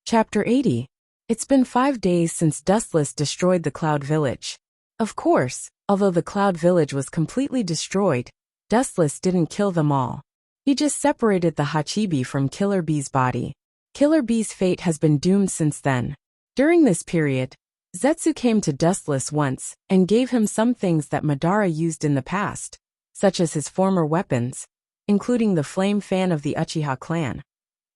Chapter 80. It's been 5 days since Dustless destroyed the Cloud Village. Of course, although the Cloud Village was completely destroyed, Dustless didn't kill them all. He just separated the Hachibi from Killer Bee's body. Killer Bee's fate has been doomed since then. During this period, Zetsu came to Dustless once and gave him some things that Madara used in the past, such as his former weapons, including the flame fan of the Uchiha clan.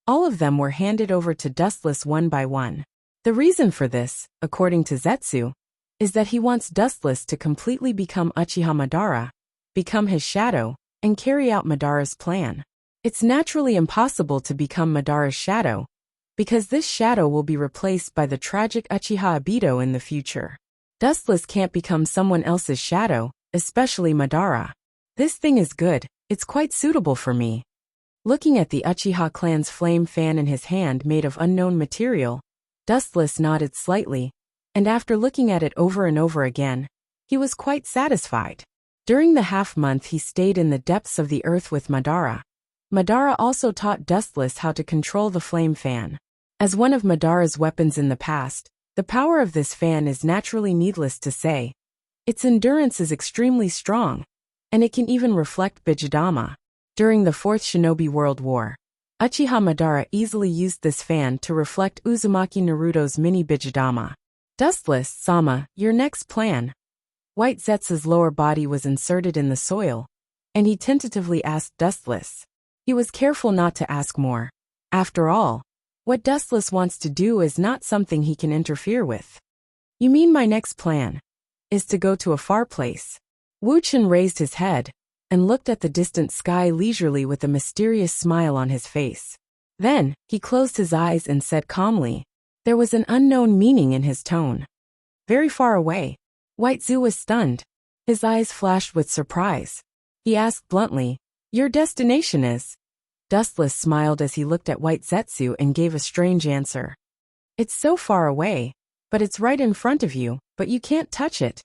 All of them were handed over to Dustless one by one. The reason for this, according to Zetsu, is that he wants Dustless to completely become Uchiha Madara, become his shadow, and carry out Madara's plan. It's naturally impossible to become Madara's shadow, because this shadow will be replaced by the tragic Uchiha Obito in the future. Dustless can't become someone else's shadow, especially Madara. This thing is good, it's quite suitable for me. Looking at the Uchiha clan's flame fan in his hand made of unknown material, Dustless nodded slightly, and after looking at it over and over again, he was quite satisfied. During the half-month he stayed in the depths of the earth with Madara. Madara also taught Dustless how to control the flame fan. As one of Madara's weapons in the past, the power of this fan is naturally needless to say. Its endurance is extremely strong, and it can even reflect Bijidama. During the Fourth Shinobi World War, Uchiha Madara easily used this fan to reflect Uzumaki Naruto's mini Bijidama. Dustless-sama, your next plan. White Zetsu's lower body was inserted in the soil, and he tentatively asked Dustless. He was careful not to ask more. After all, what Dustless wants to do is not something he can interfere with. You mean my next plan is to go to a far place? Wu-chan raised his head and looked at the distant sky leisurely with a mysterious smile on his face. Then, he closed his eyes and said calmly. There was an unknown meaning in his tone. Very far away. White Zu was stunned. His eyes flashed with surprise. He asked bluntly, "Your destination is?" Dustless smiled as he looked at White Zetsu and gave a strange answer. "It's so far away, but it's right in front of you, but you can't touch it."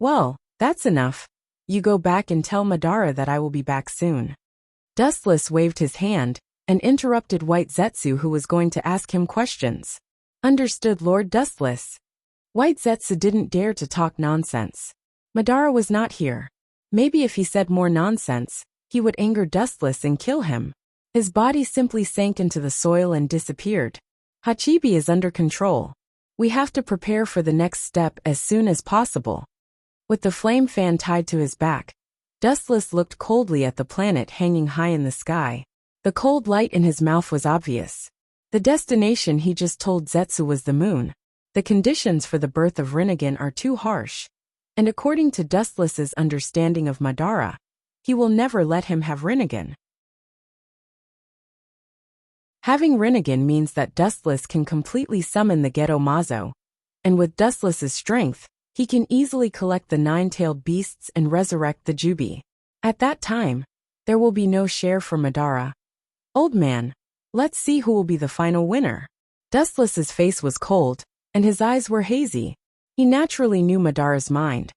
"Well, that's enough. You go back and tell Madara that I will be back soon." Dustless waved his hand and interrupted White Zetsu, who was going to ask him questions. "Understood, Lord Dustless." White Zetsu didn't dare to talk nonsense. Madara was not here. Maybe if he said more nonsense, he would anger Dustless and kill him. His body simply sank into the soil and disappeared. Hachibi is under control. We have to prepare for the next step as soon as possible. With the flame fan tied to his back, Dustless looked coldly at the planet hanging high in the sky. The cold light in his mouth was obvious. The destination he just told Zetsu was the moon. The conditions for the birth of Rinnegan are too harsh, and according to Dustless's understanding of Madara, he will never let him have Rinnegan. Having Rinnegan means that Dustless can completely summon the Geto Mazo, and with Dustless's strength, he can easily collect the nine-tailed beasts and resurrect the Jubi. At that time, there will be no share for Madara. Old man, let's see who will be the final winner. Dustless's face was cold, and his eyes were hazy. He naturally knew Madara's mind,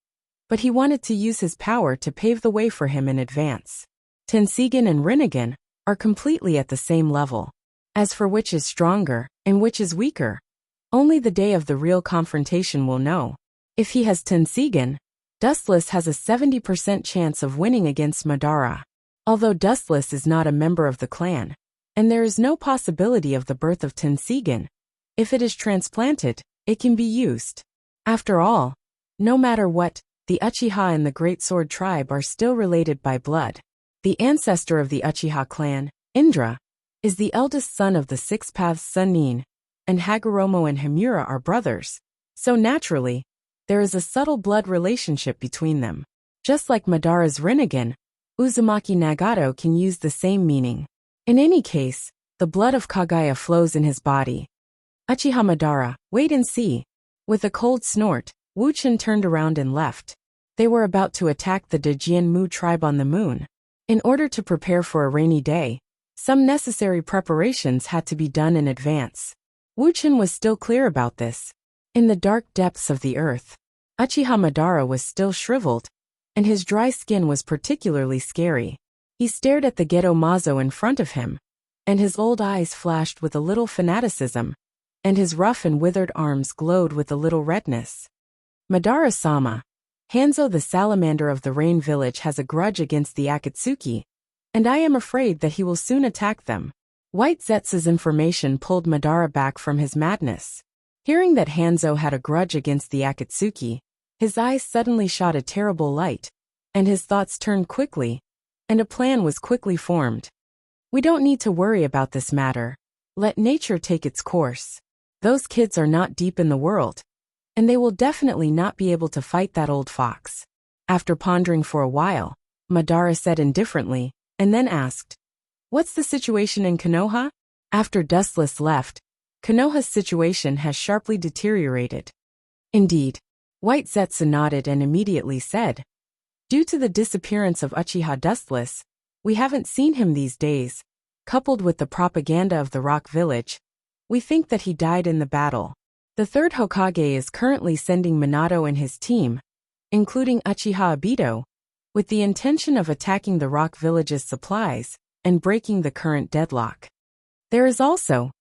but he wanted to use his power to pave the way for him in advance. Tensigen and Rinnegan are completely at the same level. As for which is stronger and which is weaker, only the day of the real confrontation will know. If he has Tensigen, Dustless has a 70% chance of winning against Madara. Although Dustless is not a member of the clan, and there is no possibility of the birth of Tensigen, if it is transplanted, it can be used. After all, no matter what, the Uchiha and the Great Sword Tribe are still related by blood. The ancestor of the Uchiha clan, Indra, is the eldest son of the Six Paths Sannin, and Hagoromo and Himura are brothers, so naturally, there is a subtle blood relationship between them. Just like Madara's Rinnegan, Uzumaki Nagato can use the same meaning. In any case, the blood of Kagaya flows in his body. Uchiha Madara, wait and see. With a cold snort, Wu-chan turned around and left. They were about to attack the Dejian-mu tribe on the moon. In order to prepare for a rainy day, some necessary preparations had to be done in advance. Wu-chan was still clear about this. In the dark depths of the earth, Uchiha Madara was still shriveled, and his dry skin was particularly scary. He stared at the Geto Mazo in front of him, and his old eyes flashed with a little fanaticism. and his rough and withered arms glowed with a little redness. Madara-sama, Hanzo the salamander of the Rain Village has a grudge against the Akatsuki, and I am afraid that he will soon attack them. White Zetsu's information pulled Madara back from his madness. Hearing that Hanzo had a grudge against the Akatsuki, his eyes suddenly shot a terrible light, and his thoughts turned quickly, and a plan was quickly formed. We don't need to worry about this matter. Let nature take its course. Those kids are not deep in the world, and they will definitely not be able to fight that old fox. After pondering for a while, Madara said indifferently, and then asked, "What's the situation in Konoha?" After Dustless left, Konoha's situation has sharply deteriorated. Indeed, White Zetsu nodded and immediately said, "Due to the disappearance of Uchiha Dustless, we haven't seen him these days. Coupled with the propaganda of the Rock Village, we think that he died in the battle. The third Hokage is currently sending Minato and his team, including Uchiha Obito, with the intention of attacking the Rock Village's supplies and breaking the current deadlock. There is also..."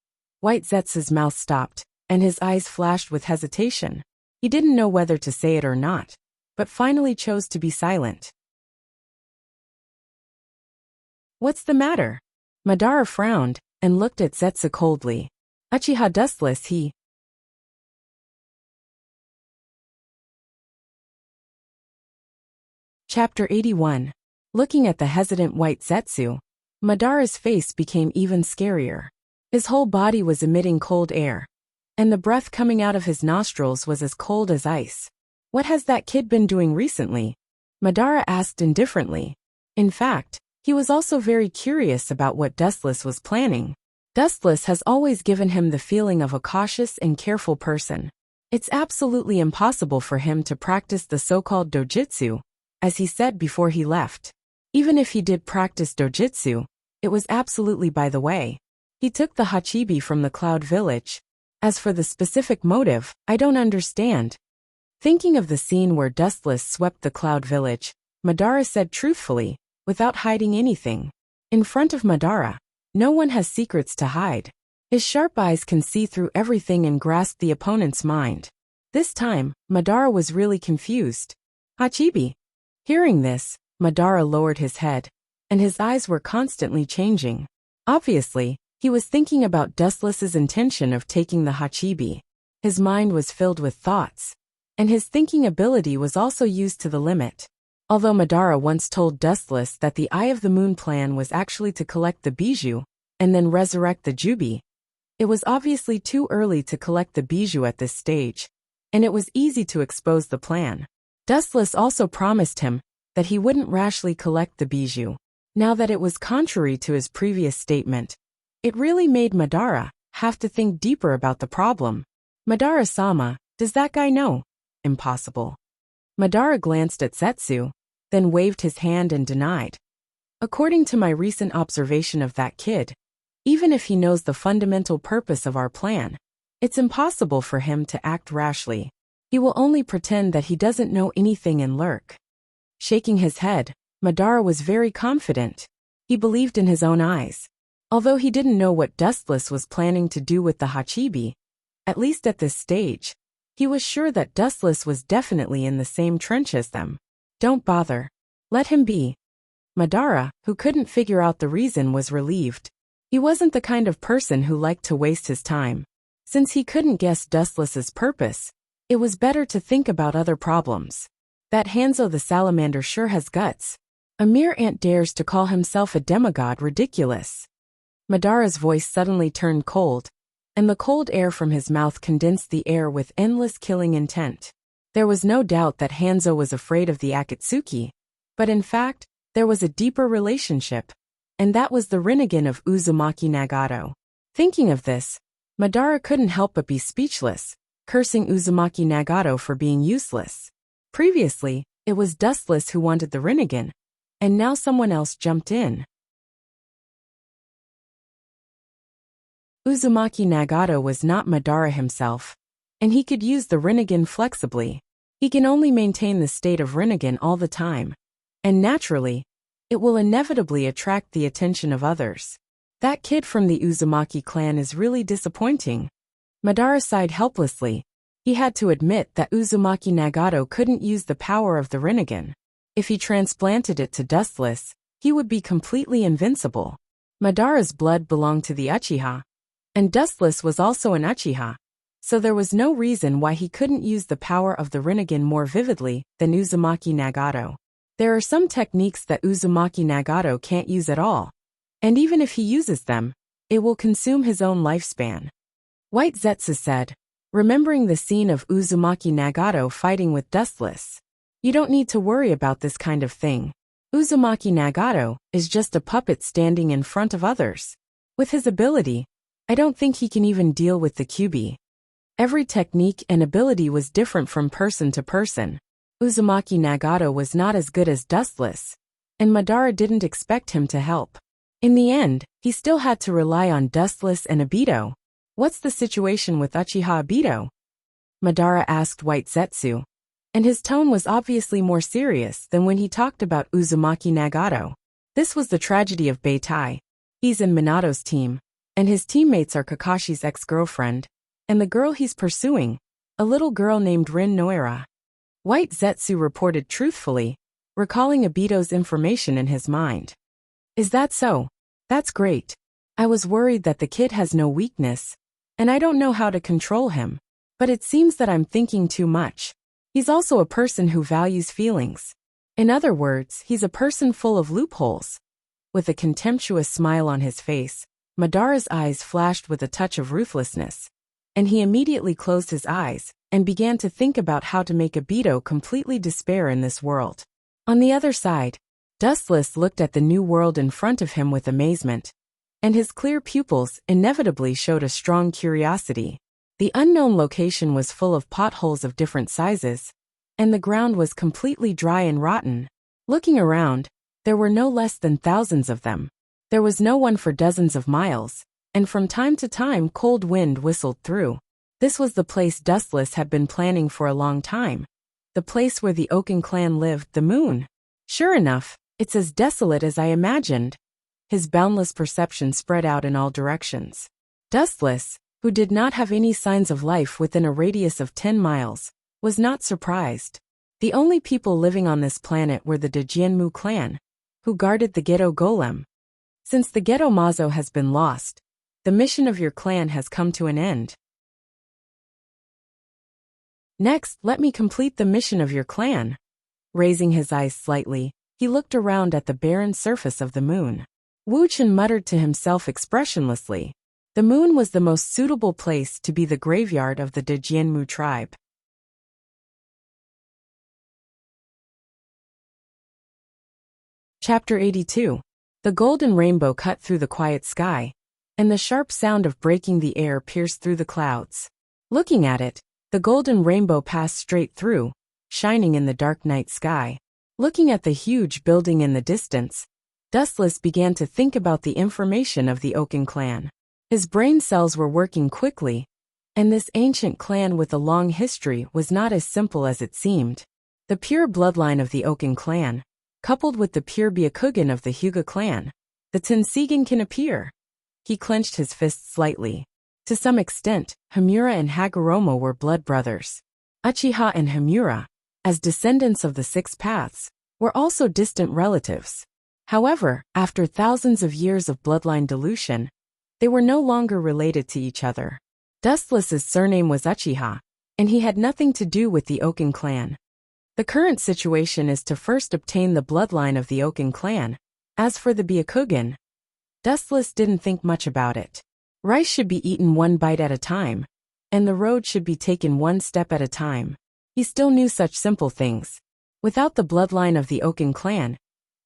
White Zetsu's mouth stopped, and his eyes flashed with hesitation. He didn't know whether to say it or not, but finally chose to be silent. "What's the matter?" Madara frowned and looked at Zetsu coldly. "Uchiha Dustless, he..." Chapter 81. Looking at the hesitant White Zetsu, Madara's face became even scarier. His whole body was emitting cold air, and the breath coming out of his nostrils was as cold as ice. "What has that kid been doing recently?" Madara asked indifferently. In fact, he was also very curious about what Dustless was planning. Dustless has always given him the feeling of a cautious and careful person. It's absolutely impossible for him to practice the so-called dojutsu, as he said before he left. Even if he did practice dojutsu, it was absolutely by the way. He took the Hachibi from the Cloud Village. As for the specific motive, I don't understand. Thinking of the scene where Dustless swept the Cloud Village, Madara said truthfully, without hiding anything. In front of Madara, no one has secrets to hide. His sharp eyes can see through everything and grasp the opponent's mind. This time, Madara was really confused. "Hachibi." Hearing this, Madara lowered his head, and his eyes were constantly changing. Obviously, he was thinking about Dustless's intention of taking the Hachibi. His mind was filled with thoughts, and his thinking ability was also used to the limit. Although Madara once told Dustless that the Eye of the Moon plan was actually to collect the bijou and then resurrect the Jubi, it was obviously too early to collect the bijou at this stage, and it was easy to expose the plan. Dustless also promised him that he wouldn't rashly collect the bijou. Now that it was contrary to his previous statement, it really made Madara have to think deeper about the problem. "Madara-sama, does that guy know?" "Impossible." Madara glanced at Zetsu, then waved his hand and denied. "According to my recent observation of that kid, even if he knows the fundamental purpose of our plan, it's impossible for him to act rashly. He will only pretend that he doesn't know anything and lurk." Shaking his head, Madara was very confident. He believed in his own eyes. Although he didn't know what Dustless was planning to do with the Hachibi, at least at this stage, he was sure that Dustless was definitely in the same trench as them. "Don't bother. Let him be." Madara, who couldn't figure out the reason, was relieved. He wasn't the kind of person who liked to waste his time. Since he couldn't guess Dustless's purpose, it was better to think about other problems. That Hanzo the salamander sure has guts. A mere ant dares to call himself a demigod. Ridiculous. Madara's voice suddenly turned cold, and the cold air from his mouth condensed the air with endless killing intent. There was no doubt that Hanzo was afraid of the Akatsuki, but in fact, there was a deeper relationship, and that was the Rinnegan of Uzumaki Nagato. Thinking of this, Madara couldn't help but be speechless, cursing Uzumaki Nagato for being useless. Previously, it was Dustless who wanted the Rinnegan, and now someone else jumped in. Uzumaki Nagato was not Madara himself, and he could use the Rinnegan flexibly. He can only maintain the state of Rinnegan all the time, and naturally, it will inevitably attract the attention of others. That kid from the Uzumaki clan is really disappointing. Madara sighed helplessly. He had to admit that Uzumaki Nagato couldn't use the power of the Rinnegan. If he transplanted it to Dustless, he would be completely invincible. Madara's blood belonged to the Uchiha, and Dustless was also an Uchiha, so there was no reason why he couldn't use the power of the Rinnegan more vividly than Uzumaki Nagato. There are some techniques that Uzumaki Nagato can't use at all, and even if he uses them, it will consume his own lifespan. White Zetsu said, remembering the scene of Uzumaki Nagato fighting with Dustless. You don't need to worry about this kind of thing. Uzumaki Nagato is just a puppet standing in front of others. With his ability, I don't think he can even deal with the Kyuubi. Every technique and ability was different from person to person. Uzumaki Nagato was not as good as Dustless, and Madara didn't expect him to help. In the end, he still had to rely on Dustless and Obito. What's the situation with Uchiha Obito? Madara asked White Zetsu, and his tone was obviously more serious than when he talked about Uzumaki Nagato. This was the tragedy of Beitai. He's in Minato's team, and his teammates are Kakashi's ex-girlfriend, and the girl he's pursuing, a little girl named Rin Noira. White Zetsu reported truthfully, recalling Obito's information in his mind. Is that so? That's great. I was worried that the kid has no weakness, and I don't know how to control him. But it seems that I'm thinking too much. He's also a person who values feelings. In other words, he's a person full of loopholes. With a contemptuous smile on his face, Madara's eyes flashed with a touch of ruthlessness, and he immediately closed his eyes and began to think about how to make Obito completely despair in this world. On the other side, Dustless looked at the new world in front of him with amazement, and his clear pupils inevitably showed a strong curiosity. The unknown location was full of potholes of different sizes, and the ground was completely dry and rotten. Looking around, there were no less than thousands of them. There was no one for dozens of miles, and from time to time cold wind whistled through. This was the place Dustless had been planning for a long time. The place where the Oaken clan lived, the moon. Sure enough, it's as desolate as I imagined. His boundless perception spread out in all directions. Dustless, who did not have any signs of life within a radius of 10 miles, was not surprised. The only people living on this planet were the Dajianmu clan, who guarded the Geto Golem. Since the Geto Mazo has been lost, the mission of your clan has come to an end. Next, let me complete the mission of your clan. Raising his eyes slightly, he looked around at the barren surface of the moon. Wu Chen muttered to himself expressionlessly. The moon was the most suitable place to be the graveyard of the Dajianmu tribe. Chapter 82. The golden rainbow cut through the quiet sky, and the sharp sound of breaking the air pierced through the clouds. Looking at it, the golden rainbow passed straight through, shining in the dark night sky. Looking at the huge building in the distance, Dustless began to think about the information of the Oaken clan. His brain cells were working quickly, and this ancient clan with a long history was not as simple as it seemed. The pure bloodline of the Oaken clan, coupled with the pure Byakugan of the Hyuga clan, the Tenseigan can appear. He clenched his fists slightly. To some extent, Hamura and Hagoromo were blood brothers. Uchiha and Hamura, as descendants of the Six Paths, were also distant relatives. However, after thousands of years of bloodline dilution, they were no longer related to each other. Dustless's surname was Uchiha, and he had nothing to do with the Oaken clan. The current situation is to first obtain the bloodline of the Oaken clan. As for the Byakugan, Dustless didn't think much about it. Rice should be eaten one bite at a time, and the road should be taken one step at a time. He still knew such simple things. Without the bloodline of the Oaken clan,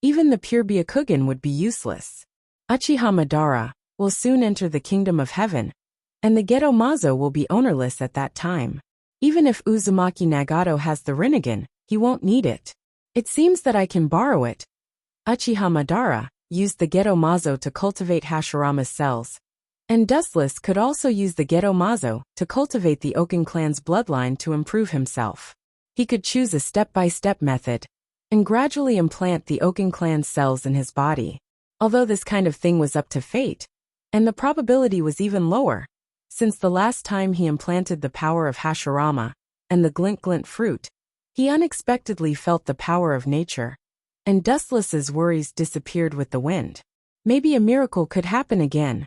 even the pure Byakugan would be useless. Uchiha Madara will soon enter the kingdom of heaven, and the Geto Mazo will be ownerless at that time. Even if Uzumaki Nagato has the Rinnegan, he won't need it. It seems that I can borrow it. Uchiha Madara used the Geto Mazo to cultivate Hashirama's cells, and Dustless could also use the Geto Mazo to cultivate the Oaken clan's bloodline to improve himself. He could choose a step-by-step method and gradually implant the Oaken clan's cells in his body. Although this kind of thing was up to fate, and the probability was even lower, Since the last time he implanted the power of Hashirama and the glint-glint fruit, he unexpectedly felt the power of nature, and Dustless's worries disappeared with the wind. Maybe a miracle could happen again.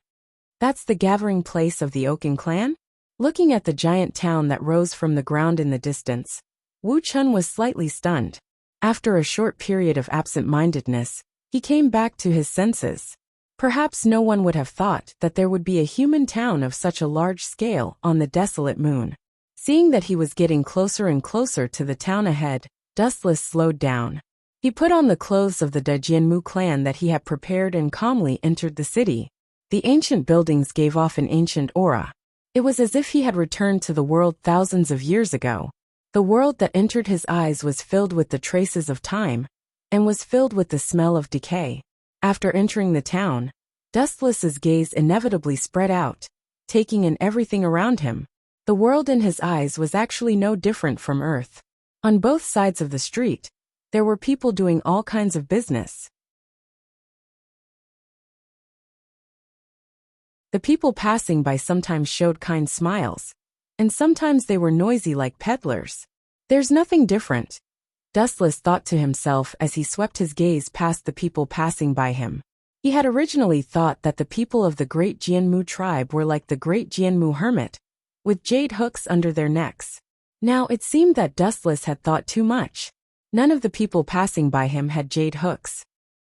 That's the gathering place of the Oaken clan? Looking at the giant town that rose from the ground in the distance, Wu Chun was slightly stunned. After a short period of absent-mindedness, he came back to his senses. Perhaps no one would have thought that there would be a human town of such a large scale on the desolate moon. Seeing that he was getting closer and closer to the town ahead, Dustless slowed down. He put on the clothes of the Dajianmu clan that he had prepared and calmly entered the city. The ancient buildings gave off an ancient aura. It was as if he had returned to the world thousands of years ago. The world that entered his eyes was filled with the traces of time, and was filled with the smell of decay. After entering the town, Dustless's gaze inevitably spread out, taking in everything around him. The world in his eyes was actually no different from Earth. On both sides of the street, there were people doing all kinds of business. The people passing by sometimes showed kind smiles, and sometimes they were noisy like peddlers. There's nothing different, Dustless thought to himself as he swept his gaze past the people passing by him. He had originally thought that the people of the Great Jianmu tribe were like the Great Jianmu hermit, with jade hooks under their necks. Now it seemed that Dustless had thought too much. None of the people passing by him had jade hooks.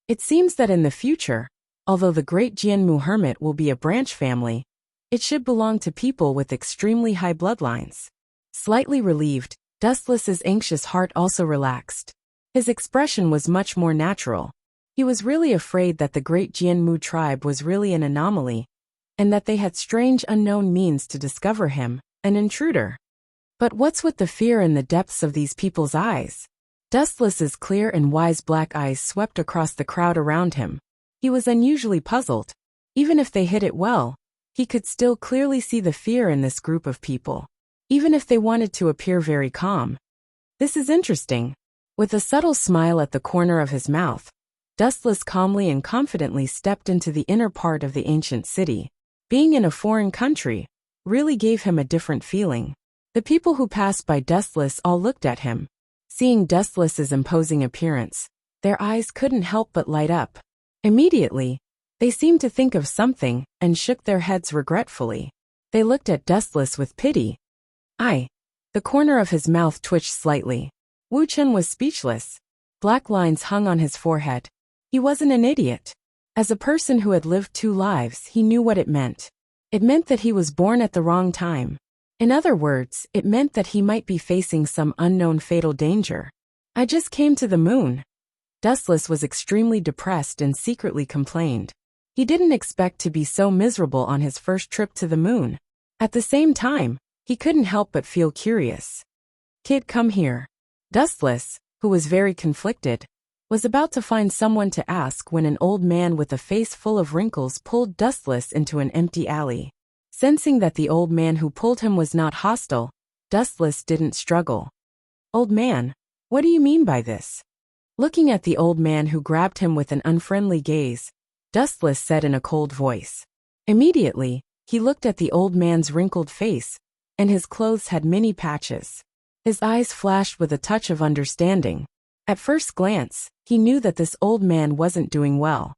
It seems that in the future, although the Great Jianmu hermit will be a branch family, it should belong to people with extremely high bloodlines. Slightly relieved, Dustless's anxious heart also relaxed. His expression was much more natural. He was really afraid that the Great Jianmu tribe was really an anomaly, and that they had strange unknown means to discover him, an intruder. But what's with the fear in the depths of these people's eyes? Dustless's clear and wise black eyes swept across the crowd around him. He was unusually puzzled. Even if they hid it well, he could still clearly see the fear in this group of people, even if they wanted to appear very calm. This is interesting. With a subtle smile at the corner of his mouth, Dustless calmly and confidently stepped into the inner part of the ancient city. Being in a foreign country really gave him a different feeling. The people who passed by Dustless all looked at him. Seeing Dustless's imposing appearance, their eyes couldn't help but light up. Immediately, they seemed to think of something and shook their heads regretfully. They looked at Dustless with pity. The corner of his mouth twitched slightly. Wu Chun was speechless. Black lines hung on his forehead. He wasn't an idiot. As a person who had lived 2 lives, he knew what it meant. It meant that he was born at the wrong time. In other words, it meant that he might be facing some unknown fatal danger. I just came to the moon. Dustless was extremely depressed and secretly complained. He didn't expect to be so miserable on his first trip to the moon. At the same time, he couldn't help but feel curious. Kid, come here. Dustless, who was very conflicted, was about to find someone to ask when an old man with a face full of wrinkles pulled Dustless into an empty alley. Sensing that the old man who pulled him was not hostile, Dustless didn't struggle. Old man, what do you mean by this? Looking at the old man who grabbed him with an unfriendly gaze, Dustless said in a cold voice. Immediately, he looked at the old man's wrinkled face, and his clothes had many patches. His eyes flashed with a touch of understanding. At first glance, he knew that this old man wasn't doing well.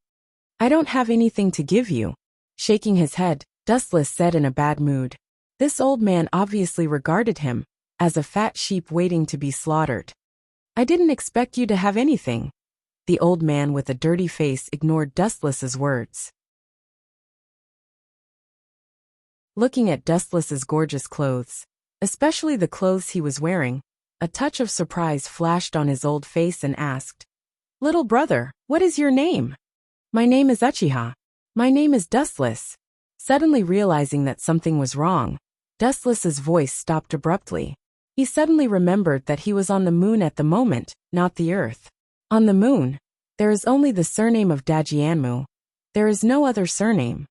I don't have anything to give you. Shaking his head, Dustless said in a bad mood. This old man obviously regarded him as a fat sheep waiting to be slaughtered. I didn't expect you to have anything. The old man with a dirty face ignored Dustless's words. Looking at Dustless's gorgeous clothes, especially the clothes he was wearing, a touch of surprise flashed on his old face and asked, Little brother, what is your name? My name is Uchiha. My name is Dustless. Suddenly realizing that something was wrong, Dustless's voice stopped abruptly. He suddenly remembered that he was on the moon at the moment, not the Earth. On the moon, there is only the surname of Dajianmu. There is no other surname.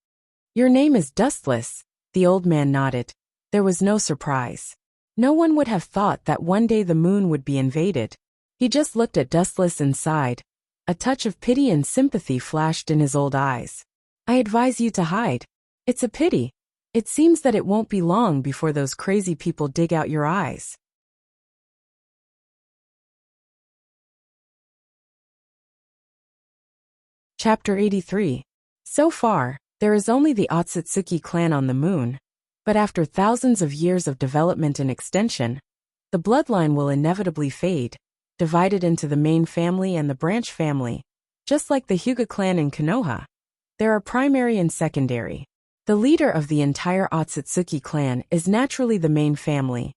Your name is Dustless. The old man nodded. There was no surprise. No one would have thought that one day the moon would be invaded. He just looked at Dustless and sighed. A touch of pity and sympathy flashed in his old eyes. I advise you to hide. It's a pity. It seems that it won't be long before those crazy people dig out your eyes. Chapter 83. So far, there is only the Otsutsuki clan on the moon, but after thousands of years of development and extension, the bloodline will inevitably fade, divided into the main family and the branch family. Just like the Hyuga clan in Konoha, there are primary and secondary. The leader of the entire Otsutsuki clan is naturally the main family,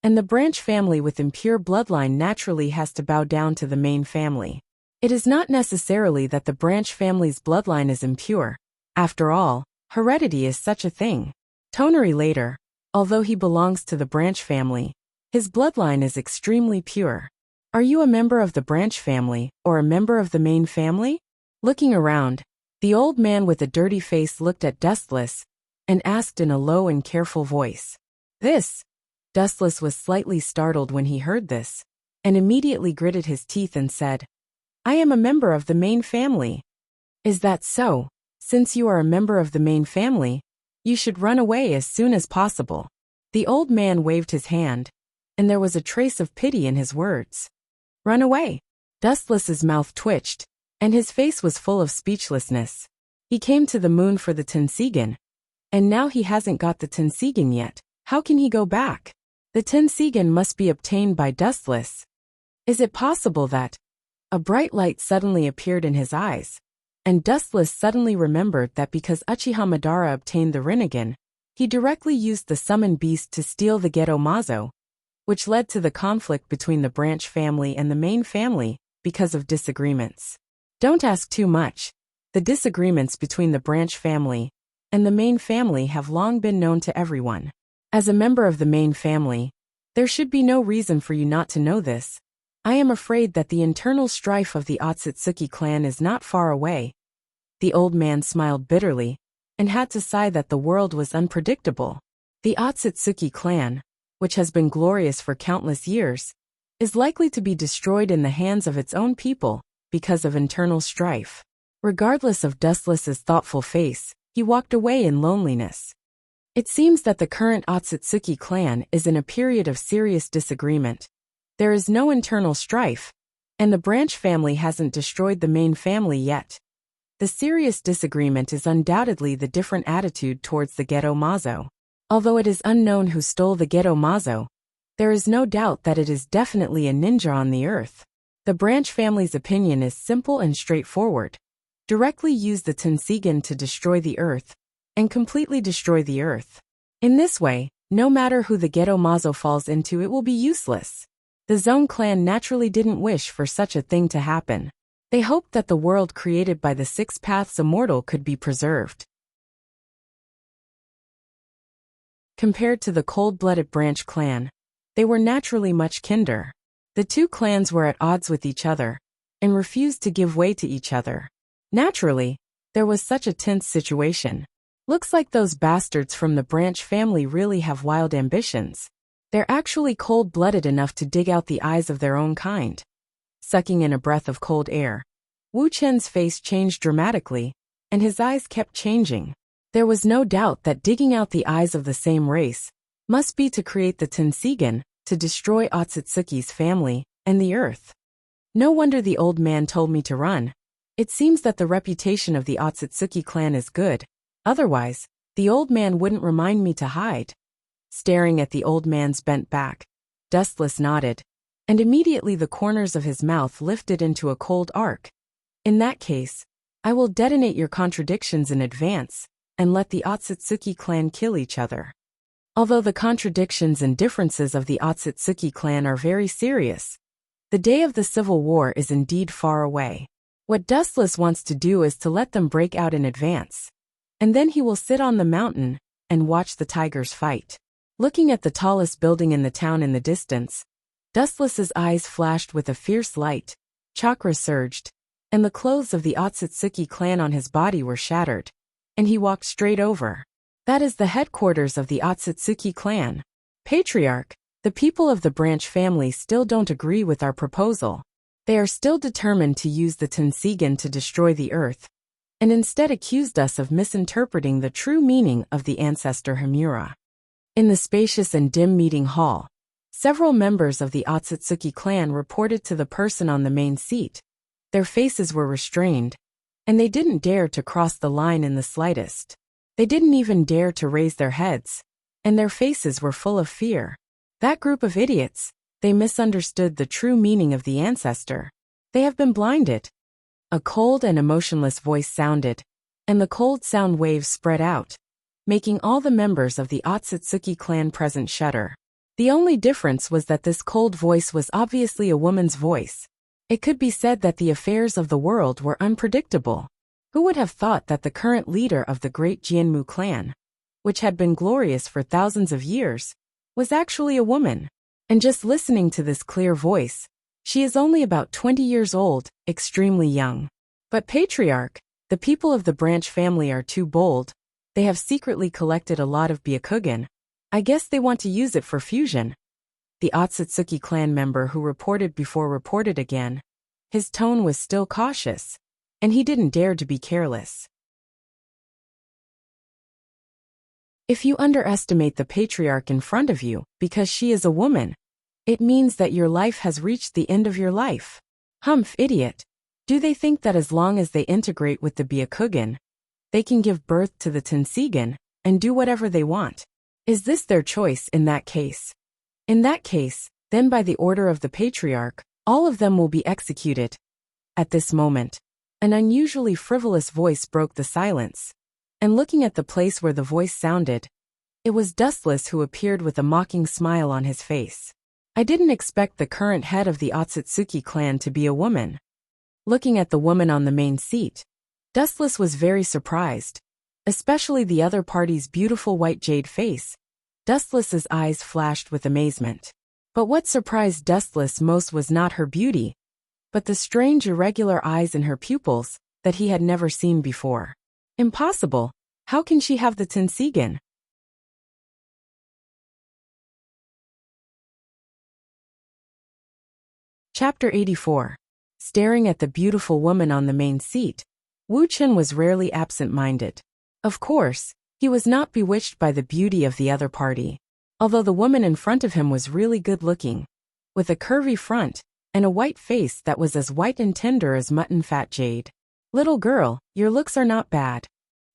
and the branch family with impure bloodline naturally has to bow down to the main family. It is not necessarily that the branch family's bloodline is impure. After all, heredity is such a thing. Tonari later, although he belongs to the branch family, his bloodline is extremely pure. Are you a member of the branch family or a member of the main family? Looking around, the old man with a dirty face looked at Dustless and asked in a low and careful voice. This? Dustless was slightly startled when he heard this, and immediately gritted his teeth and said, I am a member of the main family. Is that so? Since you are a member of the main family, you should run away as soon as possible. The old man waved his hand, and there was a trace of pity in his words. Run away. Dustless's mouth twitched, and his face was full of speechlessness. He came to the moon for the Tensigen, and now he hasn't got the Tensigen yet. How can he go back? The Tensigen must be obtained by Dustless. Is it possible that... A bright light suddenly appeared in his eyes, and Dustless suddenly remembered that because Uchiha Madara obtained the Rinnegan, he directly used the summoned beast to steal the Geto Mazo, which led to the conflict between the branch family and the main family because of disagreements. Don't ask too much. The disagreements between the branch family and the main family have long been known to everyone. As a member of the main family, there should be no reason for you not to know this. I am afraid that the internal strife of the Otsutsuki clan is not far away. The old man smiled bitterly and had to sigh that the world was unpredictable. The Otsutsuki clan, which has been glorious for countless years, is likely to be destroyed in the hands of its own people because of internal strife. Regardless of Dustless's thoughtful face, he walked away in loneliness. It seems that the current Otsutsuki clan is in a period of serious disagreement. There is no internal strife, and the branch family hasn't destroyed the main family yet. The serious disagreement is undoubtedly the different attitude towards the Geto Mazo. Although it is unknown who stole the Geto Mazo, there is no doubt that it is definitely a ninja on the earth. The branch family's opinion is simple and straightforward. Directly use the Tensigen to destroy the earth, and completely destroy the earth. In this way, no matter who the Geto Mazo falls into, it will be useless. The Zone clan naturally didn't wish for such a thing to happen. They hoped that the world created by the Six Paths Immortal could be preserved. Compared to the cold-blooded branch clan, they were naturally much kinder. The two clans were at odds with each other, and refused to give way to each other. Naturally, there was such a tense situation. Looks like those bastards from the branch family really have wild ambitions. They're actually cold-blooded enough to dig out the eyes of their own kind. Sucking in a breath of cold air, Wu Chen's face changed dramatically, and his eyes kept changing. There was no doubt that digging out the eyes of the same race must be to create the Tensigen, to destroy Otsutsuki's family and the earth. No wonder the old man told me to run. It seems that the reputation of the Otsutsuki clan is good. Otherwise, the old man wouldn't remind me to hide. Staring at the old man's bent back, Dustless nodded, and immediately the corners of his mouth lifted into a cold arc. In that case, I will detonate your contradictions in advance, and let the Otsutsuki clan kill each other. Although the contradictions and differences of the Otsutsuki clan are very serious, the day of the civil war is indeed far away. What Dustless wants to do is to let them break out in advance, and then he will sit on the mountain and watch the tigers fight. Looking at the tallest building in the town in the distance, Dustless's eyes flashed with a fierce light, chakra surged, and the clothes of the Otsutsuki clan on his body were shattered, and he walked straight over. That is the headquarters of the Otsutsuki clan. Patriarch, the people of the branch family still don't agree with our proposal. They are still determined to use the Tensigen to destroy the earth, and instead accused us of misinterpreting the true meaning of the ancestor Himura. In the spacious and dim meeting hall, several members of the Otsutsuki clan reported to the person on the main seat. Their faces were restrained, and they didn't dare to cross the line in the slightest. They didn't even dare to raise their heads, and their faces were full of fear. That group of idiots, they misunderstood the true meaning of the ancestor. They have been blinded. A cold and emotionless voice sounded, and the cold sound waves spread out, making all the members of the Otsutsuki clan present shudder. The only difference was that this cold voice was obviously a woman's voice. It could be said that the affairs of the world were unpredictable. Who would have thought that the current leader of the great Jianmu clan, which had been glorious for thousands of years, was actually a woman? And just listening to this clear voice, she is only about 20 years old, extremely young. But Patriarch, the people of the branch family are too bold. They have secretly collected a lot of Byakugan. I guess they want to use it for fusion. The Otsutsuki clan member who reported before reported again. His tone was still cautious, and he didn't dare to be careless. If you underestimate the patriarch in front of you because she is a woman, it means that your life has reached the end of your life. Humph, idiot. Do they think that as long as they integrate with the Byakugan, they can give birth to the Tensigan and do whatever they want? Is this their choice in that case? In that case, then by the order of the patriarch, all of them will be executed. At this moment, an unusually frivolous voice broke the silence, and looking at the place where the voice sounded, it was Dustless who appeared with a mocking smile on his face. I didn't expect the current head of the Otsutsuki clan to be a woman. Looking at the woman on the main seat, Dustless was very surprised, especially the other party's beautiful white jade face. Dustless's eyes flashed with amazement. But what surprised Dustless most was not her beauty, but the strange irregular eyes in her pupils that he had never seen before. Impossible! How can she have the Tensigan? Chapter 84. Staring at the beautiful woman on the main seat, Wu Chen was rarely absent-minded. Of course, he was not bewitched by the beauty of the other party, although the woman in front of him was really good-looking, with a curvy front and a white face that was as white and tender as mutton fat jade. Little girl, your looks are not bad.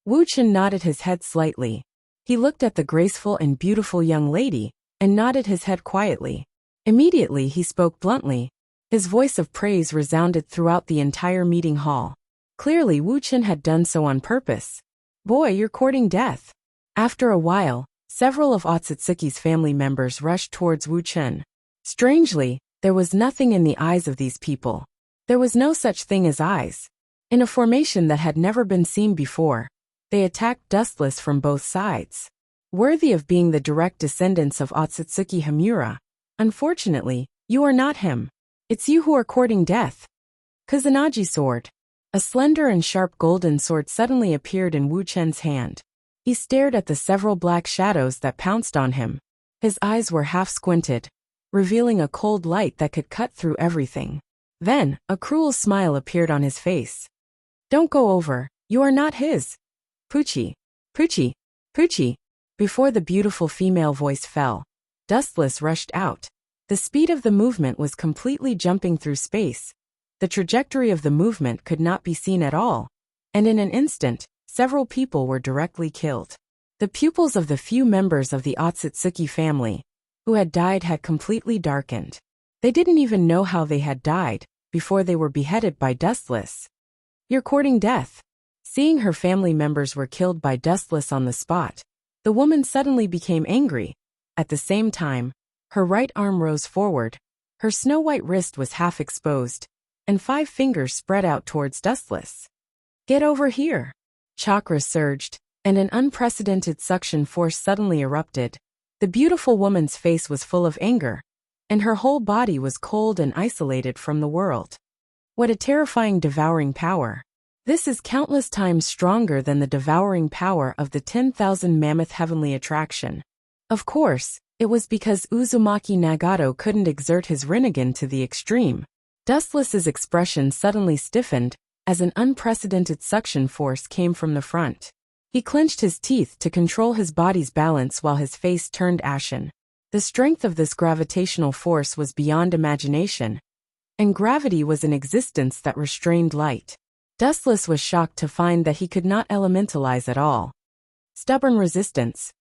Wu Chen nodded his head slightly. He looked at the graceful and beautiful young lady and nodded his head quietly. Immediately he spoke bluntly. His voice of praise resounded throughout the entire meeting hall. Clearly Wu Chen had done so on purpose. Boy, you're courting death. After a while, several of Otsutsuki's family members rushed towards Wu Chen. Strangely, there was nothing in the eyes of these people. There was no such thing as eyes. In a formation that had never been seen before, they attacked Dustless from both sides. Worthy of being the direct descendants of Otsutsuki Himura. Unfortunately, you are not him. It's you who are courting death. Kusanagi sword. A slender and sharp golden sword suddenly appeared in Wu Chen's hand. He stared at the several black shadows that pounced on him. His eyes were half squinted, revealing a cold light that could cut through everything. Then, a cruel smile appeared on his face. Don't go over, you are not his. Poochie. Poochie. Poochie. Before the beautiful female voice fell, Dustless rushed out. The speed of the movement was completely jumping through space. The trajectory of the movement could not be seen at all, and in an instant, several people were directly killed. The pupils of the few members of the Otsutsuki family who had died had completely darkened. They didn't even know how they had died before they were beheaded by Dustless. You're courting death. Seeing her family members were killed by Dustless on the spot, the woman suddenly became angry. At the same time, her right arm rose forward, her snow-white wrist was half exposed, and 5 fingers spread out towards Dustless. Get over here. Chakra surged, and an unprecedented suction force suddenly erupted. The beautiful woman's face was full of anger, and her whole body was cold and isolated from the world. What a terrifying devouring power. This is countless times stronger than the devouring power of the 10,000 mammoth heavenly attraction. Of course, it was because Uzumaki Nagato couldn't exert his Rinnegan to the extreme. Dustless's expression suddenly stiffened, as an unprecedented suction force came from the front. He clenched his teeth to control his body's balance while his face turned ashen. The strength of this gravitational force was beyond imagination, and gravity was an existence that restrained light. Dustless was shocked to find that he could not elementalize at all. Stubborn resistance.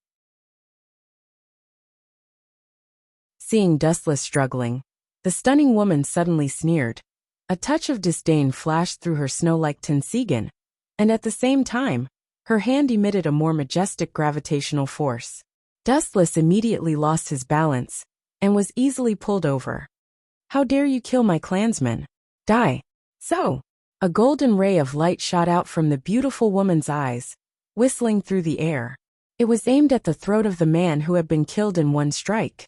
Seeing Dustless struggling, the stunning woman suddenly sneered. A touch of disdain flashed through her snow-like tensigen, and at the same time, her hand emitted a more majestic gravitational force. Dustless immediately lost his balance, and was easily pulled over. "How dare you kill my clansman? Die!" So, a golden ray of light shot out from the beautiful woman's eyes, whistling through the air. It was aimed at the throat of the man who had been killed in one strike.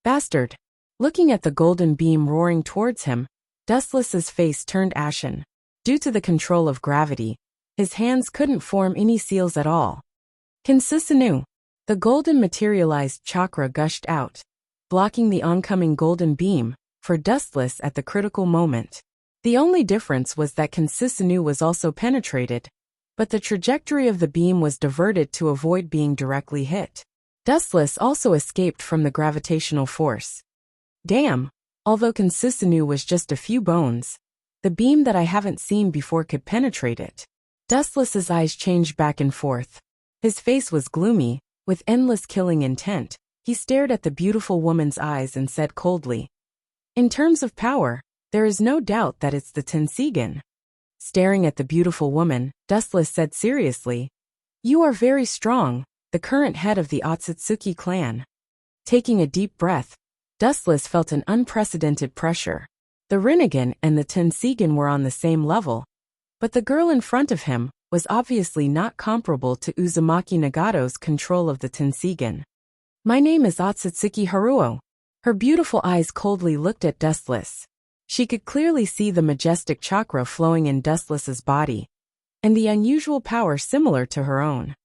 "Bastard!" Looking at the golden beam roaring towards him, Dustless's face turned ashen. Due to the control of gravity, his hands couldn't form any seals at all. Kinsusanu! The golden materialized chakra gushed out, blocking the oncoming golden beam for Dustless at the critical moment. The only difference was that Kinsusanu was also penetrated, but the trajectory of the beam was diverted to avoid being directly hit. Dustless also escaped from the gravitational force. Damn! Although Kinsusanu was just a few bones, the beam that I haven't seen before could penetrate it. Dustless's eyes changed back and forth. His face was gloomy, with endless killing intent. He stared at the beautiful woman's eyes and said coldly, "In terms of power, there is no doubt that it's the Tensigen." Staring at the beautiful woman, Dustless said seriously, "You are very strong, the current head of the Otsutsuki clan." Taking a deep breath, Dustless felt an unprecedented pressure. The Rinnegan and the Tensigen were on the same level, but the girl in front of him was obviously not comparable to Uzumaki Nagato's control of the Tensigen. "My name is Otsutsuki Haruo." Her beautiful eyes coldly looked at Dustless. She could clearly see the majestic chakra flowing in Dustless's body, and the unusual power similar to her own.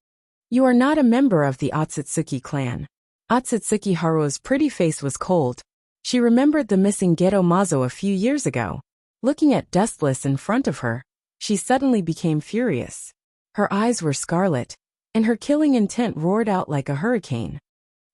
"You are not a member of the Otsutsuki clan." Otsutsuki Haruo's pretty face was cold. She remembered the missing Geto Mazo a few years ago. Looking at Dustless in front of her, she suddenly became furious. Her eyes were scarlet, and her killing intent roared out like a hurricane.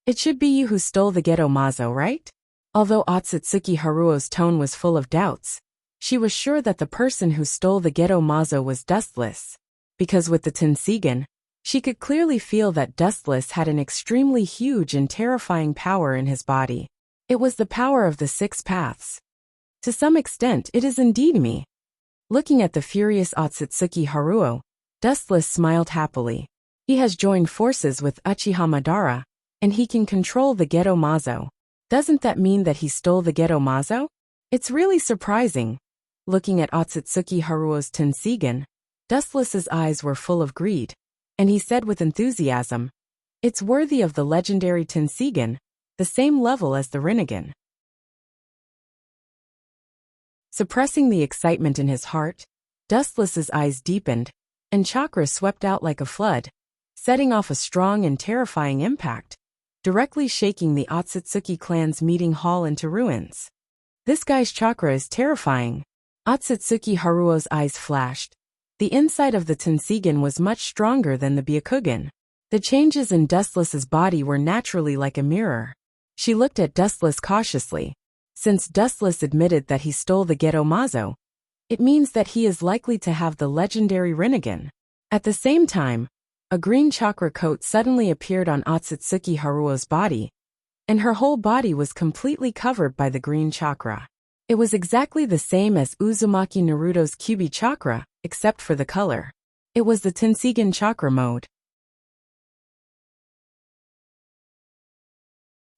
"It should be you who stole the Geto Mazo, right?" Although Otsutsuki Haruo's tone was full of doubts, she was sure that the person who stole the Geto Mazo was Dustless. Because with the Tensigen, she could clearly feel that Dustless had an extremely huge and terrifying power in his body. It was the power of the six paths. "To some extent, it is indeed me." Looking at the furious Otsutsuki Haruo, Dustless smiled happily. He has joined forces with Uchiha Madara, and he can control the Geto Mazo. Doesn't that mean that he stole the Geto Mazo? It's really surprising. Looking at Otsutsuki Haruo's Tensigen, Dustless's eyes were full of greed, and he said with enthusiasm, "It's worthy of the legendary Tensigen, the same level as the Rinnegan." Suppressing the excitement in his heart, Dustless's eyes deepened, and chakra swept out like a flood, setting off a strong and terrifying impact, directly shaking the Otsutsuki clan's meeting hall into ruins. "This guy's chakra is terrifying." Otsutsuki Haruo's eyes flashed. The inside of the Tensigen was much stronger than the Byakugan. The changes in Dustless's body were naturally like a mirror. She looked at Dustless cautiously. Since Dustless admitted that he stole the Geto Mazo, it means that he is likely to have the legendary Rinnegan. At the same time, a green chakra coat suddenly appeared on Otsutsuki Haruo's body, and her whole body was completely covered by the green chakra. It was exactly the same as Uzumaki Naruto's Kyubi chakra, except for the color. It was the Tensigen chakra mode.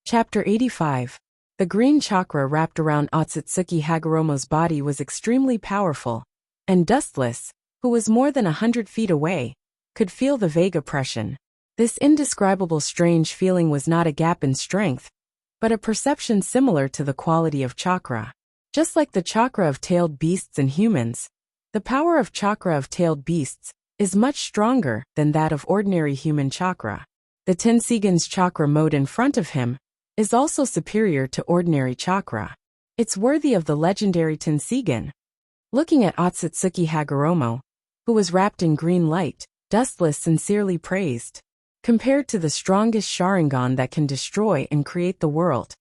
Chapter 85. The green chakra wrapped around Otsutsuki Hagoromo's body was extremely powerful, and Dustless, who was more than 100 feet away, could feel the vague oppression. This indescribable strange feeling was not a gap in strength, but a perception similar to the quality of chakra. Just like the chakra of tailed beasts and humans, the power of chakra of tailed beasts is much stronger than that of ordinary human chakra. The Tensigen's chakra mode in front of him is also superior to ordinary chakra. It's worthy of the legendary Tensigen. Looking at Otsutsuki Hagoromo, who was wrapped in green light, Dustless sincerely praised. Compared to the strongest Sharingan that can destroy and create the world,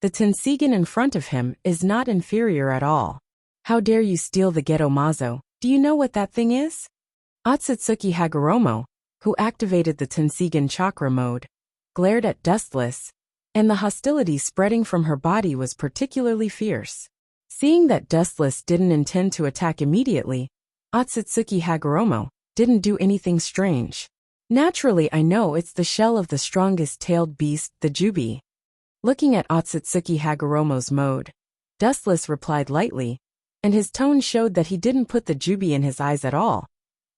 the Tensigen in front of him is not inferior at all. How dare you steal the Geto Mazo? Do you know what that thing is? Otsutsuki Hagoromo, who activated the Tensigen chakra mode, glared at Dustless, and the hostility spreading from her body was particularly fierce. Seeing that Dustless didn't intend to attack immediately, Otsutsuki Hagoromo didn't do anything strange. Naturally, I know it's the shell of the strongest tailed beast, the Jubi. Looking at Otsutsuki Hagoromo's mode, Dustless replied lightly, and his tone showed that he didn't put the Jubi in his eyes at all,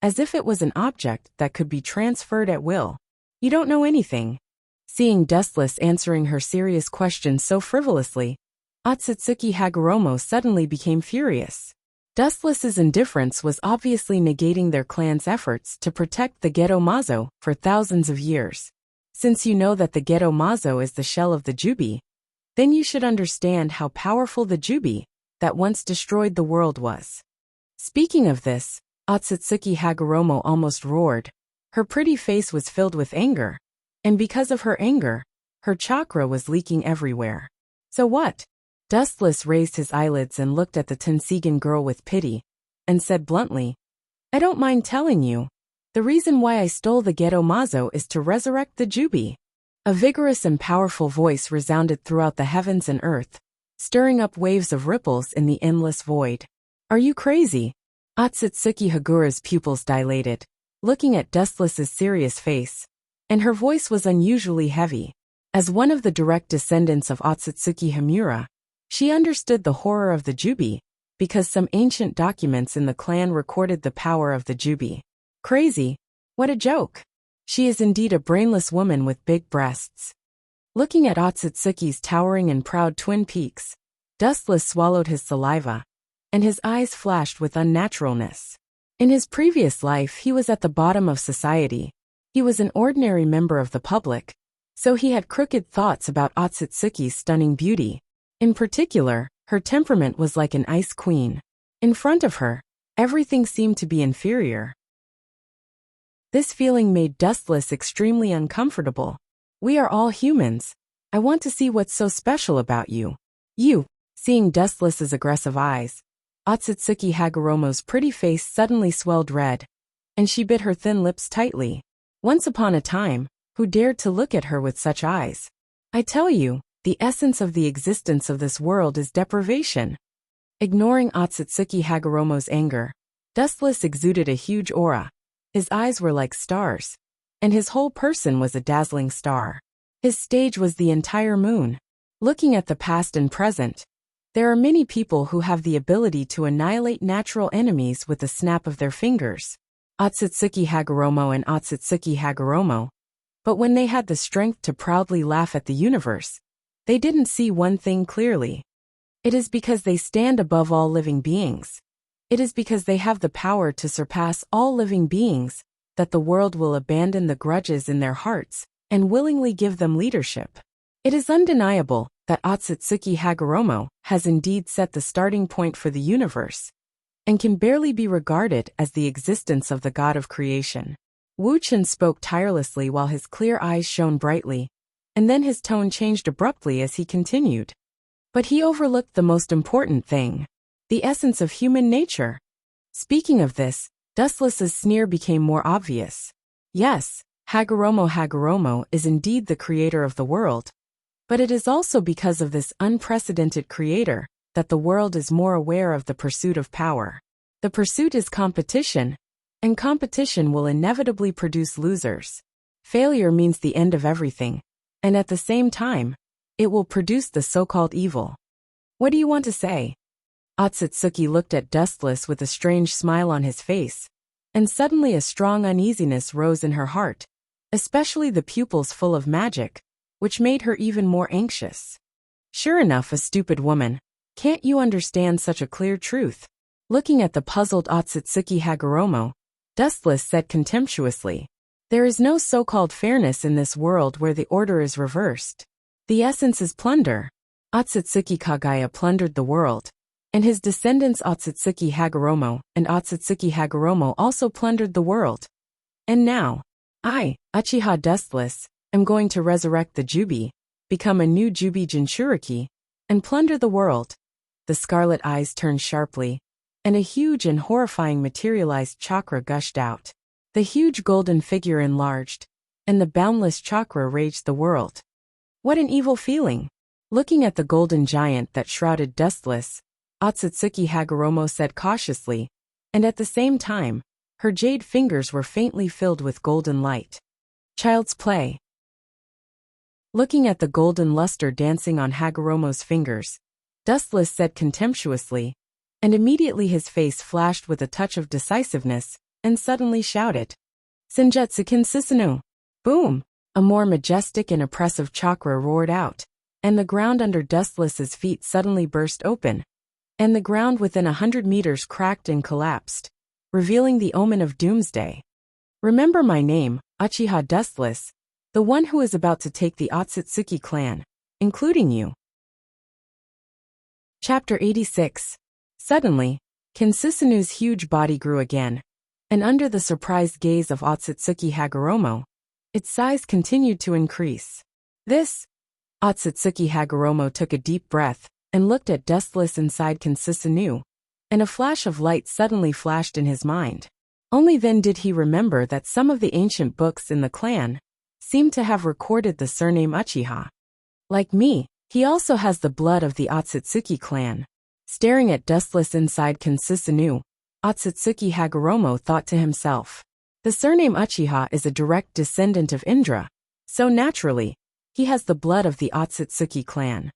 as if it was an object that could be transferred at will. You don't know anything. Seeing Dustless answering her serious question so frivolously, Otsutsuki Hagoromo suddenly became furious. Dustless's indifference was obviously negating their clan's efforts to protect the Geto Mazo for thousands of years. Since you know that the Geto Mazo is the shell of the Jubi, then you should understand how powerful the Jubi that once destroyed the world was. Speaking of this, Otsutsuki Hagoromo almost roared. Her pretty face was filled with anger, and because of her anger, her chakra was leaking everywhere. So what? Dustless raised his eyelids and looked at the Tensigen girl with pity, and said bluntly, I don't mind telling you. The reason why I stole the Geto Mazo is to resurrect the Jubi. A vigorous and powerful voice resounded throughout the heavens and earth, stirring up waves of ripples in the endless void. Are you crazy? Otsutsuki Hagura's pupils dilated, looking at Dustless's serious face, and her voice was unusually heavy. As one of the direct descendants of Otsutsuki Hamura, she understood the horror of the Jubi, because some ancient documents in the clan recorded the power of the Jubi. Crazy? What a joke! She is indeed a brainless woman with big breasts. Looking at Otsutsuki's towering and proud twin peaks, Dustless swallowed his saliva, and his eyes flashed with unnaturalness. In his previous life he was at the bottom of society. He was an ordinary member of the public, so he had crooked thoughts about Otsutsuki's stunning beauty. In particular, her temperament was like an ice queen. In front of her, everything seemed to be inferior. This feeling made Dustless extremely uncomfortable. We are all humans. I want to see what's so special about you. You. Seeing Dustless's aggressive eyes, Otsutsuki Hagoromo's pretty face suddenly swelled red, and she bit her thin lips tightly. Once upon a time, who dared to look at her with such eyes? I tell you, the essence of the existence of this world is deprivation. Ignoring Otsutsuki Hagoromo's anger, Dustless exuded a huge aura. His eyes were like stars, and his whole person was a dazzling star. His stage was the entire moon. Looking at the past and present, there are many people who have the ability to annihilate natural enemies with a snap of their fingers. Otsutsuki Hagoromo and Otsutsuki Hagoromo. But when they had the strength to proudly laugh at the universe, they didn't see one thing clearly. It is because they stand above all living beings. It is because they have the power to surpass all living beings that the world will abandon the grudges in their hearts and willingly give them leadership. It is undeniable that Otsutsuki Hagoromo has indeed set the starting point for the universe, and can barely be regarded as the existence of the god of creation. Wu Chen spoke tirelessly while his clear eyes shone brightly, and then his tone changed abruptly as he continued. But he overlooked the most important thing, the essence of human nature. Speaking of this, Dustless's sneer became more obvious. Yes, Hagoromo is indeed the creator of the world, but it is also because of this unprecedented creator that the world is more aware of the pursuit of power. The pursuit is competition, and competition will inevitably produce losers. Failure means the end of everything, and at the same time, it will produce the so-called evil. What do you want to say? Otsutsuki looked at Dustless with a strange smile on his face, and suddenly a strong uneasiness rose in her heart, especially the pupils full of magic, which made her even more anxious. Sure enough, a stupid woman. Can't you understand such a clear truth? Looking at the puzzled Otsutsuki Hagoromo, Dustless said contemptuously, there is no so-called fairness in this world where the order is reversed. The essence is plunder. Otsutsuki Kagaya plundered the world, and his descendants Otsutsuki Hagoromo and Otsutsuki Hagoromo also plundered the world. And now, I, Uchiha Dustless, am going to resurrect the Jubi, become a new Jubi Jinchuriki, and plunder the world. The scarlet eyes turned sharply, and a huge and horrifying materialized chakra gushed out. The huge golden figure enlarged, and the boundless chakra raged the world. What an evil feeling! Looking at the golden giant that shrouded Dustless, Otsutsuki Hagoromo said cautiously, and at the same time, her jade fingers were faintly filled with golden light. Child's play. Looking at the golden luster dancing on Hagoromo's fingers, Dustless said contemptuously, and immediately his face flashed with a touch of decisiveness, and suddenly shouted, Senjutsu Kinsisanu! Boom! A more majestic and oppressive chakra roared out, and the ground under Dustless's feet suddenly burst open, and the ground within 100 meters cracked and collapsed, revealing the omen of doomsday. Remember my name, Uchiha Dustless, the one who is about to take the Otsutsuki clan, including you. Chapter 86. Suddenly, Kinsusanu's huge body grew again, and under the surprised gaze of Otsutsuki Hagoromo, its size continued to increase. Otsutsuki Hagoromo took a deep breath and looked at Dustless inside Kinsusanu, and a flash of light suddenly flashed in his mind. Only then did he remember that some of the ancient books in the clan seemed to have recorded the surname Uchiha. Like me, he also has the blood of the Otsutsuki clan. Staring at Dustless inside Kinsusanu, Otsutsuki Hagoromo thought to himself, the surname Uchiha is a direct descendant of Indra, so naturally, he has the blood of the Otsutsuki clan.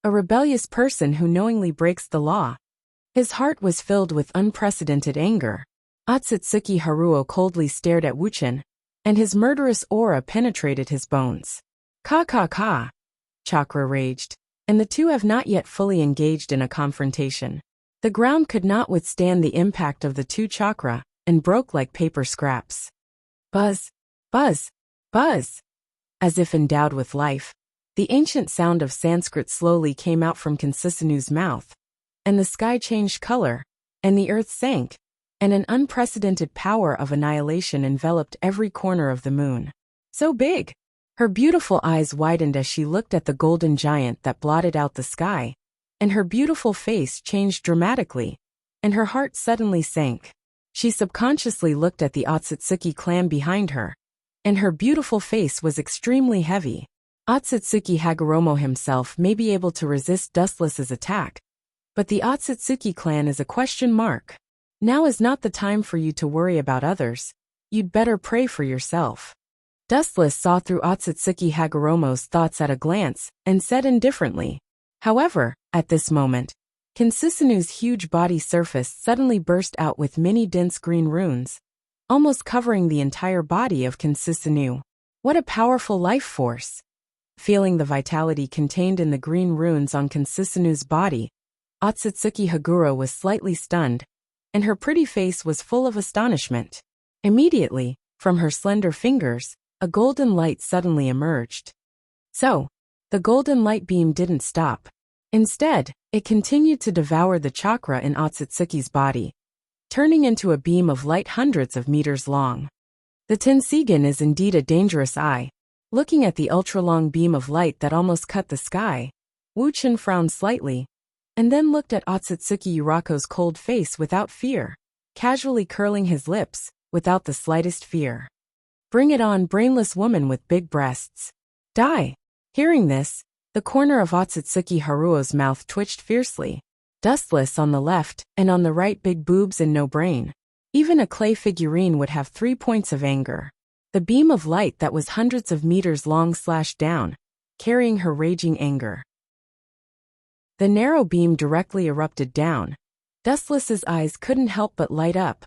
A rebellious person who knowingly breaks the law. His heart was filled with unprecedented anger. Otsutsuki Haruo coldly stared at Wuchen, and his murderous aura penetrated his bones. Ka. Chakra raged, and the two have not yet fully engaged in a confrontation. The ground could not withstand the impact of the two chakra, and broke like paper scraps. Buzz, buzz, buzz. As if endowed with life, the ancient sound of Sanskrit slowly came out from Kinsusanu's mouth, and the sky changed color, and the earth sank, and an unprecedented power of annihilation enveloped every corner of the moon. So big! Her beautiful eyes widened as she looked at the golden giant that blotted out the sky, and her beautiful face changed dramatically, and her heart suddenly sank. She subconsciously looked at the Otsutsuki clan behind her, and her beautiful face was extremely heavy. Otsutsuki Hagoromo himself may be able to resist Dustless's attack, but the Otsutsuki clan is a question mark. Now is not the time for you to worry about others. You'd better pray for yourself. Dustless saw through Otsutsuki Hagoromo's thoughts at a glance, and said indifferently. However, at this moment, Kinsusanu's huge body surface suddenly burst out with many dense green runes, almost covering the entire body of Kinsusanu. What a powerful life force! Feeling the vitality contained in the green runes on Kinsusanu's body, Otsutsuki Haguro was slightly stunned, and her pretty face was full of astonishment. Immediately, from her slender fingers, a golden light suddenly emerged. So, the golden light beam didn't stop. Instead, it continued to devour the chakra in Otsutsuki's body, turning into a beam of light hundreds of meters long. The Tensigen is indeed a dangerous eye. Looking at the ultra-long beam of light that almost cut the sky, Wuchen frowned slightly, and then looked at Otsutsuki Yurako's cold face without fear, casually curling his lips, without the slightest fear. Bring it on, brainless woman with big breasts. Die! Hearing this, the corner of Otsutsuki Haruo's mouth twitched fiercely. Dustless on the left, and on the right big boobs and no brain. Even a clay figurine would have 3 points of anger. The beam of light that was hundreds of meters long slashed down, carrying her raging anger. The narrow beam directly erupted down. Dustless's eyes couldn't help but light up,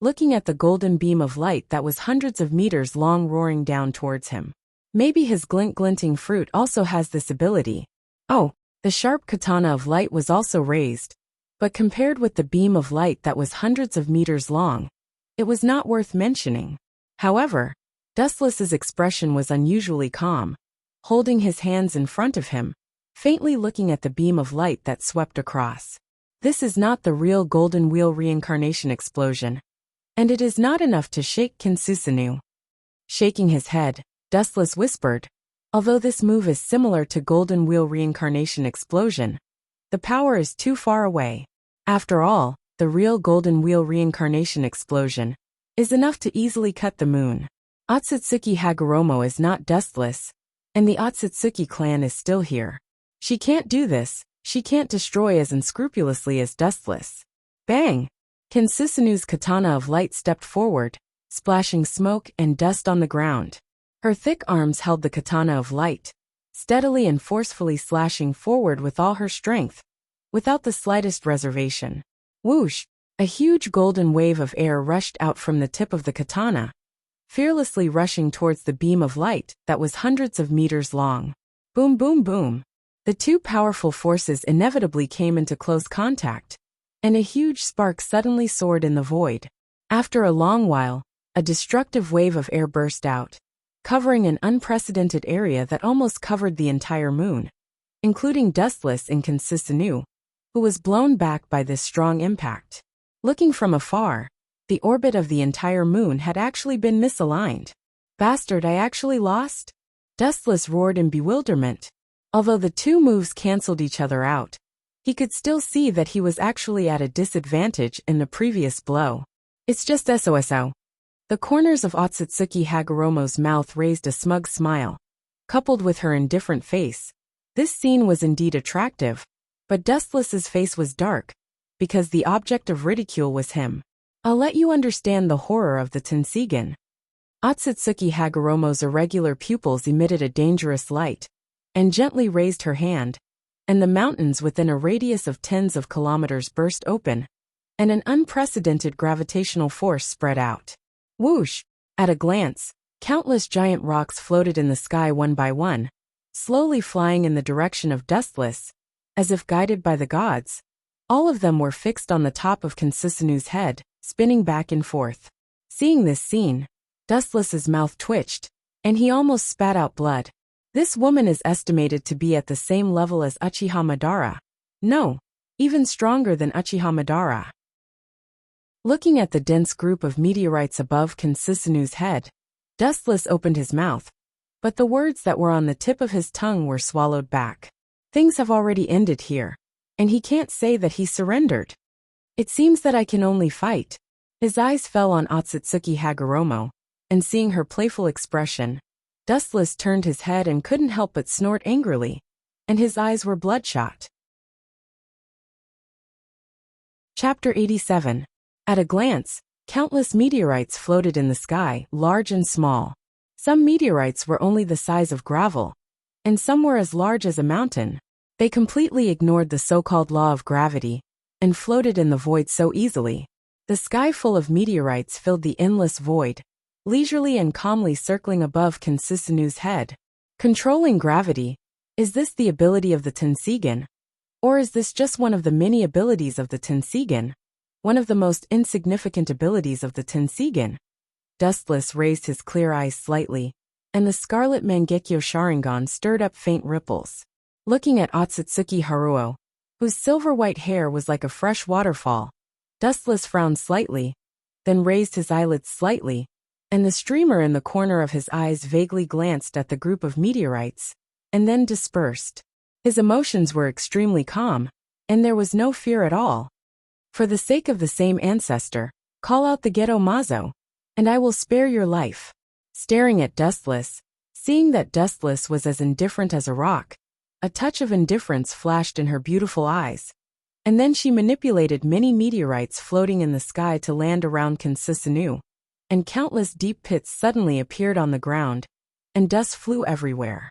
looking at the golden beam of light that was hundreds of meters long roaring down towards him. Maybe his glinting fruit also has this ability. Oh, the sharp katana of light was also raised, but compared with the beam of light that was hundreds of meters long, it was not worth mentioning. However, Dustless's expression was unusually calm, holding his hands in front of him, faintly looking at the beam of light that swept across. This is not the real Golden Wheel reincarnation explosion. And it is not enough to shake Kinsusanu. Shaking his head, Dustless whispered, although this move is similar to Golden Wheel reincarnation explosion, the power is too far away. After all, the real Golden Wheel reincarnation explosion is enough to easily cut the moon. Otsutsuki Hagoromo is not Dustless, and the Otsutsuki clan is still here. She can't do this, she can't destroy as unscrupulously as Dustless. Bang! Kinsusanu's katana of light stepped forward, splashing smoke and dust on the ground. Her thick arms held the katana of light, steadily and forcefully slashing forward with all her strength, without the slightest reservation. Whoosh! A huge golden wave of air rushed out from the tip of the katana, fearlessly rushing towards the beam of light that was hundreds of meters long. Boom, boom, boom. The two powerful forces inevitably came into close contact, and a huge spark suddenly soared in the void. After a long while, a destructive wave of air burst out, covering an unprecedented area that almost covered the entire moon, including Dustless and Kinsusanu, who was blown back by this strong impact. Looking from afar, the orbit of the entire moon had actually been misaligned. Bastard, I actually lost? Dustless roared in bewilderment. Although the two moves cancelled each other out, he could still see that he was actually at a disadvantage in the previous blow. It's just SOSO. The corners of Otsutsuki Hagoromo's mouth raised a smug smile, coupled with her indifferent face. This scene was indeed attractive, but Dustless's face was dark, because the object of ridicule was him. I'll let you understand the horror of the Tensigen. Otsutsuki Hagoromo's irregular pupils emitted a dangerous light, and gently raised her hand, and the mountains within a radius of tens of kilometers burst open, and an unprecedented gravitational force spread out. Whoosh! At a glance, countless giant rocks floated in the sky one by one, slowly flying in the direction of Dustless, as if guided by the gods. All of them were fixed on the top of Kinsusanu's head, spinning back and forth. Seeing this scene, Dustless's mouth twitched, and he almost spat out blood. This woman is estimated to be at the same level as Uchiha Madara. No, even stronger than Uchiha Madara. Looking at the dense group of meteorites above Kinsusanu's head, Dustless opened his mouth, but the words that were on the tip of his tongue were swallowed back. Things have already ended here, and he can't say that he surrendered. It seems that I can only fight. His eyes fell on Otsutsuki Hagoromo, and seeing her playful expression, Dustless turned his head and couldn't help but snort angrily, and his eyes were bloodshot. Chapter 87. At a glance, countless meteorites floated in the sky, large and small. Some meteorites were only the size of gravel, and some were as large as a mountain. They completely ignored the so-called law of gravity, and floated in the void so easily. The sky full of meteorites filled the endless void, leisurely and calmly circling above Kinsusanu's head. Controlling gravity, is this the ability of the Tensigen? Or is this just one of the many abilities of the Tensigen? One of the most insignificant abilities of the Tensigen? Dustless raised his clear eyes slightly, and the scarlet Mangekyo Sharingan stirred up faint ripples. Looking at Otsutsuki Haruo, whose silver-white hair was like a fresh waterfall, Dustless frowned slightly, then raised his eyelids slightly, and the streamer in the corner of his eyes vaguely glanced at the group of meteorites, and then dispersed. His emotions were extremely calm, and there was no fear at all. For the sake of the same ancestor, call out the Geto Mazo, and I will spare your life. Staring at Dustless, seeing that Dustless was as indifferent as a rock, a touch of indifference flashed in her beautiful eyes, and then she manipulated many meteorites floating in the sky to land around Kinsusanu, and countless deep pits suddenly appeared on the ground, and dust flew everywhere.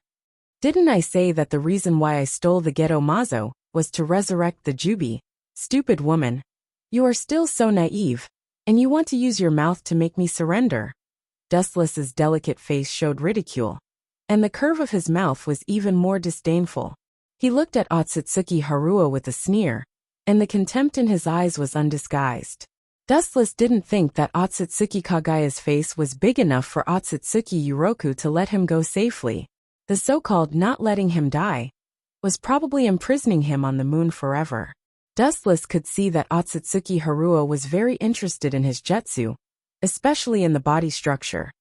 Didn't I say that the reason why I stole the Geto Mazo was to resurrect the Jubi? Stupid woman. You are still so naive, and you want to use your mouth to make me surrender. Dustless's delicate face showed ridicule, and the curve of his mouth was even more disdainful. He looked at Otsutsuki Haruo with a sneer, and the contempt in his eyes was undisguised. Dustless didn't think that Otsutsuki Kagaya's face was big enough for Otsutsuki Yuroku to let him go safely. The so-called not letting him die was probably imprisoning him on the moon forever. Dustless could see that Otsutsuki Haruo was very interested in his jutsu, especially in the body structure.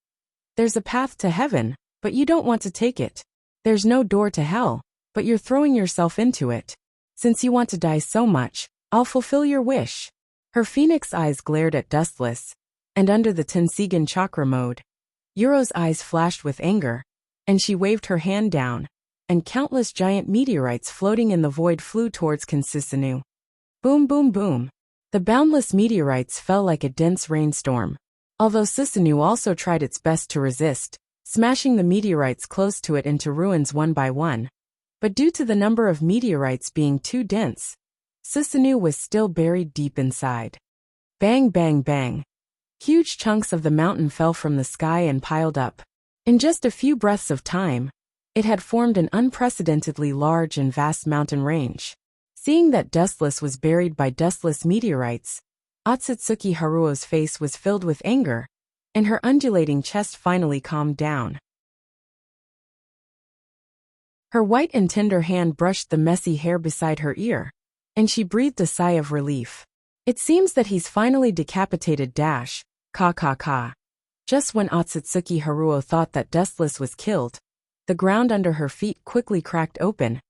There's a path to heaven, but you don't want to take it. There's no door to hell, but you're throwing yourself into it. Since you want to die so much, I'll fulfill your wish. Her phoenix eyes glared at Dustless, and under the Tensigen chakra mode, Yuro's eyes flashed with anger, and she waved her hand down, and countless giant meteorites floating in the void flew towards Kansusanu. Boom boom boom. The boundless meteorites fell like a dense rainstorm. Although Susanoo also tried its best to resist, smashing the meteorites close to it into ruins one by one. But due to the number of meteorites being too dense, Susanoo was still buried deep inside. Bang bang bang. Huge chunks of the mountain fell from the sky and piled up. In just a few breaths of time, it had formed an unprecedentedly large and vast mountain range. Seeing that Dustless was buried by dustless meteorites, Otsutsuki Haruo's face was filled with anger, and her undulating chest finally calmed down. Her white and tender hand brushed the messy hair beside her ear, and she breathed a sigh of relief. It seems that he's finally decapitated Dash, ka ka ka. Just when Otsutsuki Haruo thought that Dustless was killed, the ground under her feet quickly cracked open,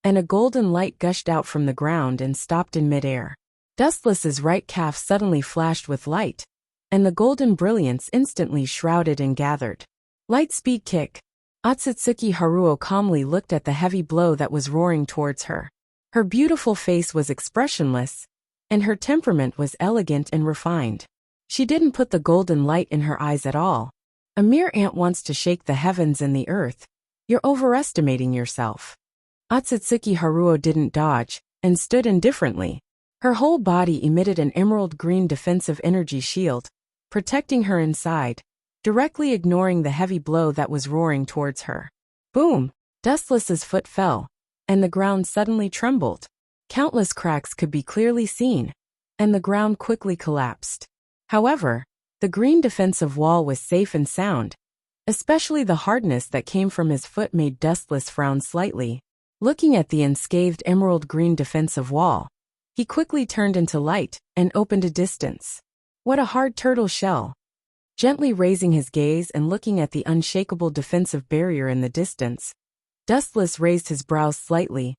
and a golden light gushed out from the ground and stopped in midair. Dustless's right calf suddenly flashed with light, and the golden brilliance instantly shrouded and gathered. Light speed kick. Otsutsuki Haruo calmly looked at the heavy blow that was roaring towards her. Her beautiful face was expressionless, and her temperament was elegant and refined. She didn't put the golden light in her eyes at all. A mere ant wants to shake the heavens and the earth. You're overestimating yourself. Otsutsuki Haruo didn't dodge, and stood indifferently. Her whole body emitted an emerald green defensive energy shield, protecting her inside, directly ignoring the heavy blow that was roaring towards her. Boom! Dustless's foot fell, and the ground suddenly trembled. Countless cracks could be clearly seen, and the ground quickly collapsed. However, the green defensive wall was safe and sound. Especially the hardness that came from his foot made Dustless frown slightly. Looking at the unscathed emerald green defensive wall, he quickly turned into light and opened a distance. What a hard turtle shell! Gently raising his gaze and looking at the unshakable defensive barrier in the distance, Dustless raised his brows slightly,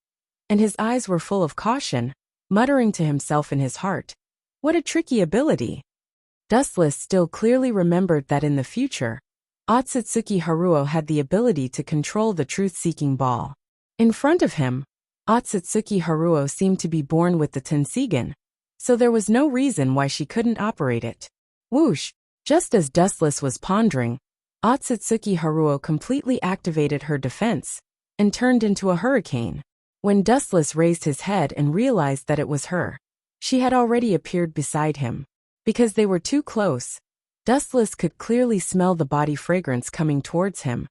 and his eyes were full of caution, muttering to himself in his heart, "What a tricky ability!" Dustless still clearly remembered that in the future, Otsutsuki Haruo had the ability to control the truth-seeking ball. In front of him, Otsutsuki Haruo seemed to be born with the Tensigen, so there was no reason why she couldn't operate it. Whoosh! Just as Dustless was pondering, Otsutsuki Haruo completely activated her defense and turned into a hurricane. When Dustless raised his head and realized that it was her, she had already appeared beside him. Because they were too close, Dustless could clearly smell the body fragrance coming towards him,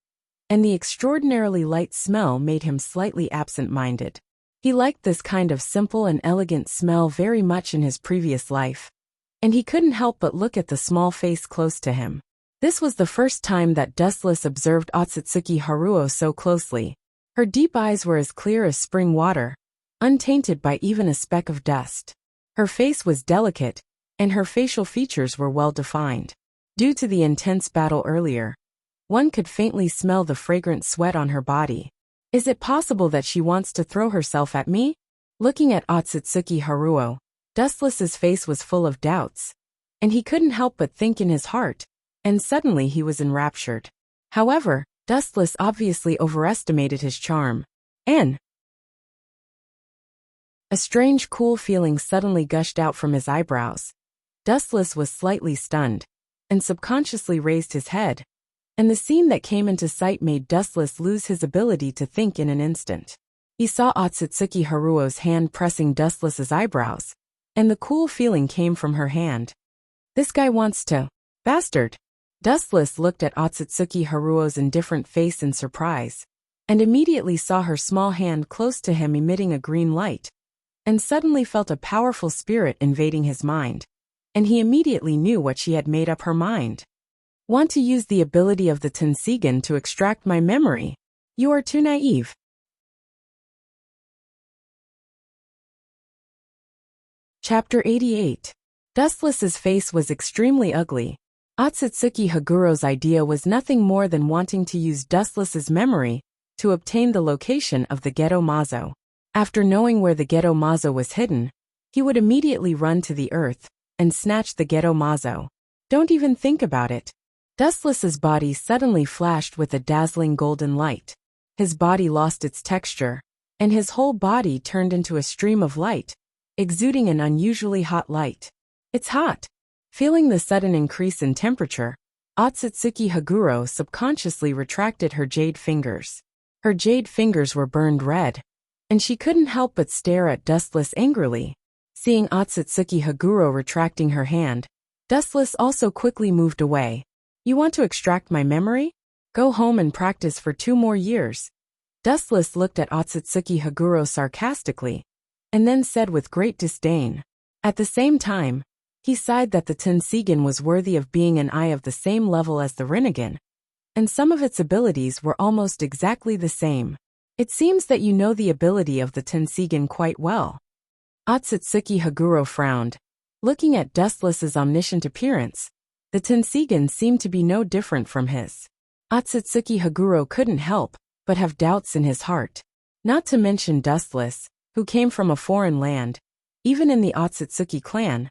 and the extraordinarily light smell made him slightly absent-minded. He liked this kind of simple and elegant smell very much in his previous life, and he couldn't help but look at the small face close to him. This was the first time that Dustless observed Otsutsuki Haruo so closely. Her deep eyes were as clear as spring water, untainted by even a speck of dust. Her face was delicate, and her facial features were well defined. Due to the intense battle earlier, one could faintly smell the fragrant sweat on her body. Is it possible that she wants to throw herself at me? Looking at Otsutsuki Haruo, Dustless's face was full of doubts, and he couldn't help but think in his heart, and suddenly he was enraptured. However, Dustless obviously overestimated his charm. A strange cool feeling suddenly gushed out from his eyebrows. Dustless was slightly stunned, and subconsciously raised his head, and the scene that came into sight made Dustless lose his ability to think in an instant. He saw Otsutsuki Haruo's hand pressing Dustless's eyebrows, and the cool feeling came from her hand. This guy wants to... Bastard! Dustless looked at Otsutsuki Haruo's indifferent face in surprise, and immediately saw her small hand close to him emitting a green light, and suddenly felt a powerful spirit invading his mind, and he immediately knew what she had made up her mind. Want to use the ability of the Tensigen to extract my memory? You are too naive. Chapter 88. Dustless's face was extremely ugly. Otsutsuki Haguro's idea was nothing more than wanting to use Dustless's memory to obtain the location of the Ghetto Mazo. After knowing where the Ghetto Mazo was hidden, he would immediately run to the earth and snatch the Ghetto Mazo. Don't even think about it. Dustless's body suddenly flashed with a dazzling golden light. His body lost its texture, and his whole body turned into a stream of light, exuding an unusually hot light. It's hot. Feeling the sudden increase in temperature, Otsutsuki Haguro subconsciously retracted her jade fingers. Her jade fingers were burned red, and she couldn't help but stare at Dustless angrily. Seeing Otsutsuki Haguro retracting her hand, Dustless also quickly moved away. You want to extract my memory? Go home and practice for 2 more years. Dustless looked at Otsutsuki Haguro sarcastically, and then said with great disdain. At the same time, he sighed that the Tensigen was worthy of being an eye of the same level as the Rinnegan, and some of its abilities were almost exactly the same. It seems that you know the ability of the Tensigen quite well. Otsutsuki Haguro frowned. Looking at Dustless's omniscient appearance, the Tensigen seemed to be no different from his. Otsutsuki Haguro couldn't help but have doubts in his heart. Not to mention Dustless, who came from a foreign land. Even in the Otsutsuki clan,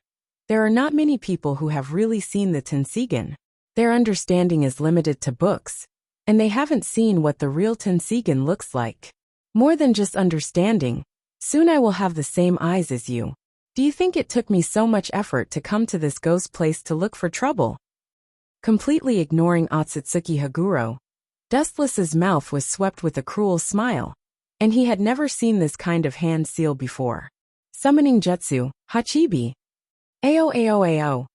there are not many people who have really seen the Tensigen. Their understanding is limited to books, and they haven't seen what the real Tensigen looks like. More than just understanding, soon I will have the same eyes as you. Do you think it took me so much effort to come to this ghost place to look for trouble? Completely ignoring Otsutsuki Haguro, Dustless's mouth was swept with a cruel smile, and he had never seen this kind of hand seal before. Summoning Jutsu, Hachibi. Ao.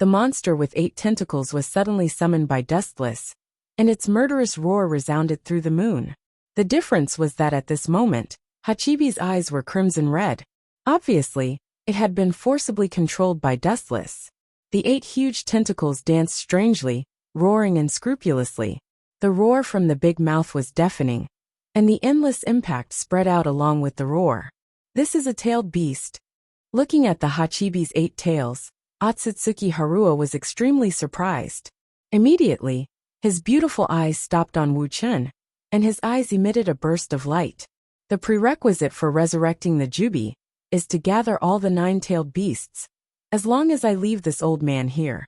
The monster with 8 tentacles was suddenly summoned by Dustless, and its murderous roar resounded through the moon. The difference was that at this moment, Hachibi's eyes were crimson red. Obviously, it had been forcibly controlled by Dustless. The 8 huge tentacles danced strangely, roaring unscrupulously. The roar from the big mouth was deafening, and the endless impact spread out along with the roar. This is a tailed beast. Looking at the Hachibi's 8 tails, Otsutsuki Haruo was extremely surprised. Immediately, his beautiful eyes stopped on Wu Chun, and his eyes emitted a burst of light. The prerequisite for resurrecting the Jubi is to gather all the 9-tailed beasts. As long as I leave this old man here,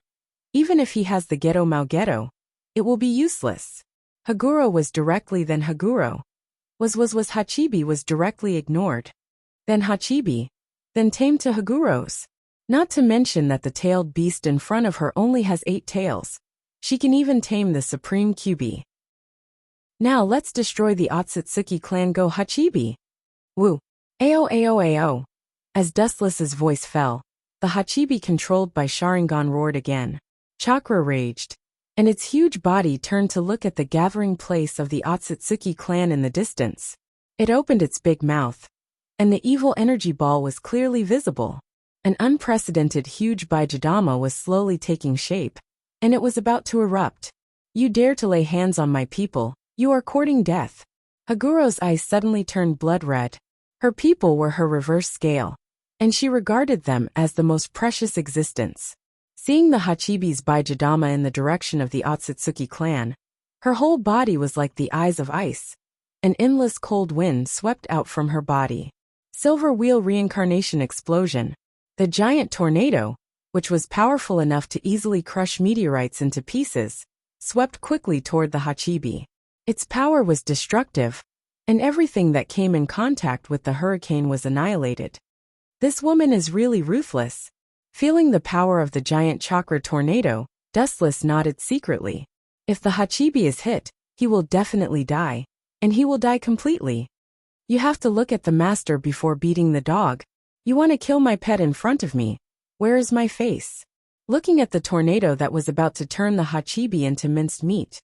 even if he has the Ghetto Maugetto, it will be useless. Haguro was directly then Haguro. Was Hachibi was directly ignored. Then Hachibi. Then tamed to Haguro's. Not to mention that the tailed beast in front of her only has 8 tails. She can even tame the Supreme Kyubi. Now let's destroy the Otsutsuki clan Go Hachibi. Woo. Ao. As Dustless's voice fell, the Hachibi controlled by Sharingan roared again. Chakra raged, and its huge body turned to look at the gathering place of the Otsutsuki clan in the distance. It opened its big mouth, and the evil energy ball was clearly visible. An unprecedented huge Baijidama was slowly taking shape, and it was about to erupt. You dare to lay hands on my people, you are courting death. Haguro's eyes suddenly turned blood red. Her people were her reverse scale, and she regarded them as the most precious existence. Seeing the Hachibi's Baijidama in the direction of the Otsutsuki clan, her whole body was like the eyes of ice. An endless cold wind swept out from her body. Silver Wheel Reincarnation Explosion. The giant tornado, which was powerful enough to easily crush meteorites into pieces, swept quickly toward the Hachibi. Its power was destructive, and everything that came in contact with the hurricane was annihilated. This woman is really ruthless. Feeling the power of the giant chakra tornado, Dustless nodded secretly. If the Hachibi is hit, he will definitely die, and he will die completely. You have to look at the master before beating the dog. You want to kill my pet in front of me. Where is my face? Looking at the tornado that was about to turn the Hachibi into minced meat,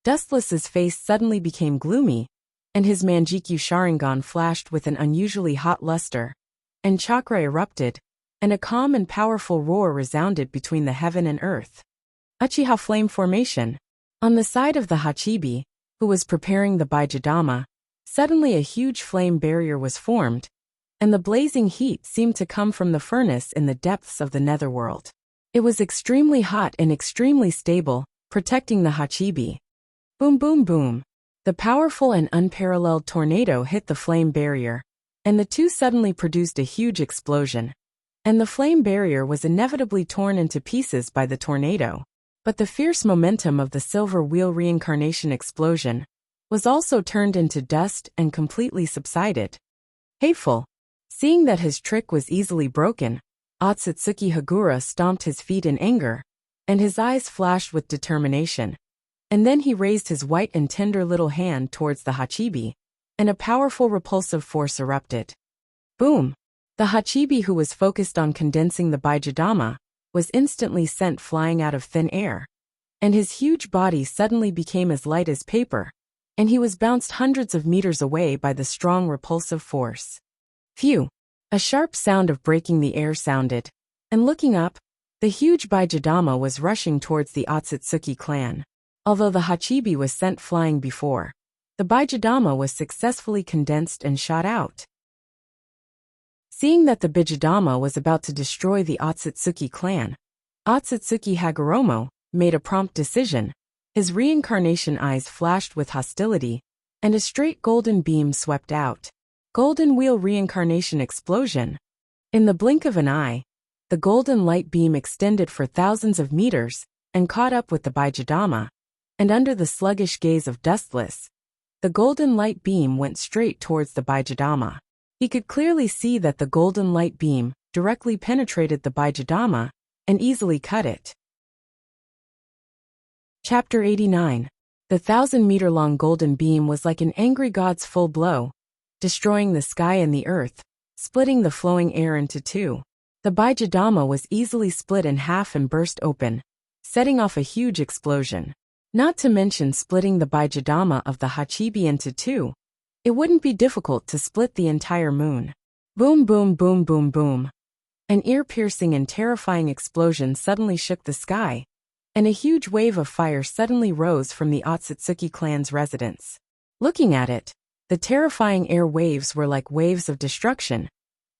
Dustless's face suddenly became gloomy, and his Manjikyu Sharingan flashed with an unusually hot luster, and chakra erupted, and a calm and powerful roar resounded between the heaven and earth. Uchiha Flame Formation. On the side of the Hachibi, who was preparing the Baijidama, suddenly a huge flame barrier was formed, and the blazing heat seemed to come from the furnace in the depths of the netherworld. It was extremely hot and extremely stable, protecting the Hachibi. Boom boom boom. The powerful and unparalleled tornado hit the flame barrier, and the two suddenly produced a huge explosion. And the flame barrier was inevitably torn into pieces by the tornado. But the fierce momentum of the silver wheel reincarnation explosion was also turned into dust and completely subsided. Hateful. Seeing that his trick was easily broken, Otsutsuki Hagura stomped his feet in anger, and his eyes flashed with determination. And then he raised his white and tender little hand towards the Hachibi, and a powerful repulsive force erupted. Boom! The Hachibi, who was focused on condensing the Baijidama, was instantly sent flying out of thin air, and his huge body suddenly became as light as paper, and he was bounced hundreds of meters away by the strong repulsive force. Phew! A sharp sound of breaking the air sounded, and looking up, the huge Baijidama was rushing towards the Otsutsuki clan. Although the Hachibi was sent flying before, the Baijidama was successfully condensed and shot out. Seeing that the Baijidama was about to destroy the Otsutsuki clan, Otsutsuki Hagoromo made a prompt decision. His reincarnation eyes flashed with hostility, and a straight golden beam swept out. Golden wheel reincarnation explosion. In the blink of an eye, the golden light beam extended for thousands of meters and caught up with the Baijidama, and under the sluggish gaze of Dustless, the golden light beam went straight towards the Baijidama. He could clearly see that the golden light beam directly penetrated the Baijidama and easily cut it. Chapter 89. The 1,000-meter-long golden beam was like an angry god's full blow, destroying the sky and the earth, splitting the flowing air into two. The Baijidama was easily split in half and burst open, setting off a huge explosion. Not to mention splitting the Baijidama of the Hachibi into two. It wouldn't be difficult to split the entire moon. Boom boom boom boom boom. An ear-piercing and terrifying explosion suddenly shook the sky, and a huge wave of fire suddenly rose from the Otsutsuki clan's residence. Looking at it, the terrifying air waves were like waves of destruction,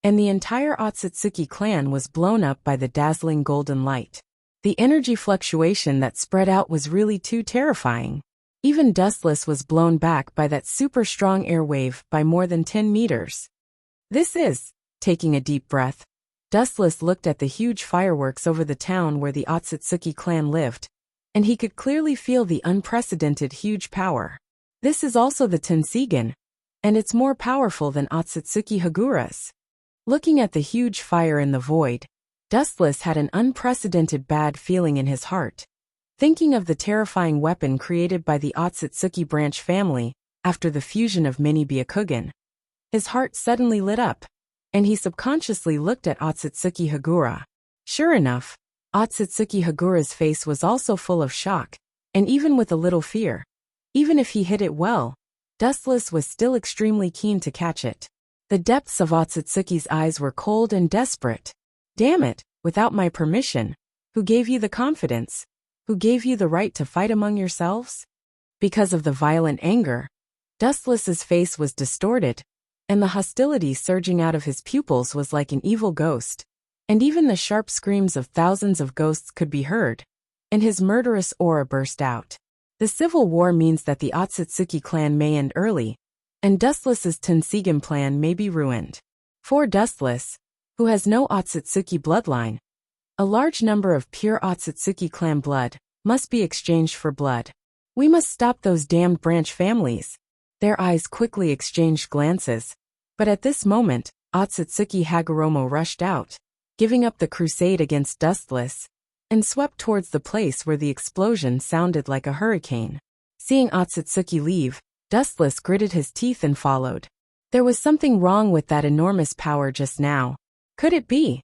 and the entire Otsutsuki clan was blown up by the dazzling golden light. The energy fluctuation that spread out was really too terrifying. Even Dustless was blown back by that super strong air wave by more than 10 meters. This is, taking a deep breath, Dustless looked at the huge fireworks over the town where the Otsutsuki clan lived, and he could clearly feel the unprecedented huge power. This is also the Tensigen, and it's more powerful than Otsutsuki Hagura's. Looking at the huge fire in the void, Dustless had an unprecedented bad feeling in his heart, thinking of the terrifying weapon created by the Otsutsuki branch family after the fusion of many Byakugan. His heart suddenly lit up, and he subconsciously looked at Otsutsuki Hagura. Sure enough, Otsutsuki Hagura's face was also full of shock, and even with a little fear. Even if he hit it well, Dustless was still extremely keen to catch it. The depths of Otsutsuki's eyes were cold and desperate. Damn it, without my permission. Who gave you the confidence? Who gave you the right to fight among yourselves? Because of the violent anger, Dustless's face was distorted, and the hostility surging out of his pupils was like an evil ghost, and even the sharp screams of thousands of ghosts could be heard, and his murderous aura burst out. The civil war means that the Otsutsuki clan may end early, and Dustless's Tensigen plan may be ruined. For Dustless, who has no Otsutsuki bloodline, a large number of pure Otsutsuki clan blood must be exchanged for blood. We must stop those damned branch families. Their eyes quickly exchanged glances, but at this moment, Otsutsuki Hagoromo rushed out, giving up the crusade against Dustless, and swept towards the place where the explosion sounded like a hurricane. Seeing Otsutsuki leave, Dustless gritted his teeth and followed. There was something wrong with that enormous power just now. Could it be?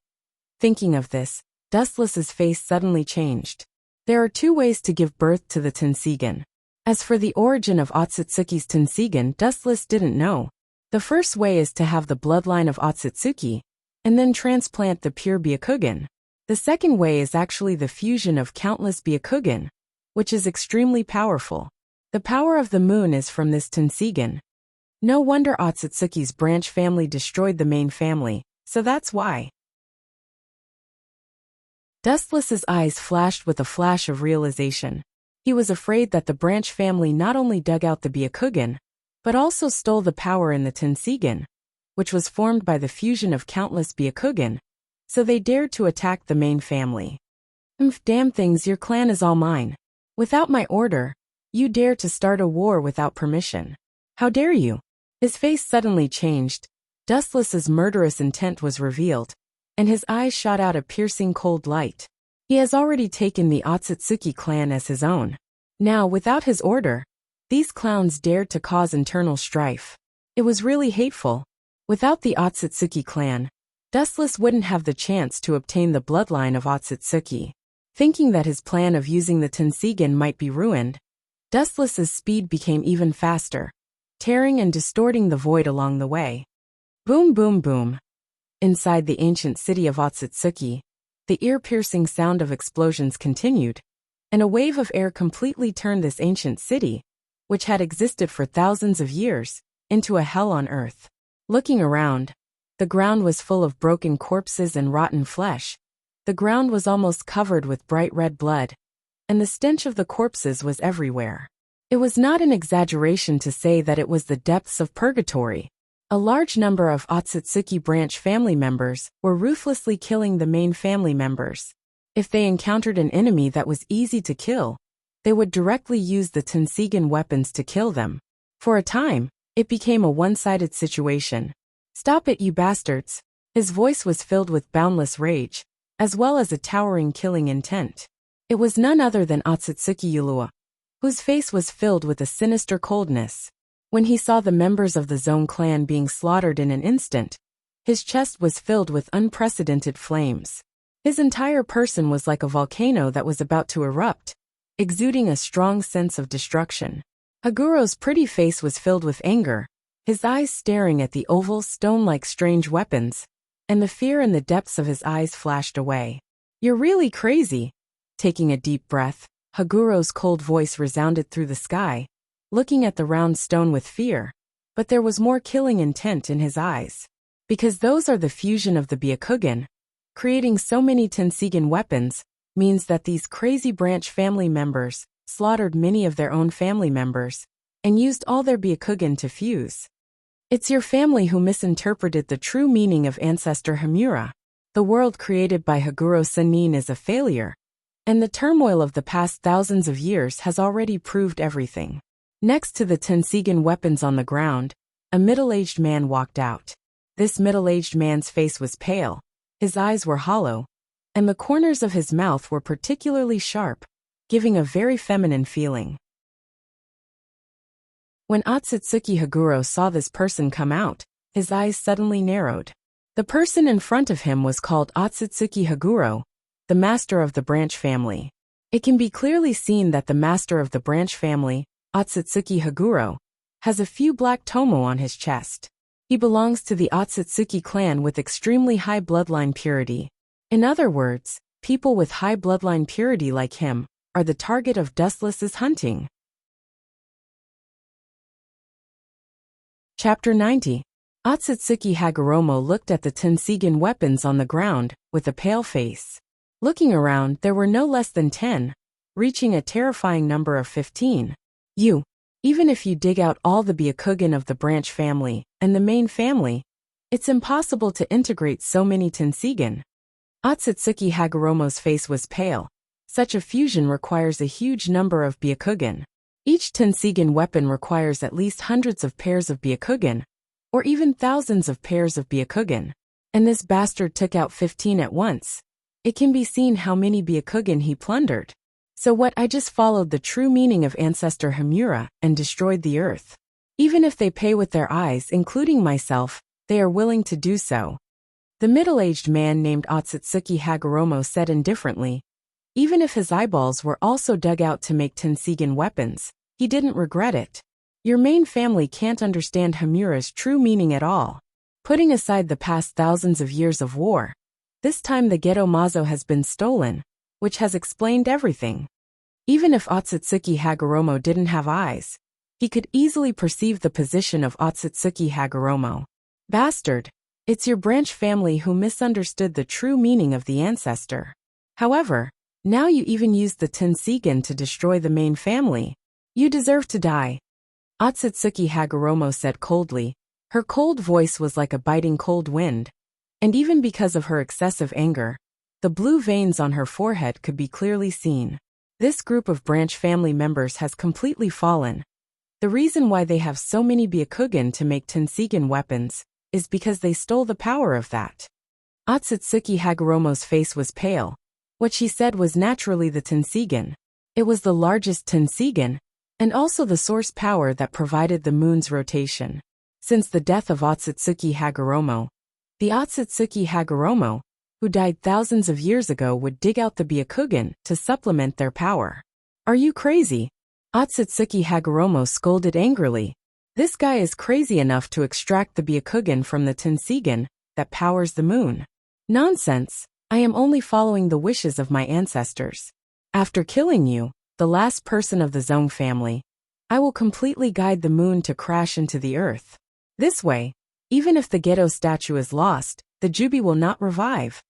Thinking of this, Dustless's face suddenly changed. There are two ways to give birth to the Tensigen. As for the origin of Otsutsuki's Tensigen, Dustless didn't know. The first way is to have the bloodline of Otsutsuki, and then transplant the pure Byakugan. The second way is actually the fusion of countless Byakugan, which is extremely powerful. The power of the moon is from this Tensigen. No wonder Otsutsuki's branch family destroyed the main family, so that's why. Dustless's eyes flashed with a flash of realization. He was afraid that the branch family not only dug out the Byakugan, but also stole the power in the Tensigan, which was formed by the fusion of countless Byakugan, so they dared to attack the main family. Damn things, your clan is all mine. Without my order, you dare to start a war without permission. How dare you? His face suddenly changed. Dustless's murderous intent was revealed, and his eyes shot out a piercing cold light. He has already taken the Otsutsuki clan as his own. Now, without his order, these clowns dared to cause internal strife. It was really hateful. Without the Otsutsuki clan, Dustless wouldn't have the chance to obtain the bloodline of Otsutsuki. Thinking that his plan of using the Tensigan might be ruined, Dustless's speed became even faster, tearing and distorting the void along the way. Boom boom boom. Inside the ancient city of Otsutsuki, the ear-piercing sound of explosions continued, and a wave of air completely turned this ancient city, which had existed for thousands of years, into a hell on earth. Looking around, the ground was full of broken corpses and rotten flesh. The ground was almost covered with bright red blood, and the stench of the corpses was everywhere. It was not an exaggeration to say that it was the depths of purgatory. A large number of Otsutsuki branch family members were ruthlessly killing the main family members. If they encountered an enemy that was easy to kill, they would directly use the Tensigan weapons to kill them. For a time, it became a one-sided situation. Stop it, you bastards! His voice was filled with boundless rage, as well as a towering killing intent. It was none other than Otsutsuki Ulua, whose face was filled with a sinister coldness. When he saw the members of the Zone clan being slaughtered in an instant, his chest was filled with unprecedented flames. His entire person was like a volcano that was about to erupt, exuding a strong sense of destruction. Haguro's pretty face was filled with anger, his eyes staring at the oval stone-like strange weapons, and the fear in the depths of his eyes flashed away. You're really crazy. Taking a deep breath, Haguro's cold voice resounded through the sky, looking at the round stone with fear, but there was more killing intent in his eyes. Because those are the fusion of the Byakugan, creating so many Tensigan weapons means that these crazy branch family members slaughtered many of their own family members and used all their Byakugan to fuse. It's your family who misinterpreted the true meaning of Ancestor Hamura. The world created by Haguro Sennin is a failure, and the turmoil of the past thousands of years has already proved everything. Next to the Tensigan weapons on the ground, a middle-aged man walked out. This middle-aged man's face was pale, his eyes were hollow, and the corners of his mouth were particularly sharp, giving a very feminine feeling. When Otsutsuki Haguro saw this person come out, his eyes suddenly narrowed. The person in front of him was called Otsutsuki Haguro, the master of the branch family. It can be clearly seen that the master of the branch family, Otsutsuki Haguro, has a few black tomo on his chest. He belongs to the Otsutsuki clan with extremely high bloodline purity. In other words, people with high bloodline purity like him are the target of Dustless's hunting. Chapter 90. Otsutsuki Hagoromo looked at the Tensigan weapons on the ground with a pale face. Looking around, there were no less than 10, reaching a terrifying number of 15. Even if you dig out all the Byakugan of the branch family and the main family, it's impossible to integrate so many Tensigan. Otsutsuki Hagoromo's face was pale. Such a fusion requires a huge number of Byakugan. Each Tensigan weapon requires at least hundreds of pairs of Byakugan, or even thousands of pairs of Byakugan. And this bastard took out 15 at once. It can be seen how many Byakugan he plundered. So what, I just followed the true meaning of Ancestor Hamura and destroyed the earth. Even if they pay with their eyes, including myself, they are willing to do so. The middle-aged man named Otsutsuki Hagoromo said indifferently. Even if his eyeballs were also dug out to make Tensigan weapons, he didn't regret it. Your main family can't understand Hamura's true meaning at all. Putting aside the past thousands of years of war, this time the Geto Mazo has been stolen, which has explained everything. Even if Otsutsuki Hagoromo didn't have eyes, He could easily perceive the position of Otsutsuki Hagoromo. Bastard! It's your branch family who misunderstood the true meaning of the ancestor. However, now you even used the Tensigen to destroy the main family. You deserve to die. Otsutsuki Hagoromo said coldly. Her cold voice was like a biting cold wind. And even because of her excessive anger, the blue veins on her forehead could be clearly seen. This group of branch family members has completely fallen. The reason why they have so many Byakugan to make Tensigen weapons is because they stole the power of that. Otsutsuki Hagoromo's face was pale. What she said was naturally the Tensigen. It was the largest Tensigen, and also the source power that provided the moon's rotation. Since the death of Otsutsuki Hagoromo, the Otsutsuki Hagoromo, who died thousands of years ago, would dig out the Byakugan to supplement their power. Are you crazy? Otsutsuki Hagoromo scolded angrily. This guy is crazy enough to extract the Byakugan from the Tensigen that powers the moon. Nonsense! I am only following the wishes of my ancestors. After killing you, the last person of the Zong family, I will completely guide the moon to crash into the earth. This way, even if the Gedo statue is lost, the Jubi will not revive.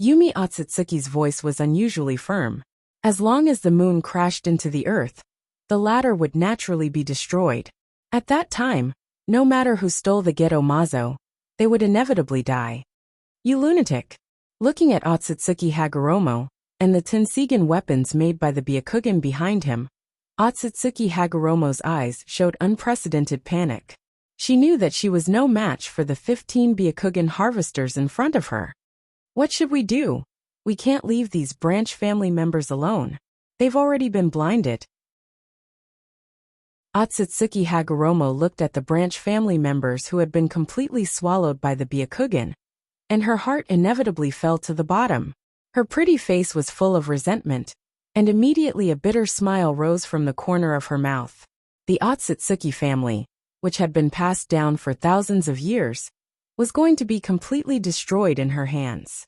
Yumi Otsutsuki's voice was unusually firm. As long as the moon crashed into the earth, the latter would naturally be destroyed. At that time, no matter who stole the Gedo Mazo, they would inevitably die. You lunatic! Looking at Otsutsuki Hagoromo, and the Tensigen weapons made by the Byakugan behind him, Otsutsuki Hagoromo's eyes showed unprecedented panic. She knew that she was no match for the 15 Byakugan harvesters in front of her. What should we do? We can't leave these branch family members alone. They've already been blinded. Otsutsuki Hagoromo looked at the branch family members who had been completely swallowed by the Byakugan, and her heart inevitably fell to the bottom. Her pretty face was full of resentment, and immediately a bitter smile rose from the corner of her mouth. The Otsutsuki family, which had been passed down for thousands of years, was going to be completely destroyed in her hands.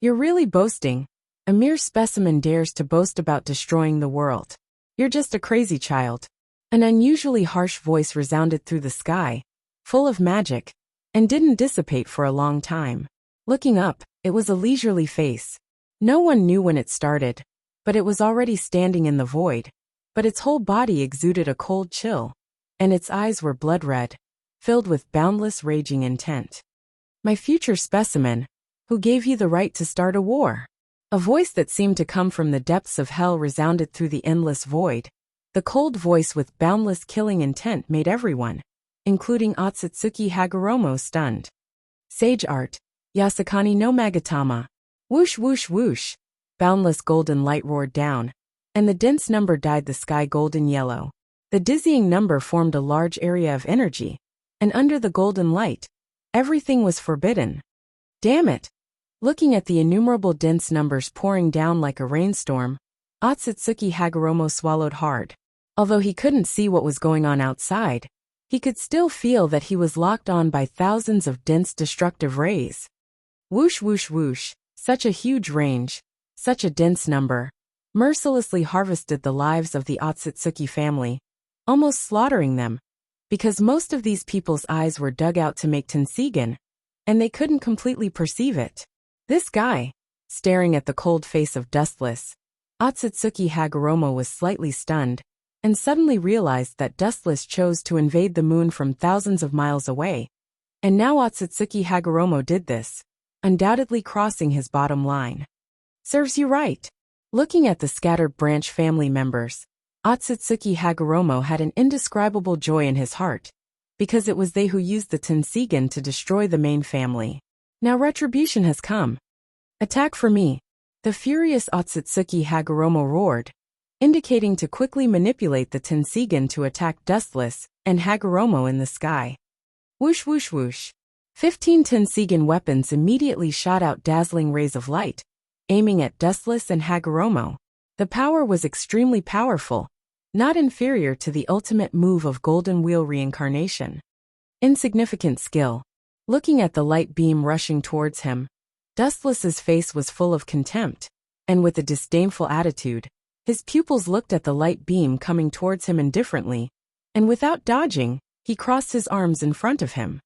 You're really boasting. A mere specimen dares to boast about destroying the world. You're just a crazy child. An unusually harsh voice resounded through the sky, full of magic, and didn't dissipate for a long time. Looking up, it was a leisurely face. No one knew when it started, but it was already standing in the void. But its whole body exuded a cold chill, and its eyes were blood red, filled with boundless raging intent. My future specimen, who gave you the right to start a war? A voice that seemed to come from the depths of hell resounded through the endless void. The cold voice with boundless killing intent made everyone, including Otsutsuki Hagoromo, stunned. Sage art. Yasakani no Magatama. Whoosh whoosh whoosh. Boundless golden light roared down, and the dense number dyed the sky golden yellow. The dizzying number formed a large area of energy, and under the golden light, everything was forbidden. Damn it! Looking at the innumerable dense numbers pouring down like a rainstorm, Otsutsuki Hagoromo swallowed hard. Although he couldn't see what was going on outside, he could still feel that he was locked on by thousands of dense destructive rays. Whoosh whoosh whoosh, such a huge range, such a dense number, mercilessly harvested the lives of the Otsutsuki family, almost slaughtering them, because most of these people's eyes were dug out to make Tensigen, and they couldn't completely perceive it. This guy, staring at the cold face of Dustless, Otsutsuki Hagoromo was slightly stunned, and suddenly realized that Dustless chose to invade the moon from thousands of miles away, and now Otsutsuki Hagoromo did this, undoubtedly crossing his bottom line. Serves you right. Looking at the scattered branch family members, Otsutsuki Hagoromo had an indescribable joy in his heart, because it was they who used the Tensigen to destroy the main family. Now retribution has come. Attack for me. The furious Otsutsuki Hagoromo roared, indicating to quickly manipulate the Tensigen to attack Dustless and Hagoromo in the sky. Whoosh whoosh whoosh. 15 Tensigen weapons immediately shot out dazzling rays of light, aiming at Dustless and Hagoromo. The power was extremely powerful, not inferior to the ultimate move of Golden Wheel reincarnation. Insignificant skill. Looking at the light beam rushing towards him, Dustless's face was full of contempt, and with a disdainful attitude, his pupils looked at the light beam coming towards him indifferently, and without dodging, he crossed his arms in front of him.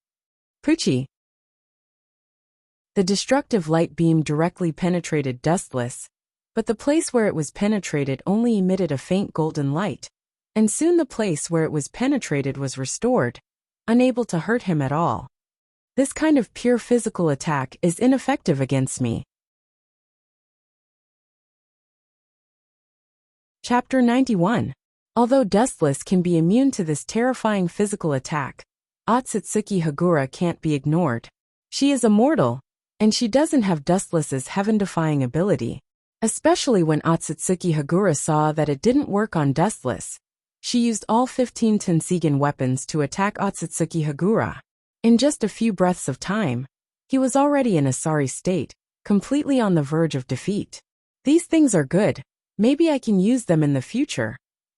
Poochie! The destructive light beam directly penetrated Dustless, but the place where it was penetrated only emitted a faint golden light, and soon the place where it was penetrated was restored, unable to hurt him at all. This kind of pure physical attack is ineffective against me. Chapter 91. Although Dustless can be immune to this terrifying physical attack, Otsutsuki Hagura can't be ignored. She is immortal, and she doesn't have Dustless's heaven-defying ability. Especially when Otsutsuki Hagura saw that it didn't work on Dustless, she used all 15 Tensigen weapons to attack Otsutsuki Hagura. In just a few breaths of time, he was already in a sorry state, completely on the verge of defeat. These things are good. Maybe I can use them in the future.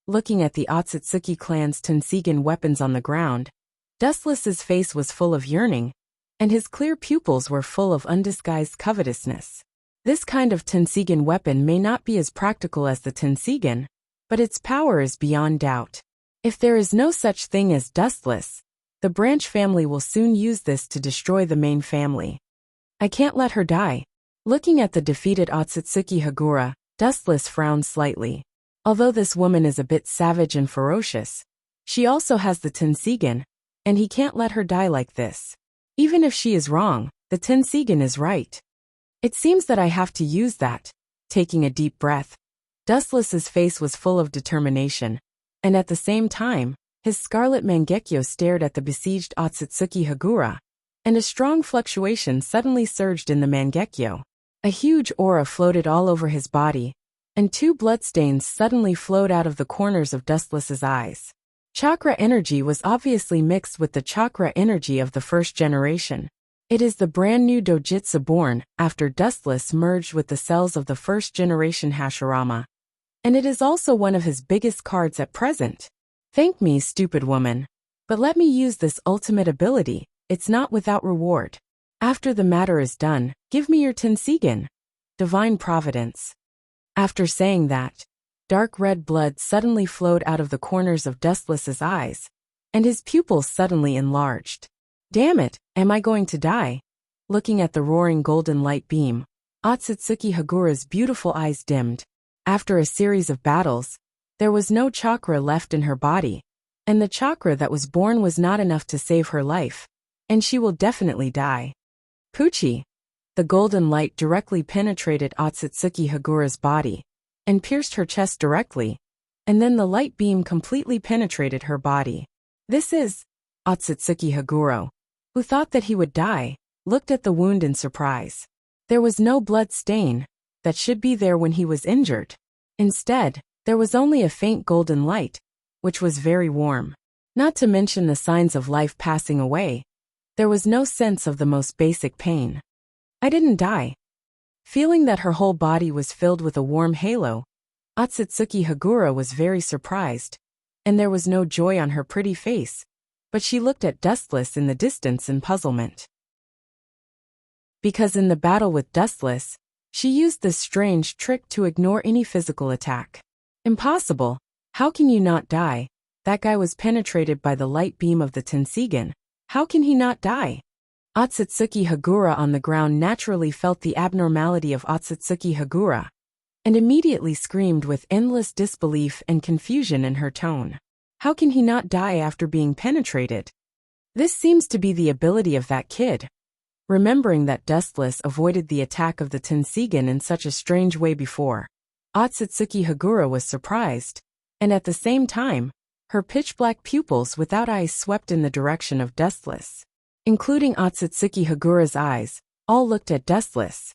Looking at the Otsutsuki clan's Tensigen weapons on the ground, Dustless's face was full of yearning, and his clear pupils were full of undisguised covetousness. This kind of Tensigen weapon may not be as practical as the Tensigen, but its power is beyond doubt. If there is no such thing as Dustless, the branch family will soon use this to destroy the main family. I can't let her die. Looking at the defeated Otsutsuki Hagura, Dustless frowned slightly. Although this woman is a bit savage and ferocious, she also has the Tensigen, and he can't let her die like this. Even if she is wrong, the Tensigen is right. It seems that I have to use that. Taking a deep breath, Dustless's face was full of determination, and at the same time, his scarlet Mangekyo stared at the besieged Otsutsuki Hagura, and a strong fluctuation suddenly surged in the Mangekyo. A huge aura floated all over his body, and 2 bloodstains suddenly flowed out of the corners of Dustless's eyes. Chakra energy was obviously mixed with the chakra energy of the first generation. It is the brand new Dojutsu born after Dustless merged with the cells of the first generation Hashirama. And it is also one of his biggest cards at present. Thank me, stupid woman. But let me use this ultimate ability. It's not without reward. After the matter is done, give me your Tensigen. Divine Providence. After saying that, dark red blood suddenly flowed out of the corners of Dustless's eyes, and his pupils suddenly enlarged. Damn it, am I going to die? Looking at the roaring golden light beam, Otsutsuki Hagura's beautiful eyes dimmed. After a series of battles, there was no chakra left in her body, and the chakra that was born was not enough to save her life, and she will definitely die. Poochie! The golden light directly penetrated Otsutsuki Hagura's body, and pierced her chest directly, and then the light beam completely penetrated her body. This is Otsutsuki Hagura, who thought that he would die, looked at the wound in surprise. There was no blood stain that should be there when he was injured. Instead, there was only a faint golden light, which was very warm. Not to mention the signs of life passing away, there was no sense of the most basic pain. I didn't die. Feeling that her whole body was filled with a warm halo, Otsutsuki Hagura was very surprised, and there was no joy on her pretty face, but she looked at Dustless in the distance in puzzlement. Because in the battle with Dustless, she used this strange trick to ignore any physical attack. Impossible. How can you not die? That guy was penetrated by the light beam of the Tensigen. How can he not die? Otsutsuki Hagura on the ground naturally felt the abnormality of Otsutsuki Hagura, and immediately screamed with endless disbelief and confusion in her tone. How can he not die after being penetrated? This seems to be the ability of that kid. Remembering that Dustless avoided the attack of the Tensigen in such a strange way before, Otsutsuki Hagura was surprised, and at the same time, her pitch-black pupils without eyes swept in the direction of Dustless. Including Otsutsuki Hagura's eyes, all looked at Dustless.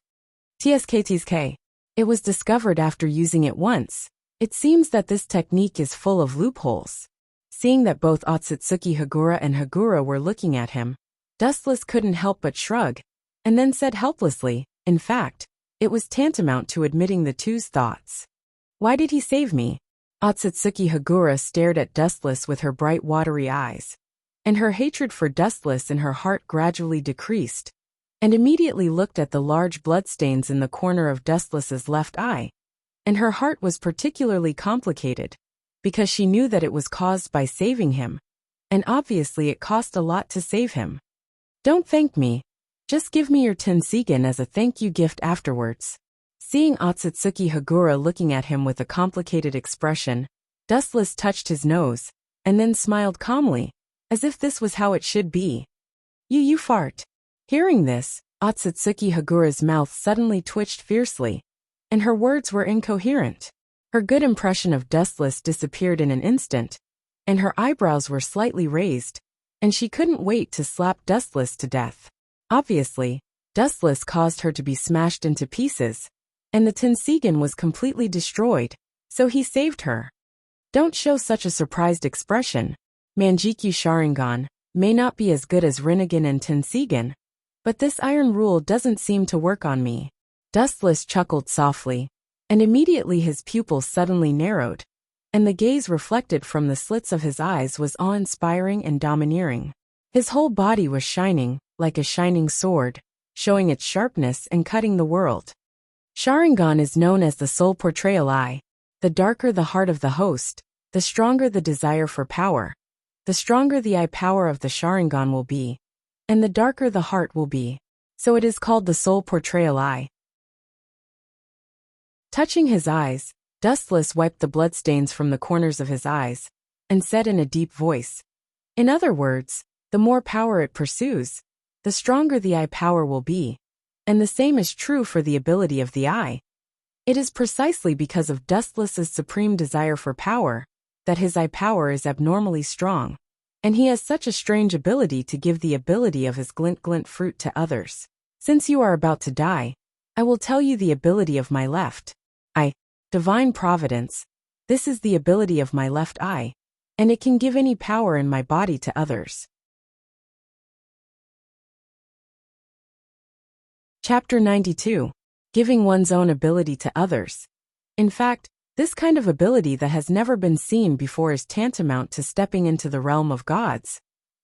TSK. It was discovered after using it once. It seems that this technique is full of loopholes. Seeing that both Otsutsuki Hagura and Hagura were looking at him, Dustless couldn't help but shrug, and then said helplessly, in fact, it was tantamount to admitting the two's thoughts. Why did he save me? Otsutsuki Hagura stared at Dustless with her bright watery eyes, and her hatred for Dustless in her heart gradually decreased, and immediately looked at the large bloodstains in the corner of Dustless's left eye, and her heart was particularly complicated. because she knew that it was caused by saving him, and obviously it cost a lot to save him. Don't thank me. Just give me your tensigen as a thank you gift afterwards. Seeing Otsutsuki Hagura looking at him with a complicated expression, Dustless touched his nose, and then smiled calmly, as if this was how it should be. You fart. Hearing this, Otsutsuki Hagura's mouth suddenly twitched fiercely, and her words were incoherent. Her good impression of Dustless disappeared in an instant, and her eyebrows were slightly raised, and she couldn't wait to slap Dustless to death. Obviously, Dustless caused her to be smashed into pieces, and the tensigen was completely destroyed, so he saved her. Don't show such a surprised expression. Manjikyu Sharingan may not be as good as Rinnegan and tensigen, but this iron rule doesn't seem to work on me. Dustless chuckled softly, and immediately his pupils suddenly narrowed, and the gaze reflected from the slits of his eyes was awe-inspiring and domineering. His whole body was shining, like a shining sword, showing its sharpness and cutting the world. Sharingan is known as the soul portrayal eye. The darker the heart of the host, the stronger the desire for power. The stronger the eye power of the Sharingan will be, and the darker the heart will be. So it is called the soul portrayal eye. Touching his eyes, Dustless wiped the bloodstains from the corners of his eyes, and said in a deep voice, in other words, the more power it pursues, the stronger the eye power will be, and the same is true for the ability of the eye. It is precisely because of Dustless's supreme desire for power that his eye power is abnormally strong, and he has such a strange ability to give the ability of his glint fruit to others. Since you are about to die, I will tell you the ability of my left eye. Divine Providence. This is the ability of my left eye, and it can give any power in my body to others. Chapter 92. Giving one's own ability to others. In fact, this kind of ability that has never been seen before is tantamount to stepping into the realm of gods,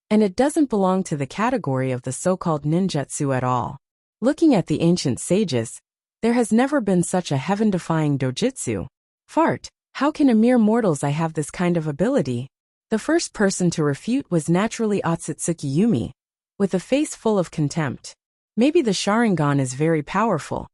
and it doesn't belong to the category of the so-called ninjutsu at all. Looking at the ancient sages, there has never been such a heaven-defying dojutsu. Fart, how can a mere mortal's eye have this kind of ability? The first person to refute was naturally Otsutsuki Yumi, with a face full of contempt. Maybe the Sharingan is very powerful,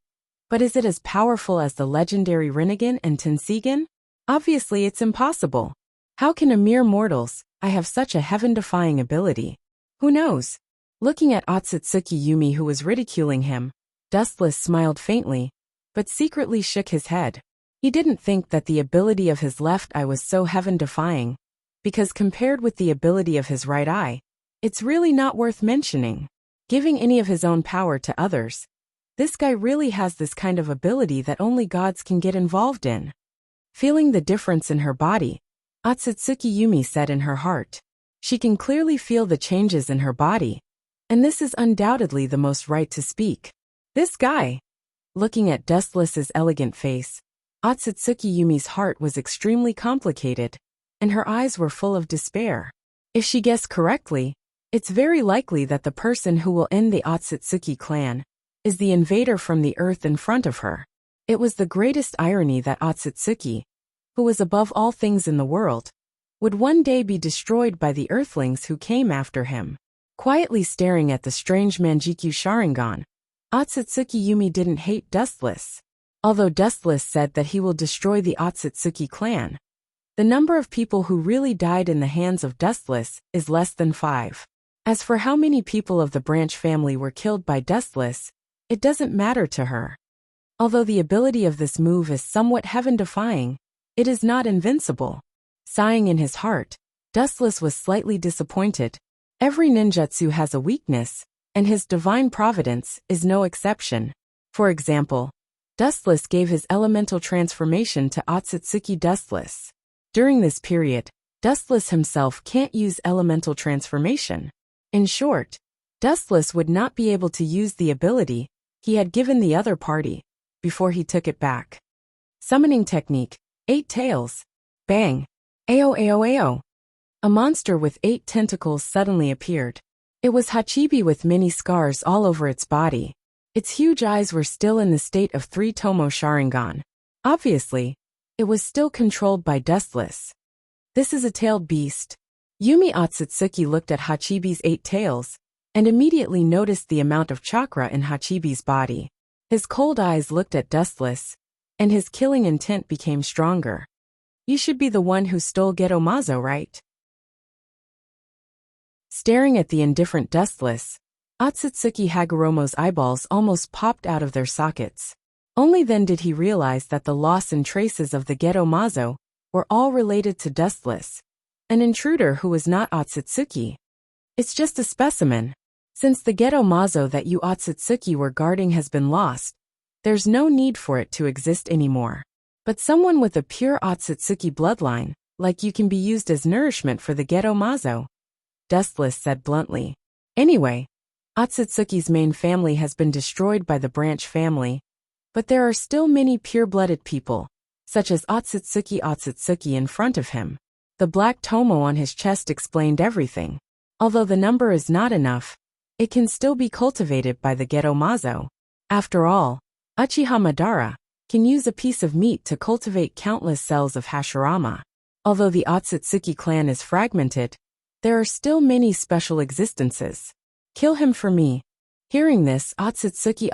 but is it as powerful as the legendary Rinnegan and tensigen? Obviously it's impossible. How can a mere mortal's eye have such a heaven-defying ability? Who knows? Looking at Otsutsuki Yumi who was ridiculing him, Dustless smiled faintly, but secretly shook his head. He didn't think that the ability of his left eye was so heaven-defying, because compared with the ability of his right eye, it's really not worth mentioning. Giving any of his own power to others, this guy really has this kind of ability that only gods can get involved in. Feeling the difference in her body, Otsutsuki Yumi said in her heart. She can clearly feel the changes in her body, and this is undoubtedly the most right to speak. This guy. Looking at Dustless's elegant face, Otsutsuki Yumi's heart was extremely complicated, and her eyes were full of despair. If she guessed correctly, it's very likely that the person who will end the Otsutsuki clan is the invader from the earth in front of her. It was the greatest irony that Otsutsuki, who was above all things in the world, would one day be destroyed by the earthlings who came after him. Quietly staring at the strange Manjikyu Sharingan, Otsutsuki Yumi didn't hate Dustless. Although Dustless said that he will destroy the Otsutsuki clan, the number of people who really died in the hands of Dustless is less than 5. As for how many people of the branch family were killed by Dustless, it doesn't matter to her. Although the ability of this move is somewhat heaven-defying, it is not invincible. Sighing in his heart, Dustless was slightly disappointed. Every ninjutsu has a weakness, and his divine providence is no exception. For example, Dustless gave his elemental transformation to Otsutsuki Dustless. During this period, Dustless himself can't use elemental transformation. In short, Dustless would not be able to use the ability he had given the other party before he took it back. Summoning technique, 8 tails. Bang. Ayo ayo ayo. A monster with 8 tentacles suddenly appeared. It was Hachibi with many scars all over its body. Its huge eyes were still in the state of 3 Tomo Sharingan. Obviously, it was still controlled by Dustless. This is a tailed beast. Yumi Otsutsuki looked at Hachibi's 8 tails, and immediately noticed the amount of chakra in Hachibi's body. His cold eyes looked at Dustless, and his killing intent became stronger. You should be the one who stole Geto-Mazo, right? Staring at the indifferent Dustless, Otsutsuki Hagoromo's eyeballs almost popped out of their sockets. Only then did he realize that the loss and traces of the Geto-Mazo were all related to Dustless, an intruder who was not Otsutsuki. It's just a specimen. Since the Geto-Mazo that you Otsutsuki were guarding has been lost, there's no need for it to exist anymore. But someone with a pure Otsutsuki bloodline, like you, can be used as nourishment for the Geto-Mazo, Dustless said bluntly. Anyway, Otsutsuki's main family has been destroyed by the branch family, but there are still many pure-blooded people, such as Otsutsuki in front of him. The black tomo on his chest explained everything. Although the number is not enough, it can still be cultivated by the Geto-Mazo. After all, Uchiha Madara can use a piece of meat to cultivate countless cells of Hashirama. Although the Otsutsuki clan is fragmented, there are still many special existences. Kill him for me. Hearing this, Otsutsuki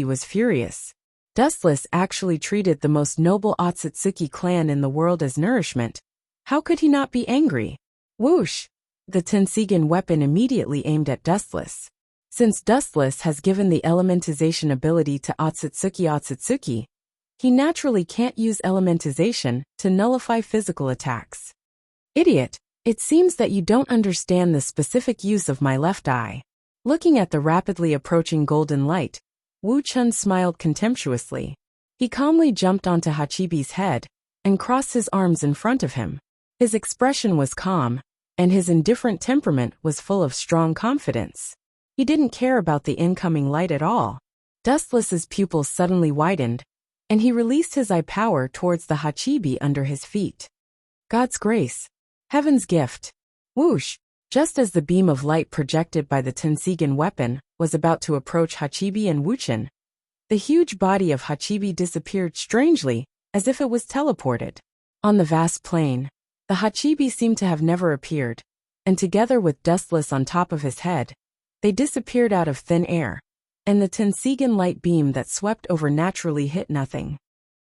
was furious. Dustless actually treated the most noble Otsutsuki clan in the world as nourishment. How could he not be angry? Whoosh! The Tensigen weapon immediately aimed at Dustless. Since Dustless has given the elementization ability to Otsutsuki, he naturally can't use elementization to nullify physical attacks. Idiot! It seems that you don't understand the specific use of my left eye. Looking at the rapidly approaching golden light, Wu Chun smiled contemptuously. He calmly jumped onto Hachibi's head and crossed his arms in front of him. His expression was calm, and his indifferent temperament was full of strong confidence. He didn't care about the incoming light at all. Dustless's pupils suddenly widened, and he released his eye power towards the Hachibi under his feet. God's grace. Heaven's gift. Whoosh! Just as the beam of light projected by the Tensigen weapon was about to approach Hachibi and Wuchen, the huge body of Hachibi disappeared strangely, as if it was teleported. On the vast plain, the Hachibi seemed to have never appeared, and together with Dustless on top of his head, they disappeared out of thin air, and the Tensigen light beam that swept over naturally hit nothing.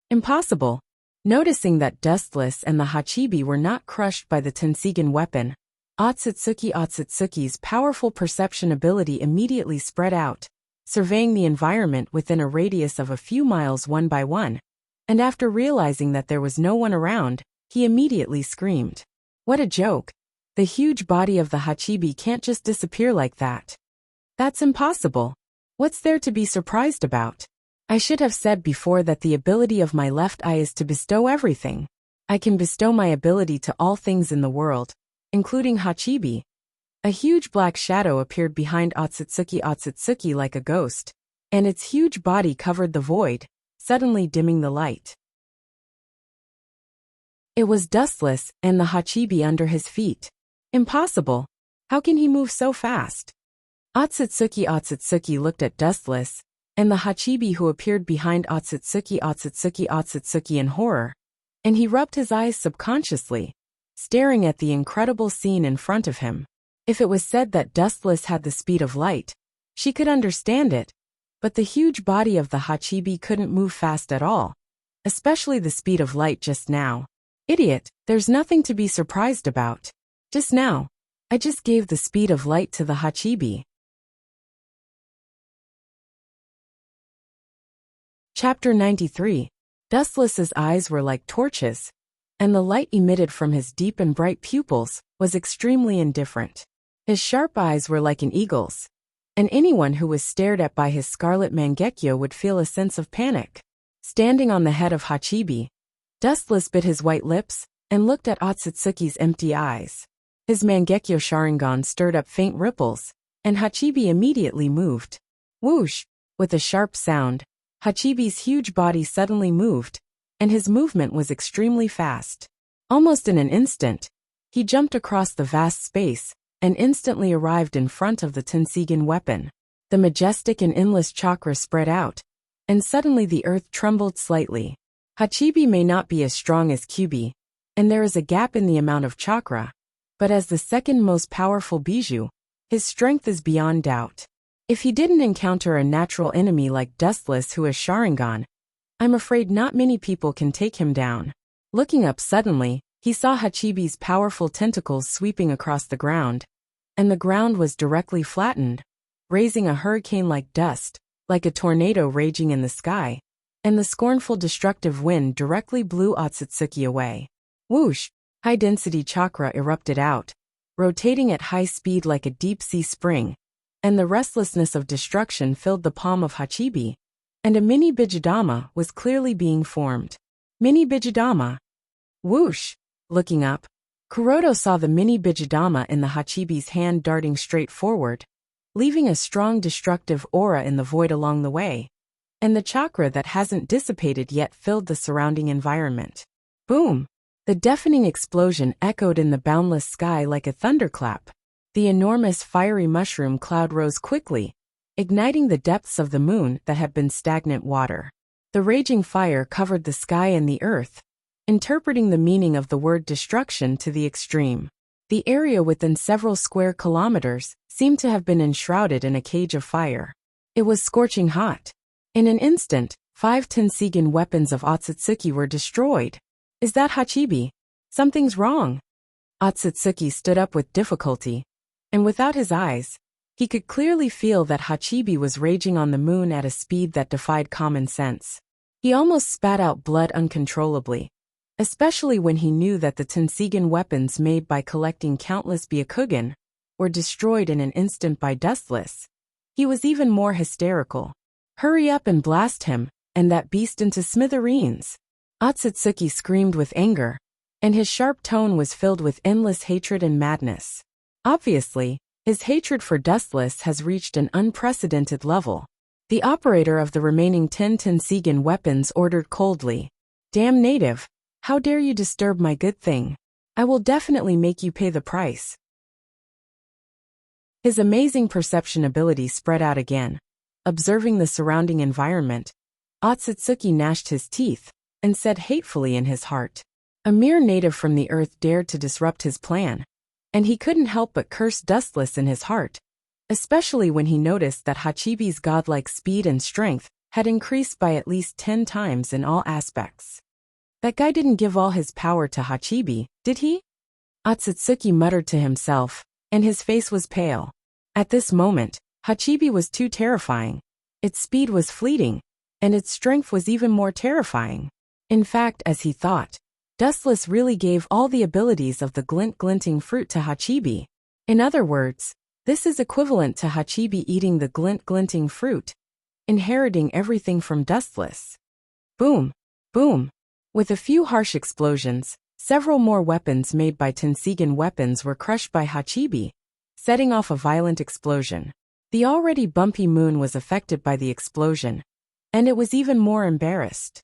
Impossible. Noticing that Dustless and the Hachibi were not crushed by the Tensigen weapon, Otsutsuki's powerful perception ability immediately spread out, surveying the environment within a radius of a few miles one by one, and after realizing that there was no one around, he immediately screamed. What a joke! The huge body of the Hachibi can't just disappear like that. That's impossible. What's there to be surprised about? I should have said before that the ability of my left eye is to bestow everything. I can bestow my ability to all things in the world, including Hachibi. A huge black shadow appeared behind Otsutsuki like a ghost, and its huge body covered the void, suddenly dimming the light. It was Dustless and the Hachibi under his feet. Impossible. How can he move so fast? Otsutsuki looked at Dustless and the Hachibi who appeared behind Otsutsuki in horror, and he rubbed his eyes subconsciously, staring at the incredible scene in front of him. If it was said that Dustless had the speed of light, she could understand it, but the huge body of the Hachibi couldn't move fast at all, especially the speed of light just now. Idiot, there's nothing to be surprised about. Just now, I just gave the speed of light to the Hachibi. Chapter 93. Dustless's eyes were like torches, and the light emitted from his deep and bright pupils was extremely indifferent. His sharp eyes were like an eagle's, and anyone who was stared at by his scarlet Mangekyo would feel a sense of panic. Standing on the head of Hachibi, Dustless bit his white lips and looked at Otsutsuki's empty eyes. His Mangekyo Sharingan stirred up faint ripples, and Hachibi immediately moved. Whoosh! With a sharp sound, Hachibi's huge body suddenly moved, and his movement was extremely fast. Almost in an instant, he jumped across the vast space and instantly arrived in front of the Tensigen weapon. The majestic and endless chakra spread out, and suddenly the earth trembled slightly. Hachibi may not be as strong as Kyubi, and there is a gap in the amount of chakra, but as the second most powerful bijou, his strength is beyond doubt. If he didn't encounter a natural enemy like Dustless who has Sharingan, I'm afraid not many people can take him down. Looking up suddenly, he saw Hachibi's powerful tentacles sweeping across the ground, and the ground was directly flattened, raising a hurricane-like dust, like a tornado raging in the sky, and the scornful destructive wind directly blew Otsutsuki away. Whoosh! High-density chakra erupted out, rotating at high speed like a deep-sea spring, and the restlessness of destruction filled the palm of Hachibi, and a mini Bijudama was clearly being formed. Mini Bijudama! Whoosh! Looking up, Kuroto saw the mini Bijudama in the Hachibi's hand darting straight forward, leaving a strong destructive aura in the void along the way, and the chakra that hasn't dissipated yet filled the surrounding environment. Boom! The deafening explosion echoed in the boundless sky like a thunderclap. The enormous fiery mushroom cloud rose quickly, igniting the depths of the moon that had been stagnant water. The raging fire covered the sky and the earth, interpreting the meaning of the word destruction to the extreme. The area within several square kilometers seemed to have been enshrouded in a cage of fire. It was scorching hot. In an instant, 5 Tensigen weapons of Otsutsuki were destroyed. Is that Hachibi? Something's wrong. Otsutsuki stood up with difficulty, and without his eyes, he could clearly feel that Hachibi was raging on the moon at a speed that defied common sense. He almost spat out blood uncontrollably, especially when he knew that the Tensigen weapons made by collecting countless Byakugan were destroyed in an instant by Dustless. He was even more hysterical. Hurry up and blast him, and that beast into smithereens. Otsutsuki screamed with anger, and his sharp tone was filled with endless hatred and madness. Obviously, his hatred for Dustless has reached an unprecedented level. The operator of the remaining 10 Tensigen weapons ordered coldly, "Damn native, how dare you disturb my good thing? I will definitely make you pay the price." His amazing perception ability spread out again. Observing the surrounding environment, Otsutsuki gnashed his teeth and said hatefully in his heart, "A mere native from the earth dared to disrupt his plan," and he couldn't help but curse Dustless in his heart, especially when he noticed that Hachibi's godlike speed and strength had increased by at least 10 times in all aspects. That guy didn't give all his power to Hachibi, did he? Otsutsuki muttered to himself, and his face was pale. At this moment, Hachibi was too terrifying. Its speed was fleeting, and its strength was even more terrifying. In fact, as he thought, Dustless really gave all the abilities of the glint-glinting fruit to Hachibi. In other words, this is equivalent to Hachibi eating the glint-glinting fruit, inheriting everything from Dustless. Boom! Boom! With a few harsh explosions, several more weapons made by Tensigen weapons were crushed by Hachibi, setting off a violent explosion. The already bumpy moon was affected by the explosion, and it was even more embarrassed.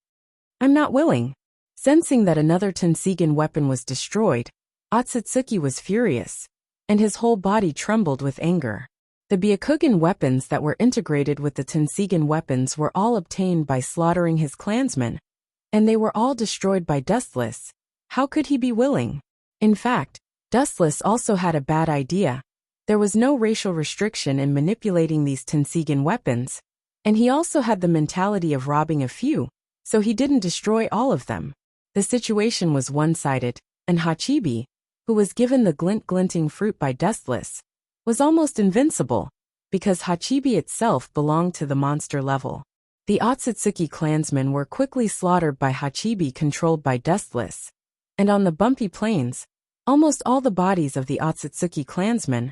"I'm not willing." Sensing that another Tensigen weapon was destroyed, Otsutsuki was furious, and his whole body trembled with anger. The Byakugan weapons that were integrated with the Tensigen weapons were all obtained by slaughtering his clansmen, and they were all destroyed by Dustless. How could he be willing? In fact, Dustless also had a bad idea. There was no racial restriction in manipulating these Tensigen weapons, and he also had the mentality of robbing a few, so he didn't destroy all of them. The situation was one-sided, and Hachibi, who was given the glint-glinting fruit by Dustless, was almost invincible, because Hachibi itself belonged to the monster level. The Otsutsuki clansmen were quickly slaughtered by Hachibi controlled by Dustless, and on the bumpy plains, almost all the bodies of the Otsutsuki clansmen,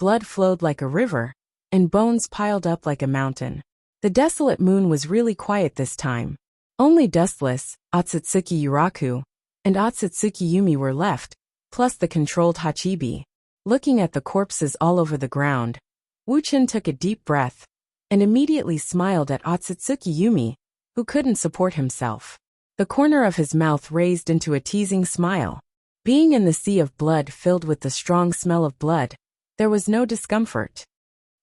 blood flowed like a river, and bones piled up like a mountain. The desolate moon was really quiet this time. Only Dustless, Otsutsuki Yuraku, and Otsutsuki Yumi were left, plus the controlled Hachibi. Looking at the corpses all over the ground, Wuchen took a deep breath, and immediately smiled at Otsutsuki Yumi, who couldn't support himself. The corner of his mouth raised into a teasing smile. Being in the sea of blood filled with the strong smell of blood, there was no discomfort.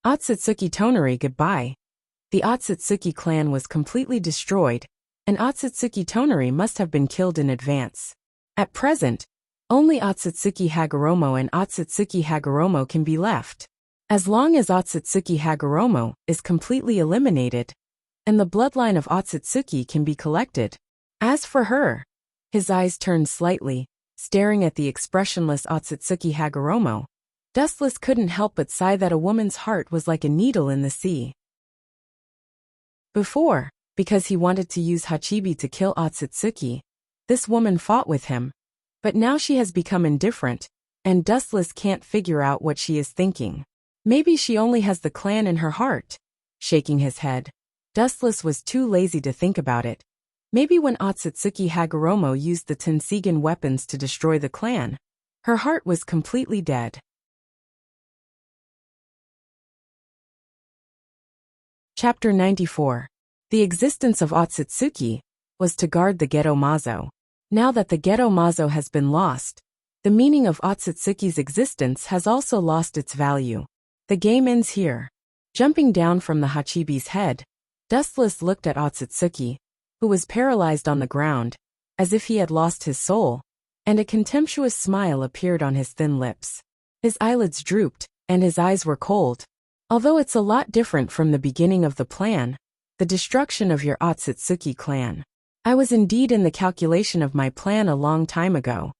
Otsutsuki Tonari goodbye. The Otsutsuki clan was completely destroyed, and Otsutsuki Tonari must have been killed in advance. At present, only Otsutsuki Hagoromo and Otsutsuki Hagoromo can be left. As long as Otsutsuki Hagoromo is completely eliminated, and the bloodline of Otsutsuki can be collected. As for her, his eyes turned slightly, staring at the expressionless Otsutsuki Hagoromo. Dustless couldn't help but sigh that a woman's heart was like a needle in the sea. Before, because he wanted to use Hachibi to kill Otsutsuki, this woman fought with him. But now she has become indifferent, and Dustless can't figure out what she is thinking. Maybe she only has the clan in her heart. Shaking his head, Dustless was too lazy to think about it. Maybe when Otsutsuki Hagoromo used the Tensigen weapons to destroy the clan, her heart was completely dead. Chapter 94. The existence of Otsutsuki was to guard the Geto Mazo. Now that the Geto Mazo has been lost, the meaning of Otsutsuki's existence has also lost its value. The game ends here. Jumping down from the Hachibi's head, Dustless looked at Otsutsuki, who was paralyzed on the ground, as if he had lost his soul, and a contemptuous smile appeared on his thin lips. His eyelids drooped, and his eyes were cold. Although it's a lot different from the beginning of the plan, the destruction of your Otsutsuki clan. I was indeed in the calculation of my plan a long time ago.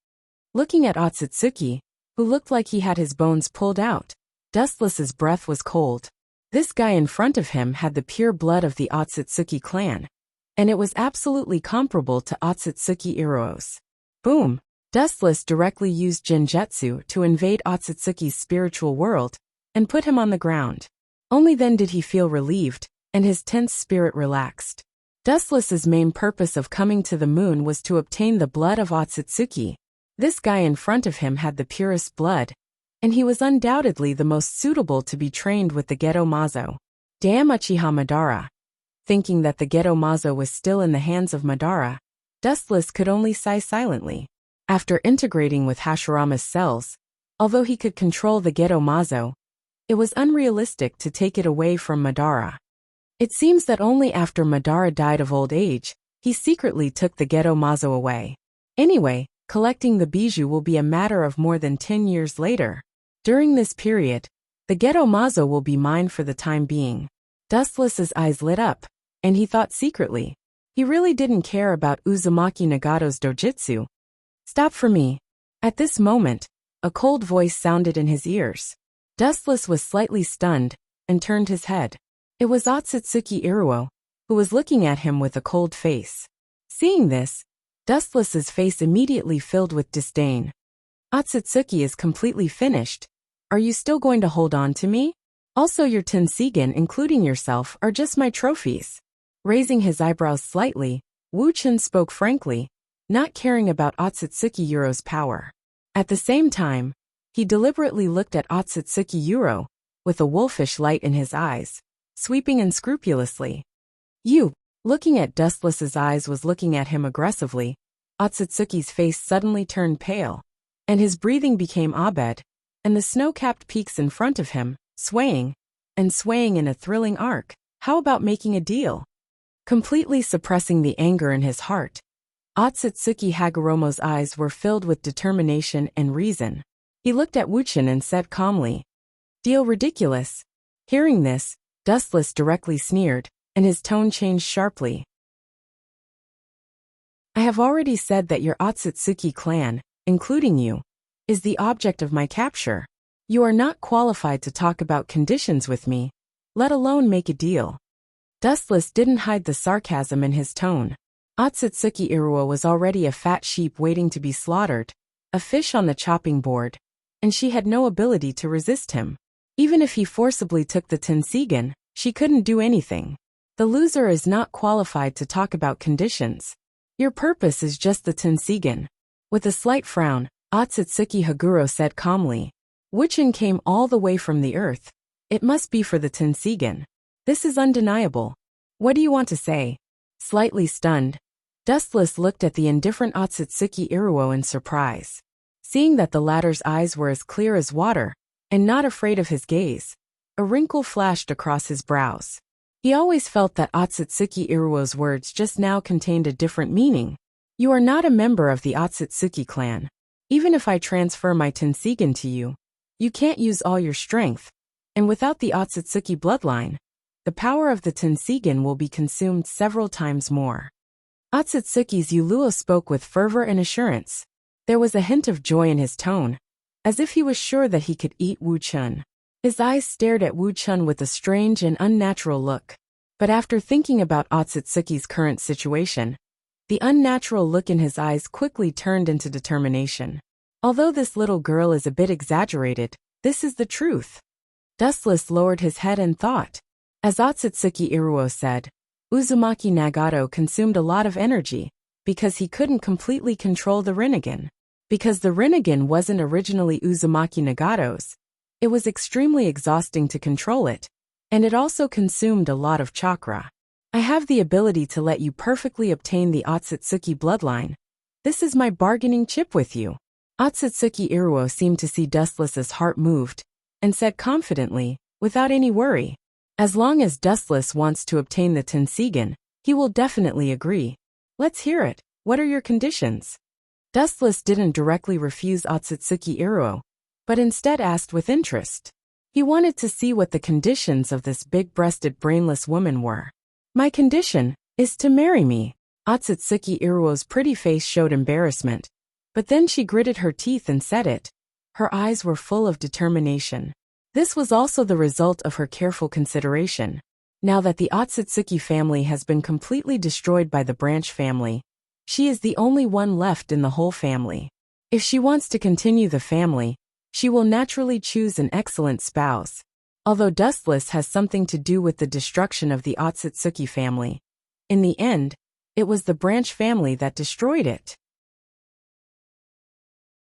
Looking at Otsutsuki, who looked like he had his bones pulled out, Dustless's breath was cold. This guy in front of him had the pure blood of the Otsutsuki clan, and it was absolutely comparable to Otsutsuki Iroh's. Boom! Dustless directly used Genjutsu to invade Otsutsuki's spiritual world and put him on the ground. Only then did he feel relieved, and his tense spirit relaxed. Dustless's main purpose of coming to the moon was to obtain the blood of Otsutsuki. This guy in front of him had the purest blood, and he was undoubtedly the most suitable to be trained with the Geto Mazo. Damn Uchiha Madara. Thinking that the Geto Mazo was still in the hands of Madara, Dustless could only sigh silently. After integrating with Hashirama's cells, although he could control the Geto Mazo, it was unrealistic to take it away from Madara. It seems that only after Madara died of old age, he secretly took the Geto Mazo away. Anyway, collecting the bijou will be a matter of more than 10 years later. During this period, the Geto Mazo will be mine for the time being. Dustless's eyes lit up, and he thought secretly. He really didn't care about Uzumaki Nagato's dojutsu. Stop for me. At this moment, a cold voice sounded in his ears. Dustless was slightly stunned, and turned his head. It was Otsutsuki Iroha, who was looking at him with a cold face. Seeing this, Dustless's face immediately filled with disdain. Otsutsuki is completely finished. Are you still going to hold on to me? Also your Tensigen, including yourself, are just my trophies. Raising his eyebrows slightly, Wu Chen spoke frankly, not caring about Otsutsuki Iroha's power. At the same time, he deliberately looked at Otsutsuki Iroha, with a wolfish light in his eyes, sweeping unscrupulously. You, looking at Dustless's eyes, was looking at him aggressively. Otsutsuki's face suddenly turned pale, and his breathing became abed, and the snow-capped peaks in front of him, swaying in a thrilling arc. How about making a deal? Completely suppressing the anger in his heart, Otsutsuki Hagoromo's eyes were filled with determination and reason. He looked at Wuchen and said calmly, "Deal ridiculous." Hearing this, Dustless directly sneered, and his tone changed sharply. "I have already said that your Otsutsuki clan, including you, is the object of my capture. You are not qualified to talk about conditions with me, let alone make a deal." Dustless didn't hide the sarcasm in his tone. Otsutsuki Iroha was already a fat sheep waiting to be slaughtered, a fish on the chopping board, and she had no ability to resist him. Even if he forcibly took the Tensigen, she couldn't do anything. The loser is not qualified to talk about conditions. Your purpose is just the Tensigen. With a slight frown, Otsutsuki Haguro said calmly, "Wuchen came all the way from the earth. It must be for the Tensigen. This is undeniable. What do you want to say?" Slightly stunned, Dustless looked at the indifferent Otsutsuki Iroha in surprise. Seeing that the latter's eyes were as clear as water, and not afraid of his gaze, a wrinkle flashed across his brows. He always felt that Otsutsuki Iroha's words just now contained a different meaning. You are not a member of the Otsutsuki clan. Even if I transfer my Tensigen to you, you can't use all your strength, and without the Otsutsuki bloodline, the power of the Tensigen will be consumed several times more. Otsutsuki's Yuluo spoke with fervor and assurance. There was a hint of joy in his tone, as if he was sure that he could eat Wu Chun. His eyes stared at Wu Chun with a strange and unnatural look. But after thinking about Otsutsuki's current situation, the unnatural look in his eyes quickly turned into determination. Although this little girl is a bit exaggerated, this is the truth. Dustless lowered his head and thought. As Otsutsuki Iruo said, Uzumaki Nagato consumed a lot of energy, because he couldn't completely control the Rinnegan. Because the Rinnegan wasn't originally Uzumaki Nagato's, it was extremely exhausting to control it, and it also consumed a lot of chakra. I have the ability to let you perfectly obtain the Otsutsuki bloodline. This is my bargaining chip with you. Otsutsuki Iruo seemed to see Dustless's heart moved, and said confidently, without any worry. As long as Dustless wants to obtain the Tensigen, he will definitely agree. Let's hear it. What are your conditions? Dustless didn't directly refuse Otsutsuki Iruo, but instead asked with interest. He wanted to see what the conditions of this big-breasted brainless woman were. My condition is to marry me. Otsutsuki Iruo's pretty face showed embarrassment, but then she gritted her teeth and said it. Her eyes were full of determination. This was also the result of her careful consideration. Now that the Otsutsuki family has been completely destroyed by the branch family, she is the only one left in the whole family. If she wants to continue the family, she will naturally choose an excellent spouse. Although Dustless has something to do with the destruction of the Otsutsuki family, in the end, it was the branch family that destroyed it.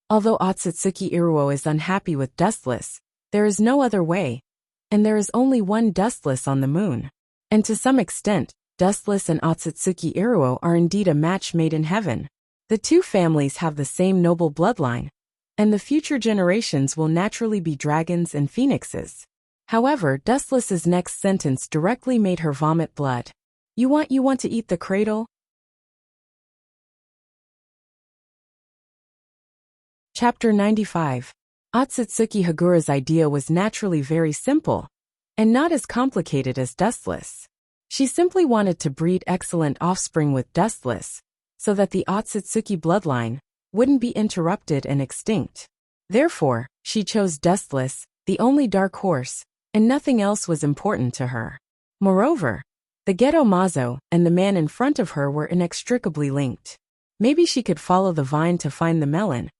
Although Otsutsuki Iruo is unhappy with Dustless, there is no other way, and there is only one Dustless on the moon. And to some extent, Dustless and Otsutsuki Iruo are indeed a match made in heaven. The two families have the same noble bloodline, and the future generations will naturally be dragons and phoenixes. However, Dustless's next sentence directly made her vomit blood. You want to eat the cradle? Chapter 95. Otsutsuki Hagura's idea was naturally very simple, and not as complicated as Dustless. She simply wanted to breed excellent offspring with Dustless, so that the Otsutsuki bloodline wouldn't be interrupted and extinct. Therefore, she chose Dustless, the only dark horse, and nothing else was important to her. Moreover, the Geto Mazo and the man in front of her were inextricably linked. Maybe she could follow the vine to find the melon,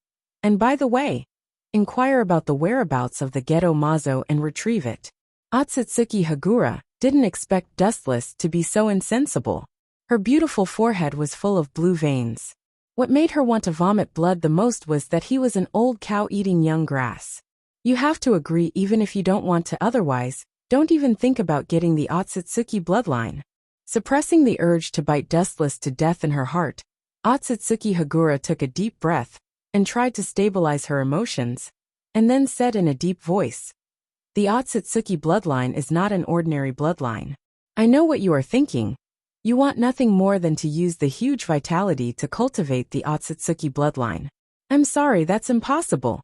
and by the way, inquire about the whereabouts of the Geto Mazo and retrieve it. Otsutsuki Hagura didn't expect Dustless to be so insensible. Her beautiful forehead was full of blue veins. What made her want to vomit blood the most was that he was an old cow eating young grass. You have to agree even if you don't want to, otherwise, don't even think about getting the Otsutsuki bloodline. Suppressing the urge to bite Dustless to death in her heart, Otsutsuki Hagura took a deep breath and tried to stabilize her emotions, and then said in a deep voice, "The Otsutsuki bloodline is not an ordinary bloodline. I know what you are thinking. You want nothing more than to use the huge vitality to cultivate the Otsutsuki bloodline. I'm sorry, that's impossible."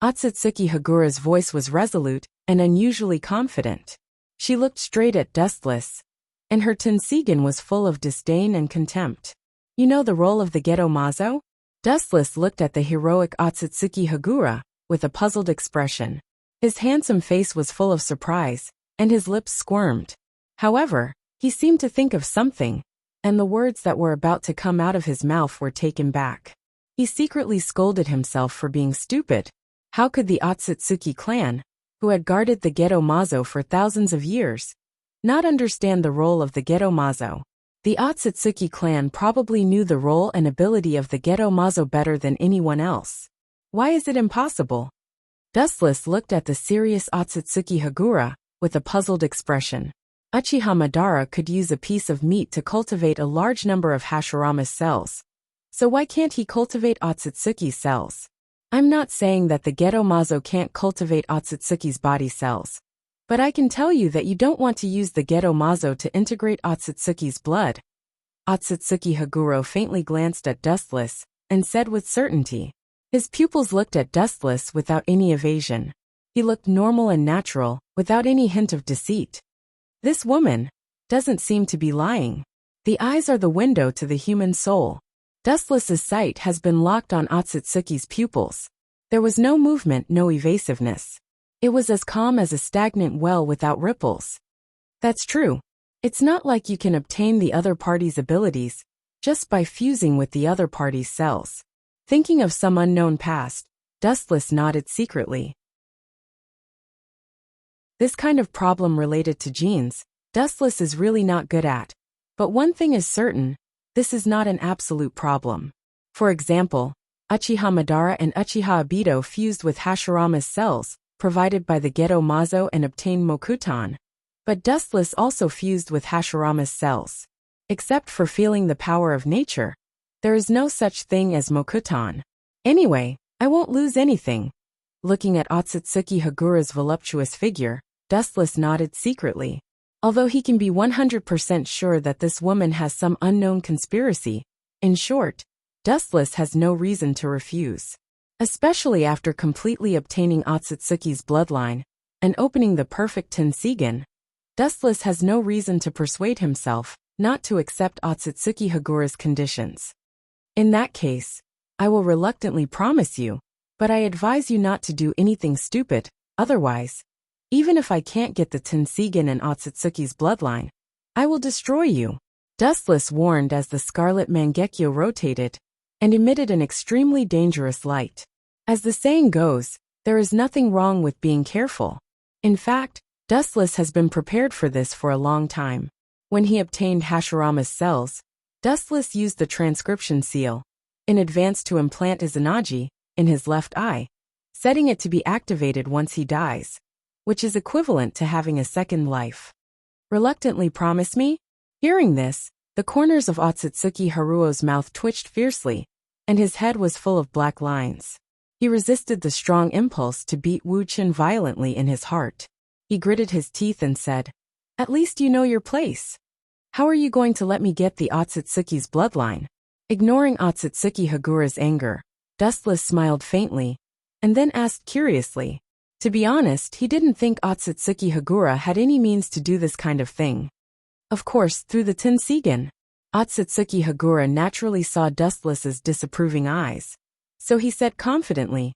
Otsutsuki Hagura's voice was resolute and unusually confident. She looked straight at Dustless, and her Tensigen was full of disdain and contempt. You know the role of the Geto Mazo? Dustless looked at the heroic Otsutsuki Hagura with a puzzled expression. His handsome face was full of surprise, and his lips squirmed. However, he seemed to think of something, and the words that were about to come out of his mouth were taken back. He secretly scolded himself for being stupid. How could the Otsutsuki clan, who had guarded the Geto Mazo for thousands of years, not understand the role of the Geto Mazo? The Otsutsuki clan probably knew the role and ability of the Geto Mazo better than anyone else. Why is it impossible? Dustless looked at the serious Otsutsuki Hagura with a puzzled expression. Uchiha Madara could use a piece of meat to cultivate a large number of Hashirama's cells. So why can't he cultivate Otsutsuki's cells? I'm not saying that the Geto Mazo can't cultivate Otsutsuki's body cells, but I can tell you that you don't want to use the Geto Mazo to integrate Otsutsuki's blood. Otsutsuki Haguro faintly glanced at Dustless and said with certainty. His pupils looked at Dustless without any evasion. He looked normal and natural, without any hint of deceit. This woman doesn't seem to be lying. The eyes are the window to the human soul. Dustless's sight has been locked on Otsutsuki's pupils. There was no movement, no evasiveness. It was as calm as a stagnant well without ripples. That's true. It's not like you can obtain the other party's abilities just by fusing with the other party's cells. Thinking of some unknown past, Dustless nodded secretly. This kind of problem related to genes, Dustless is really not good at. But one thing is certain, this is not an absolute problem. For example, Uchiha Madara and Uchiha Obito fused with Hashirama's cells, provided by the Geto Mazo and obtained Mokutan. But Dustless also fused with Hashirama's cells. Except for feeling the power of nature, there is no such thing as Mokutan. Anyway, I won't lose anything. Looking at Otsutsuki Hagura's voluptuous figure, Dustless nodded secretly. Although he can be 100% sure that this woman has some unknown conspiracy, in short, Dustless has no reason to refuse. Especially after completely obtaining Otsutsuki's bloodline and opening the perfect Tensigen, Dustless has no reason to persuade himself not to accept Otsutsuki Hagura's conditions. In that case, I will reluctantly promise you, but I advise you not to do anything stupid, otherwise, even if I can't get the Tensigen and Otsutsuki's bloodline, I will destroy you. Dustless warned as the scarlet Mangekyo rotated and emitted an extremely dangerous light. As the saying goes, there is nothing wrong with being careful. In fact, Dustless has been prepared for this for a long time. When he obtained Hashirama's cells, Dustless used the transcription seal in advance to implant Izanagi in his left eye, setting it to be activated once he dies, which is equivalent to having a second life. Reluctantly promise me? Hearing this, the corners of Otsutsuki Haruo's mouth twitched fiercely, and his head was full of black lines. He resisted the strong impulse to beat Wu Qin violently in his heart. He gritted his teeth and said, "At least you know your place. How are you going to let me get the Otsutsuki's bloodline?" Ignoring Otsutsuki Hagura's anger, Dustless smiled faintly, and then asked curiously. To be honest, he didn't think Otsutsuki Hagura had any means to do this kind of thing. Of course, through the Tensigen, Otsutsuki Hagura naturally saw Dustless's disapproving eyes. So he said confidently,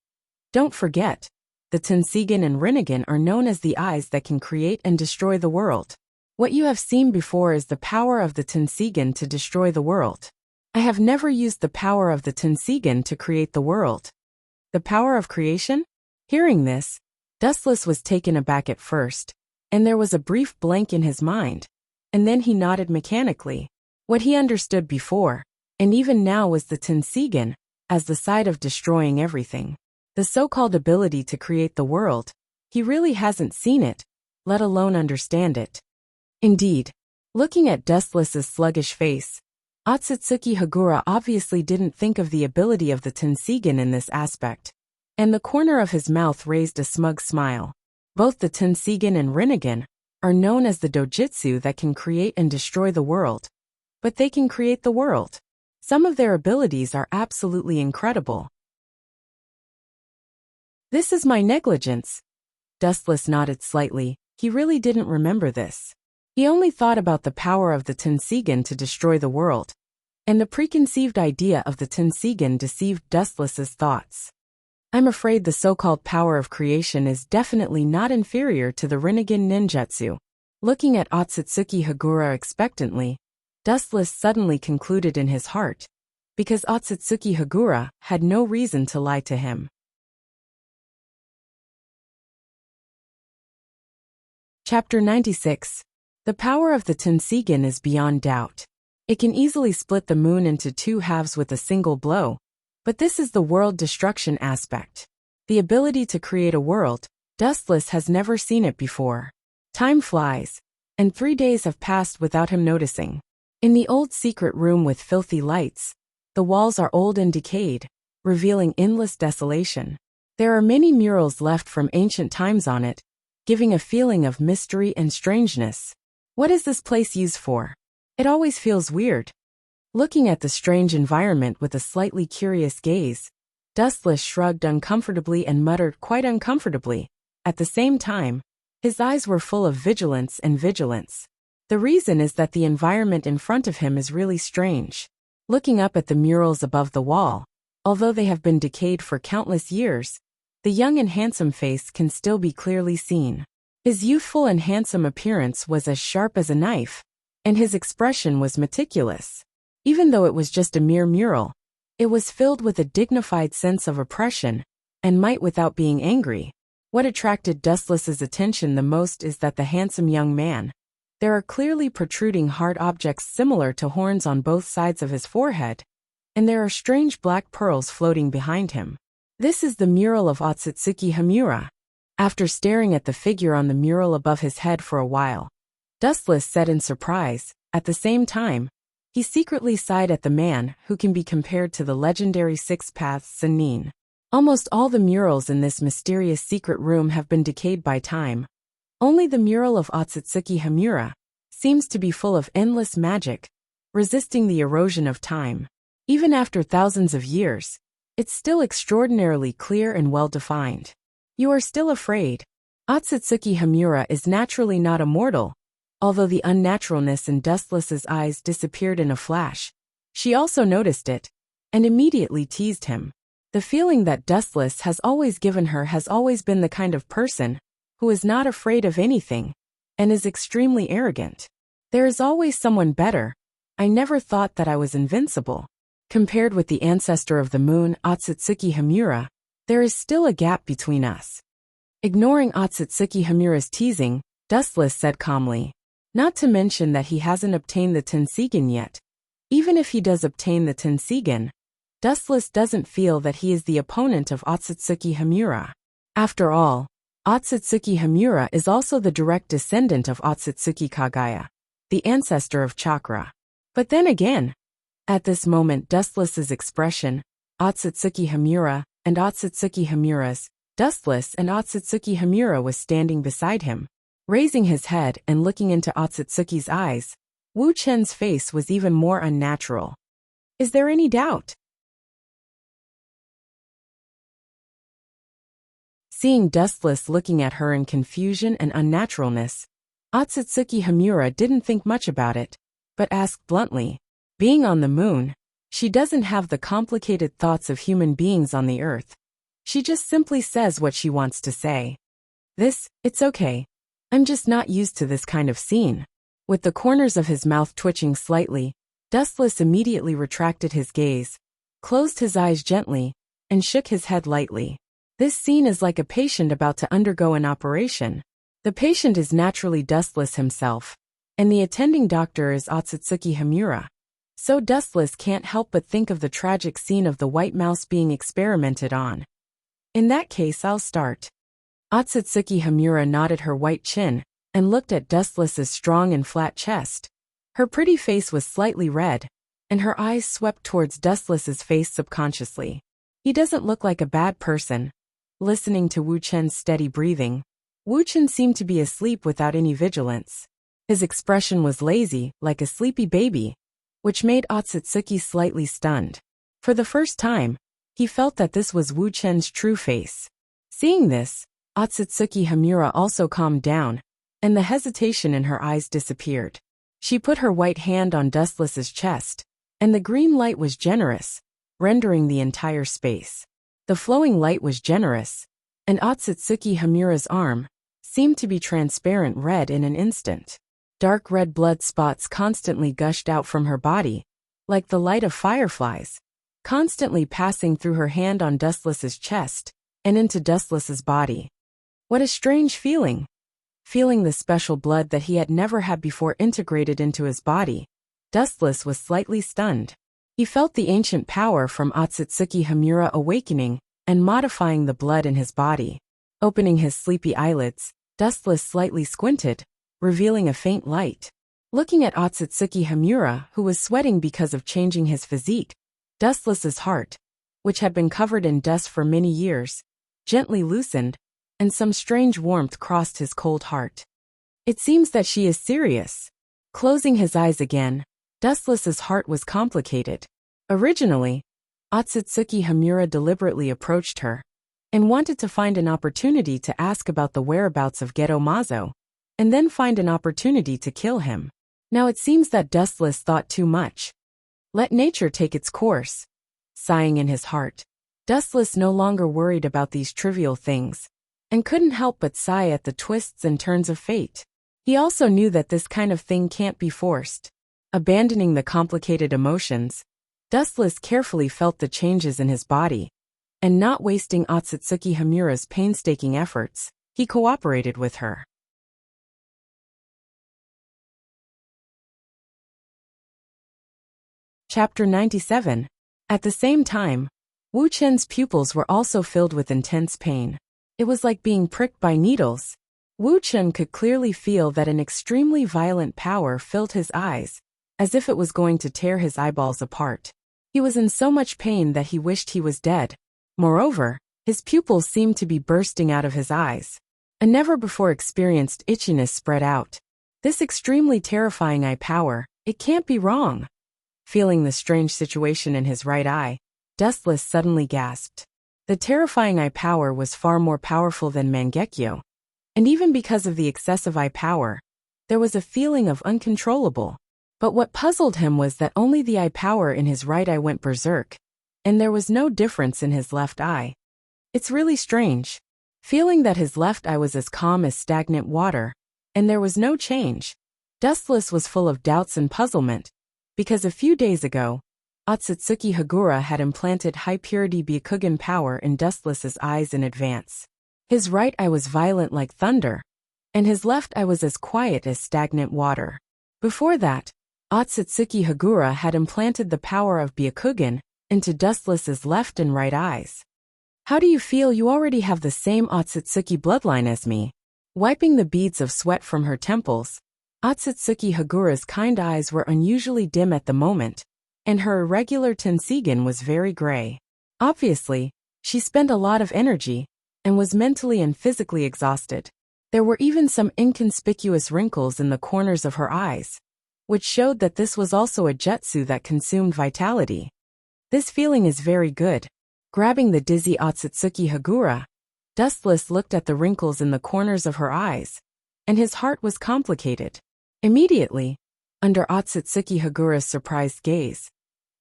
"Don't forget, the Tensigen and Rinnegan are known as the eyes that can create and destroy the world. What you have seen before is the power of the Tensigen to destroy the world. I have never used the power of the Tensigen to create the world." The power of creation? Hearing this, Dustless was taken aback at first, and there was a brief blank in his mind, and then he nodded mechanically. What he understood before, and even now, was the Tensigen as the side of destroying everything. The so-called ability to create the world. He really hasn't seen it, let alone understand it. Indeed, looking at Dustless's sluggish face, Otsutsuki Hagura obviously didn't think of the ability of the Tensigen in this aspect, and the corner of his mouth raised a smug smile. Both the Tensigen and Rinnegan are known as the dojutsu that can create and destroy the world. But they can create the world. Some of their abilities are absolutely incredible. This is my negligence. Dustless nodded slightly. He really didn't remember this. He only thought about the power of the Tensigen to destroy the world, and the preconceived idea of the Tensigen deceived Dustless's thoughts. I'm afraid the so-called power of creation is definitely not inferior to the Rinnegan ninjutsu. Looking at Otsutsuki Hagura expectantly, Dustless suddenly concluded in his heart, because Otsutsuki Hagura had no reason to lie to him. Chapter 96. The power of the Tensigen is beyond doubt. It can easily split the moon into two halves with a single blow, but this is the world destruction aspect. The ability to create a world, Dustless has never seen it before. Time flies, and 3 days have passed without him noticing. In the old secret room with filthy lights, the walls are old and decayed, revealing endless desolation. There are many murals left from ancient times on it, giving a feeling of mystery and strangeness. What is this place used for? It always feels weird. Looking at the strange environment with a slightly curious gaze, Dustless shrugged uncomfortably and muttered quite uncomfortably. At the same time, his eyes were full of vigilance and vigilance. The reason is that the environment in front of him is really strange. Looking up at the murals above the wall, although they have been decayed for countless years, the young and handsome face can still be clearly seen. His youthful and handsome appearance was as sharp as a knife, and his expression was meticulous. Even though it was just a mere mural, it was filled with a dignified sense of oppression and might without being angry. What attracted Dustless's attention the most is that the handsome young man, there are clearly protruding hard objects similar to horns on both sides of his forehead, and there are strange black pearls floating behind him. This is the mural of Otsutsuki Hamura. After staring at the figure on the mural above his head for a while, Dustless said in surprise. At the same time, he secretly sighed at the man who can be compared to the legendary Six Paths Sannin. Almost all the murals in this mysterious secret room have been decayed by time. Only the mural of Otsutsuki Hamura seems to be full of endless magic, resisting the erosion of time. Even after thousands of years, it's still extraordinarily clear and well-defined. You are still afraid. Otsutsuki Hamura is naturally not immortal, although the unnaturalness in Dustless's eyes disappeared in a flash. She also noticed it, and immediately teased him. The feeling that Dustless has always given her has always been the kind of person who is not afraid of anything, and is extremely arrogant. There is always someone better. I never thought that I was invincible. Compared with the ancestor of the moon, Otsutsuki Hamura, there is still a gap between us. Ignoring Otsutsuki Hamura's teasing, Dustless said calmly. Not to mention that he hasn't obtained the Tensigen yet. Even if he does obtain the Tensigen, Dustless doesn't feel that he is the opponent of Otsutsuki Hamura. After all, Otsutsuki Hamura is also the direct descendant of Otsutsuki Kagaya, the ancestor of chakra. But then again, at this moment Dustless's expression, Otsutsuki Hamura and Otsutsuki Hamura's, Dustless and Otsutsuki Hamura was standing beside him. Raising his head and looking into Otsutsuki's eyes, Wu Chen's face was even more unnatural. Is there any doubt? Seeing Dustless looking at her in confusion and unnaturalness, Otsutsuki Hamura didn't think much about it, but asked bluntly, being on the moon, she doesn't have the complicated thoughts of human beings on the earth. She just simply says what she wants to say. It's okay. I'm just not used to this kind of scene. With the corners of his mouth twitching slightly, Dustless immediately retracted his gaze, closed his eyes gently, and shook his head lightly. This scene is like a patient about to undergo an operation. The patient is naturally Dustless himself, and the attending doctor is Otsutsuki Hamura. So Dustless can't help but think of the tragic scene of the white mouse being experimented on. In that case, I'll start. Otsutsuki Hamura nodded her white chin and looked at Dustless's strong and flat chest. Her pretty face was slightly red, and her eyes swept towards Dustless's face subconsciously. He doesn't look like a bad person. Listening to Wu Chen's steady breathing, Wu Chen seemed to be asleep without any vigilance. His expression was lazy, like a sleepy baby, which made Otsutsuki slightly stunned. For the first time, he felt that this was Wu Chen's true face. Seeing this, Otsutsuki Hamura also calmed down, and the hesitation in her eyes disappeared. She put her white hand on Dustless's chest, and the green light was generous, rendering the entire space. The flowing light was generous, and Otsutsuki Hamura's arm seemed to be transparent red in an instant. Dark red blood spots constantly gushed out from her body, like the light of fireflies, constantly passing through her hand on Dustless's chest and into Dustless's body. What a strange feeling! Feeling the special blood that he had never had before integrated into his body, Dustless was slightly stunned. He felt the ancient power from Otsutsuki Hamura awakening and modifying the blood in his body. Opening his sleepy eyelids, Dustless slightly squinted, revealing a faint light. Looking at Otsutsuki Hamura, who was sweating because of changing his physique, Dustless's heart, which had been covered in dust for many years, gently loosened, and some strange warmth crossed his cold heart. It seems that she is serious. Closing his eyes again, Dustless's heart was complicated. Originally, Otsutsuki Hamura deliberately approached her and wanted to find an opportunity to ask about the whereabouts of Geto Mazo, and then find an opportunity to kill him. Now it seems that Dustless thought too much. Let nature take its course. Sighing in his heart, Dustless no longer worried about these trivial things, and couldn't help but sigh at the twists and turns of fate. He also knew that this kind of thing can't be forced. Abandoning the complicated emotions, Dustless carefully felt the changes in his body, and not wasting Otsutsuki Hamura's painstaking efforts, he cooperated with her. Chapter 97. At the same time, Wu Chen's pupils were also filled with intense pain. It was like being pricked by needles. Wu Chen could clearly feel that an extremely violent power filled his eyes, as if it was going to tear his eyeballs apart. He was in so much pain that he wished he was dead. Moreover, his pupils seemed to be bursting out of his eyes. A never-before-experienced itchiness spread out. This extremely terrifying eye power, it can't be wrong. Feeling the strange situation in his right eye, Dustless suddenly gasped. The terrifying eye power was far more powerful than Mangekyo. And even because of the excessive eye power, there was a feeling of uncontrollable. But what puzzled him was that only the eye power in his right eye went berserk, and there was no difference in his left eye. It's really strange. Feeling that his left eye was as calm as stagnant water, and there was no change, Dustless was full of doubts and puzzlement, because a few days ago, Otsutsuki Hagura had implanted high-purity Byakugan power in Dustless's eyes in advance. His right eye was violent like thunder, and his left eye was as quiet as stagnant water. Before that, Otsutsuki Hagura had implanted the power of Byakugan into Dustless's left and right eyes. How do you feel? You already have the same Otsutsuki bloodline as me. Wiping the beads of sweat from her temples, Otsutsuki Hagura's kind eyes were unusually dim at the moment, and her irregular tensigen was very gray. Obviously, she spent a lot of energy, and was mentally and physically exhausted. There were even some inconspicuous wrinkles in the corners of her eyes, which showed that this was also a jutsu that consumed vitality. This feeling is very good. Grabbing the dizzy Otsutsuki Hagura, Dustless looked at the wrinkles in the corners of her eyes, and his heart was complicated. Immediately, under Otsutsuki Hagura's surprised gaze,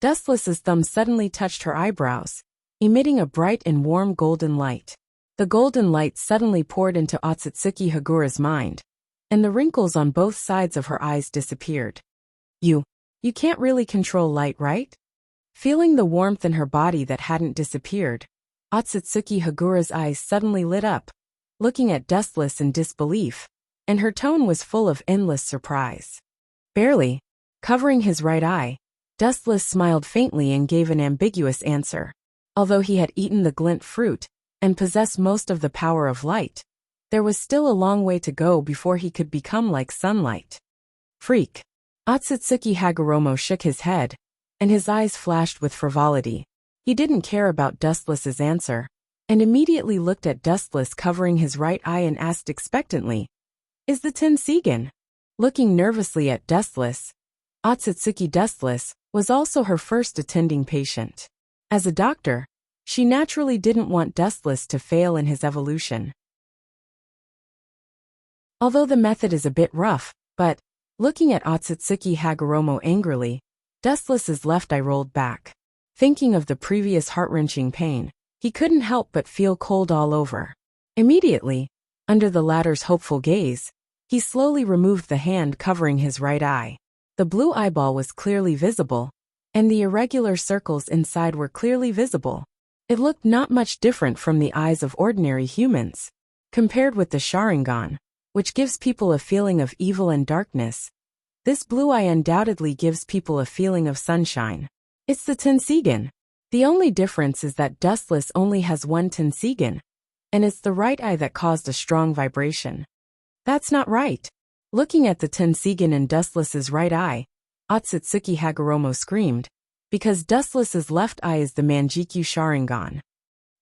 Dustless's thumb suddenly touched her eyebrows, emitting a bright and warm golden light. The golden light suddenly poured into Otsutsuki Hagura's mind, and the wrinkles on both sides of her eyes disappeared. You can't really control light, right? Feeling the warmth in her body that hadn't disappeared, Otsutsuki Hagura's eyes suddenly lit up, looking at Dustless in disbelief, and her tone was full of endless surprise. Barely covering his right eye, Dustless smiled faintly and gave an ambiguous answer. Although he had eaten the glint fruit and possessed most of the power of light, there was still a long way to go before he could become like sunlight. Freak. Otsutsuki Hagoromo shook his head, and his eyes flashed with frivolity. He didn't care about Dustless's answer, and immediately looked at Dustless covering his right eye and asked expectantly, "Is the tensigen?" Looking nervously at Dustless, Otsutsuki Dustless was also her first attending patient. As a doctor, she naturally didn't want Dustless to fail in his evolution. Although the method is a bit rough, but, looking at Otsutsuki Hagoromo angrily, Dustless's left eye rolled back. Thinking of the previous heart-wrenching pain, he couldn't help but feel cold all over. Immediately, under the latter's hopeful gaze, he slowly removed the hand covering his right eye. The blue eyeball was clearly visible, and the irregular circles inside were clearly visible. It looked not much different from the eyes of ordinary humans. Compared with the Sharingan, which gives people a feeling of evil and darkness, this blue eye undoubtedly gives people a feeling of sunshine. It's the tensigen. The only difference is that Dustless only has one tensigen, and it's the right eye that caused a strong vibration. That's not right. Looking at the tensigen in Dustless's right eye, Otsutsuki Hagoromo screamed, because Dustless's left eye is the Manjikyu Sharingan.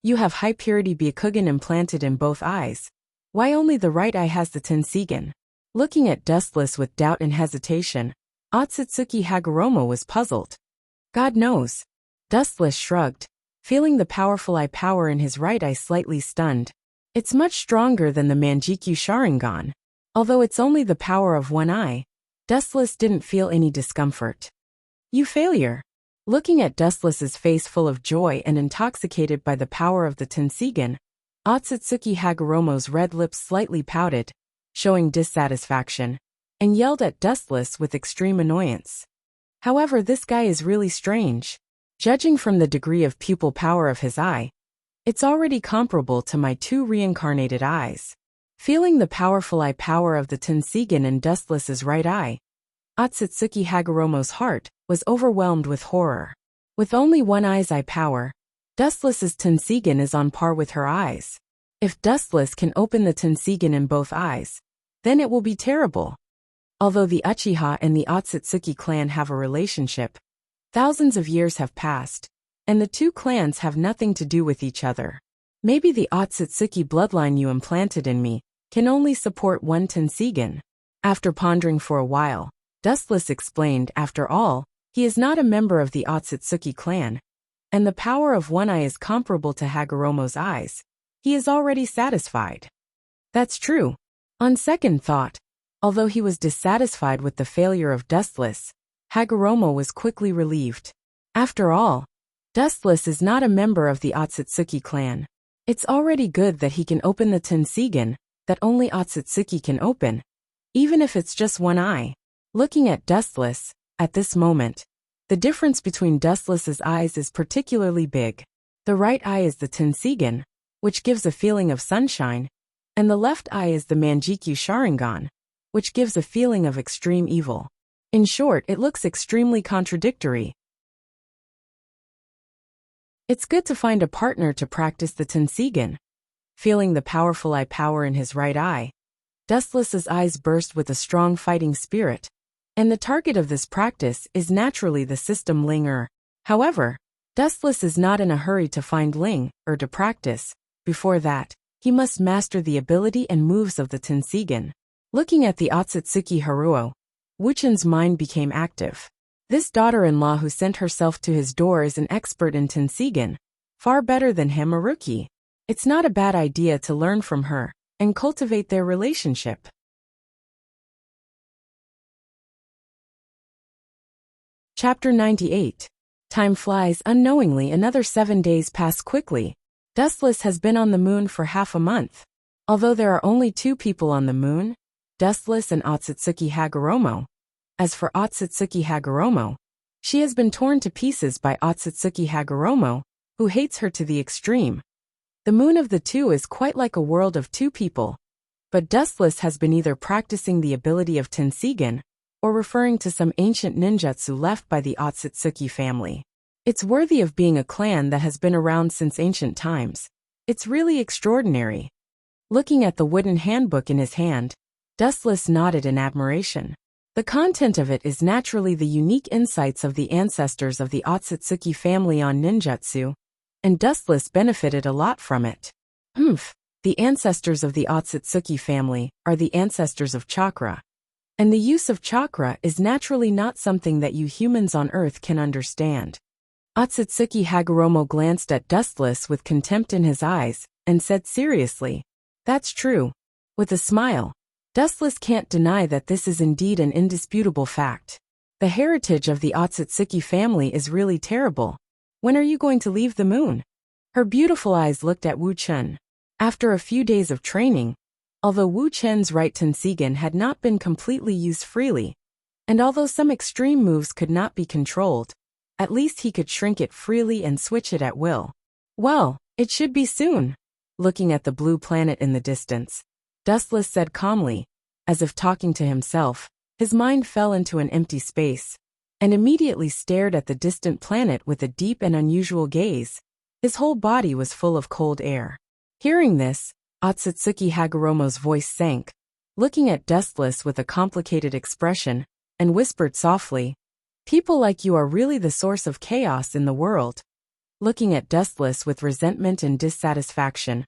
You have high-purity Byakugan implanted in both eyes. Why only the right eye has the tensigen? Looking at Dustless with doubt and hesitation, Otsutsuki Hagoromo was puzzled. God knows. Dustless shrugged, feeling the powerful eye power in his right eye slightly stunned. It's much stronger than the Manjikyu Sharingan. Although it's only the power of one eye, Dustless didn't feel any discomfort. You failure. Looking at Dustless's face full of joy and intoxicated by the power of the Tensigen, Otsutsuki Hagoromo's red lips slightly pouted, showing dissatisfaction, and yelled at Dustless with extreme annoyance. However, this guy is really strange. Judging from the degree of pupil power of his eye, it's already comparable to my 2 reincarnated eyes. Feeling the powerful eye power of the Tensigen in Dustless's right eye, Otsutsuki Hagoromo's heart was overwhelmed with horror. With only one eye's eye power, Dustless's Tensigen is on par with her eyes. If Dustless can open the Tensigen in both eyes, then it will be terrible. Although the Uchiha and the Otsutsuki clan have a relationship, thousands of years have passed, and the 2 clans have nothing to do with each other. Maybe the Otsutsuki bloodline you implanted in me can only support one Tensigen. After pondering for a while, Dustless explained, after all, he is not a member of the Otsutsuki clan, and the power of one eye is comparable to Hagoromo's eyes. He is already satisfied. That's true. On second thought, although he was dissatisfied with the failure of Dustless, Hagoromo was quickly relieved. After all, Dustless is not a member of the Otsutsuki clan. It's already good that he can open the Tensigen that only Otsutsuki can open, even if it's just one eye. Looking at Dustless, at this moment, the difference between Dustless's eyes is particularly big. The right eye is the Tensigen, which gives a feeling of sunshine, and the left eye is the Manjikyu Sharingan, which gives a feeling of extreme evil. In short, it looks extremely contradictory. It's good to find a partner to practice the Tensigen. Feeling the powerful eye power in his right eye, Dustless's eyes burst with a strong fighting spirit, and the target of this practice is naturally the system Ling. However, Dustless is not in a hurry to find Ling, to practice. Before that, he must master the ability and moves of the Tensigen. Looking at the Otsutsuki Haruo, Wuchen's mind became active. This daughter-in-law who sent herself to his door is an expert in Tensigen, far better than him, a rookie. It's not a bad idea to learn from her and cultivate their relationship. Chapter 98. Time flies unknowingly. Another 7 days pass quickly. Dustless has been on the moon for half a month. Although there are only 2 people on the moon, Dustless and Otsutsuki Hagoromo. As for Otsutsuki Hagoromo, she has been torn to pieces by Otsutsuki Hagoromo, who hates her to the extreme. The moon of the 2 is quite like a world of 2 people. But Dustless has been either practicing the ability of Tensigen, or referring to some ancient ninjutsu left by the Otsutsuki family. It's worthy of being a clan that has been around since ancient times. It's really extraordinary. Looking at the wooden handbook in his hand, Dustless nodded in admiration. The content of it is naturally the unique insights of the ancestors of the Otsutsuki family on ninjutsu, and Dustless benefited a lot from it. The ancestors of the Otsutsuki family are the ancestors of chakra. And the use of chakra is naturally not something that you humans on Earth can understand. Otsutsuki Hagoromo glanced at Dustless with contempt in his eyes, and said seriously, "That's true." With a smile, Dustless can't deny that this is indeed an indisputable fact. The heritage of the Otsutsuki family is really terrible. When are you going to leave the moon? Her beautiful eyes looked at Wu Chen. After a few days of training, although Wu Chen's right Tensigen had not been completely used freely, and although some extreme moves could not be controlled, at least he could shrink it freely and switch it at will. Well, it should be soon. Looking at the blue planet in the distance, Dustless said calmly, as if talking to himself. His mind fell into an empty space, and immediately stared at the distant planet with a deep and unusual gaze. His whole body was full of cold air. Hearing this, Otsutsuki Hagoromo's voice sank, looking at Dustless with a complicated expression, and whispered softly, "People like you are really the source of chaos in the world." Looking at Dustless with resentment and dissatisfaction,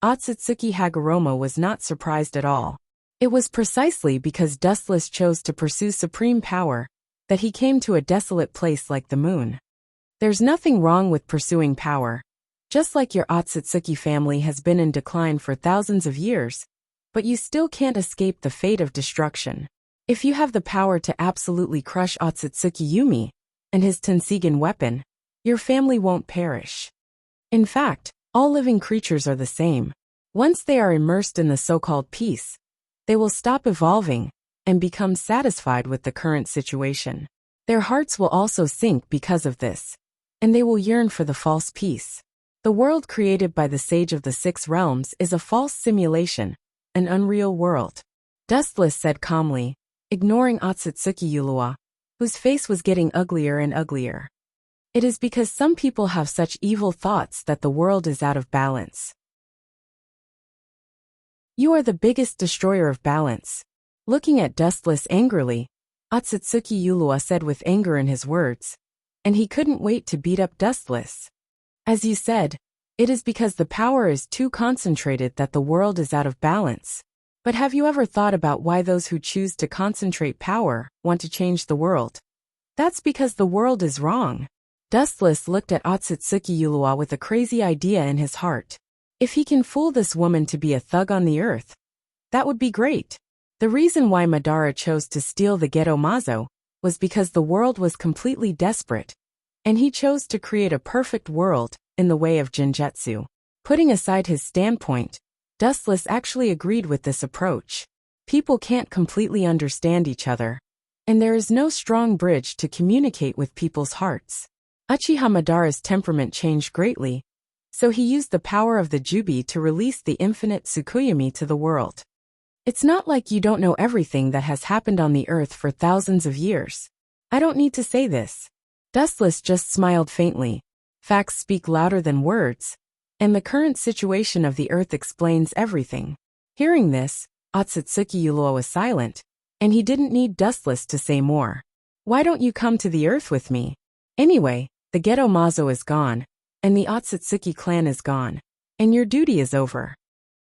Otsutsuki Hagoromo was not surprised at all. It was precisely because Dustless chose to pursue supreme power that he came to a desolate place like the moon. There's nothing wrong with pursuing power, just like your Otsutsuki family has been in decline for thousands of years, but you still can't escape the fate of destruction. If you have the power to absolutely crush Otsutsuki Yumi and his Tensigen weapon, your family won't perish. In fact, all living creatures are the same. Once they are immersed in the so-called peace, they will stop evolving and become satisfied with the current situation. Their hearts will also sink because of this, and they will yearn for the false peace. The world created by the Sage of the Six Realms is a false simulation, an unreal world. Dustless said calmly, ignoring Otsutsuki Ulua, whose face was getting uglier and uglier. It is because some people have such evil thoughts that the world is out of balance. You are the biggest destroyer of balance. Looking at Dustless angrily, Otsutsuki Ulua said with anger in his words, and he couldn't wait to beat up Dustless. As you said, it is because the power is too concentrated that the world is out of balance. But have you ever thought about why those who choose to concentrate power want to change the world? That's because the world is wrong. Dustless looked at Otsutsuki Ulua with a crazy idea in his heart. If he can fool this woman to be a thug on the earth, that would be great. The reason why Madara chose to steal the Geto Mazo was because the world was completely desperate, and he chose to create a perfect world in the way of Genjutsu. Putting aside his standpoint, Dustless actually agreed with this approach. People can't completely understand each other, and there is no strong bridge to communicate with people's hearts. Uchiha Madara's temperament changed greatly, so he used the power of the Jubi to release the infinite Tsukuyomi to the world. It's not like you don't know everything that has happened on the earth for thousands of years. I don't need to say this. Dustless just smiled faintly. Facts speak louder than words, and the current situation of the earth explains everything. Hearing this, Otsutsuki Ulua was silent, and he didn't need Dustless to say more. Why don't you come to the earth with me? Anyway, the Geto Mazo is gone, and the Otsutsuki clan is gone, and your duty is over.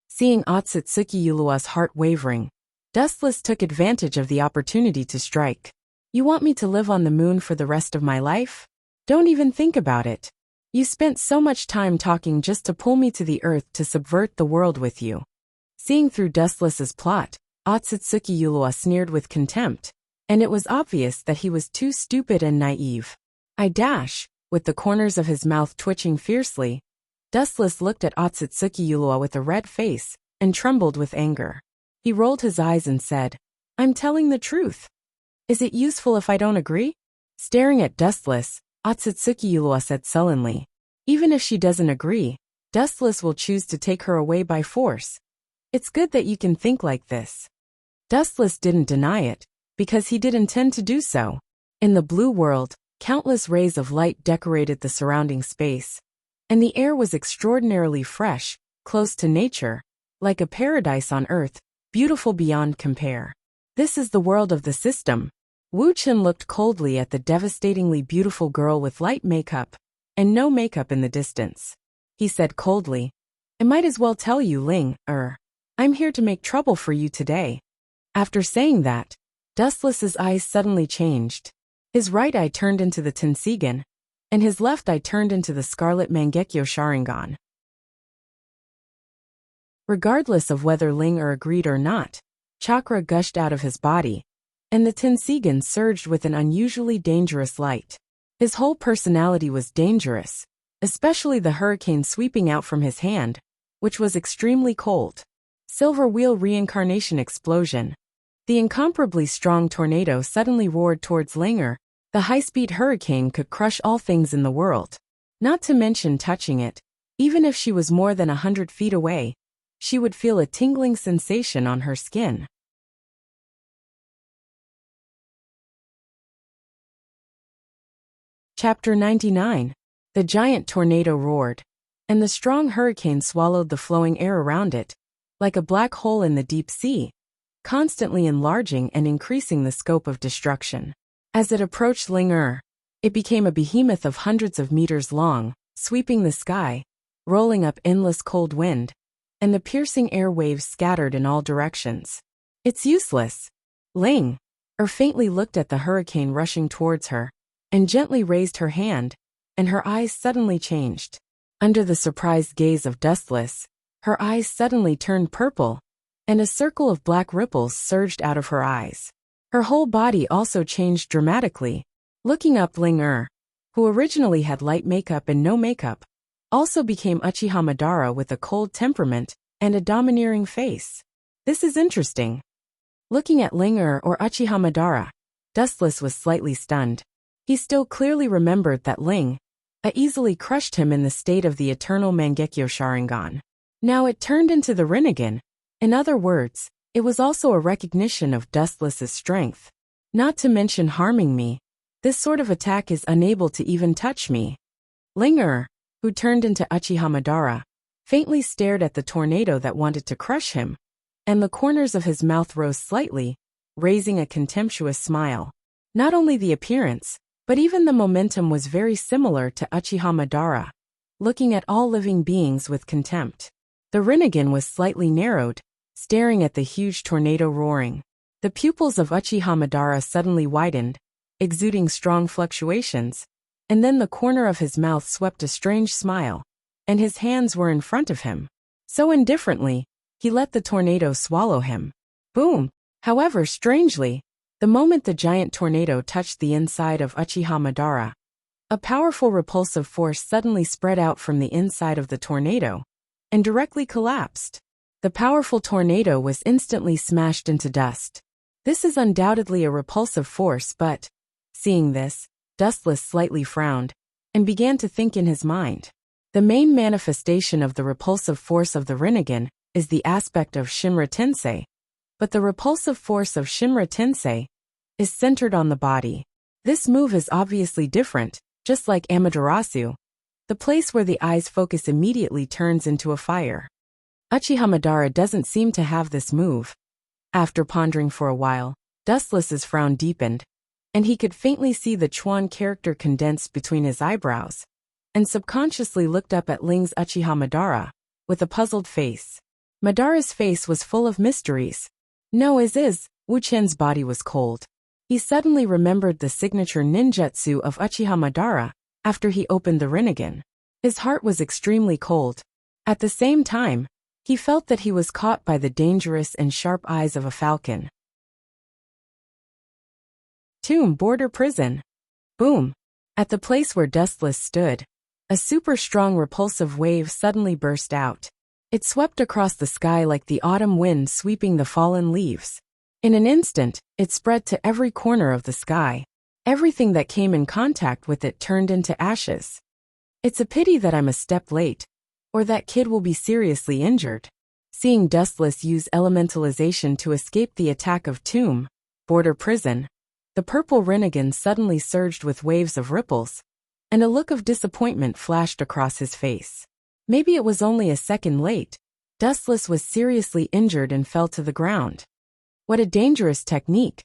Seeing Otsutsuki Ulua's heart wavering, Dustless took advantage of the opportunity to strike. You want me to live on the moon for the rest of my life? Don't even think about it. You spent so much time talking just to pull me to the earth to subvert the world with you. Seeing through Dustless's plot, Otsutsuki Ulua sneered with contempt, and it was obvious that he was too stupid and naive. With the corners of his mouth twitching fiercely, Dustless looked at Otsutsuki Ulua with a red face and trembled with anger. He rolled his eyes and said, I'm telling the truth. Is it useful if I don't agree? Staring at Dustless, Otsutsuki Ulua said sullenly, even if she doesn't agree, Dustless will choose to take her away by force. It's good that you can think like this. Dustless didn't deny it, because he did intend to do so. In the blue world, countless rays of light decorated the surrounding space, and the air was extraordinarily fresh, close to nature, like a paradise on earth, beautiful beyond compare. This is the world of the system. Wu Chen looked coldly at the devastatingly beautiful girl with light makeup, and no makeup in the distance. He said coldly, I might as well tell you, Ling, I'm here to make trouble for you today. After saying that, Dustless's eyes suddenly changed. His right eye turned into the Tensigen, and his left eye turned into the Scarlet Mangekyo Sharingan. Regardless of whether Ling agreed or not, chakra gushed out of his body, and the Tensigen surged with an unusually dangerous light. His whole personality was dangerous, especially the hurricane sweeping out from his hand, which was extremely cold. Silver Wheel Reincarnation Explosion. The incomparably strong tornado suddenly roared towards Linger. The high-speed hurricane could crush all things in the world. Not to mention touching it, even if she was more than 100 feet away, she would feel a tingling sensation on her skin. Chapter 99. The giant tornado roared, and the strong hurricane swallowed the flowing air around it, like a black hole in the deep sea, constantly enlarging and increasing the scope of destruction. As it approached Linger, it became a behemoth of hundreds of meters long, sweeping the sky, rolling up endless cold wind, and the piercing air waves scattered in all directions. It's useless. Ling, Faintly looked at the hurricane rushing towards her, and gently raised her hand, and her eyes suddenly changed. Under the surprised gaze of Dustless, her eyes suddenly turned purple, and a circle of black ripples surged out of her eyes. Her whole body also changed dramatically. Looking up, Ling who originally had light makeup and no makeup, also became Uchiha Madara with a cold temperament and a domineering face. This is interesting. Looking at Ling or Uchiha Madara, Dustless was slightly stunned. He still clearly remembered that Ling easily crushed him in the state of the eternal Mangekyo Sharingan. Now it turned into the Rinnegan. In other words, it was also a recognition of Dustless's strength. Not to mention harming me, this sort of attack is unable to even touch me. Ling who turned into Uchiha Madara, faintly stared at the tornado that wanted to crush him, and the corners of his mouth rose slightly, raising a contemptuous smile. Not only the appearance, but even the momentum was very similar to Uchiha Madara, looking at all living beings with contempt. The Rinnegan was slightly narrowed, staring at the huge tornado roaring. The pupils of Uchiha Madara suddenly widened, exuding strong fluctuations, and then the corner of his mouth swept a strange smile, and his hands were in front of him. So indifferently, he let the tornado swallow him. Boom! However, strangely, the moment the giant tornado touched the inside of Uchiha Madara, a powerful repulsive force suddenly spread out from the inside of the tornado and directly collapsed. The powerful tornado was instantly smashed into dust. This is undoubtedly a repulsive force, but, seeing this, Dustless slightly frowned and began to think in his mind. The main manifestation of the repulsive force of the Rinnegan is the aspect of Shinra Tensei, but the repulsive force of Shinra Tensei is centered on the body. This move is obviously different, just like Amaterasu. The place where the eyes focus immediately turns into a fire. Uchiha Madara doesn't seem to have this move. After pondering for a while, Dustless's frown deepened, and he could faintly see the Chuan character condensed between his eyebrows, and subconsciously looked up at Ling's Uchiha Madara with a puzzled face. Madara's face was full of mysteries. No, Wu Chen's body was cold. He suddenly remembered the signature ninjutsu of Uchiha Madara after he opened the Rinnegan. His heart was extremely cold. At the same time, he felt that he was caught by the dangerous and sharp eyes of a falcon. Tomb Border Prison. Boom! At the place where Dustless stood, a super strong repulsive wave suddenly burst out. It swept across the sky like the autumn wind sweeping the fallen leaves. In an instant, it spread to every corner of the sky. Everything that came in contact with it turned into ashes. It's a pity that I'm a step late, or that kid will be seriously injured. Seeing Dustless use elementalization to escape the attack of Tomb Border Prison, the purple Rinnegan suddenly surged with waves of ripples, and a look of disappointment flashed across his face. Maybe it was only a second late. Dustless was seriously injured and fell to the ground. What a dangerous technique.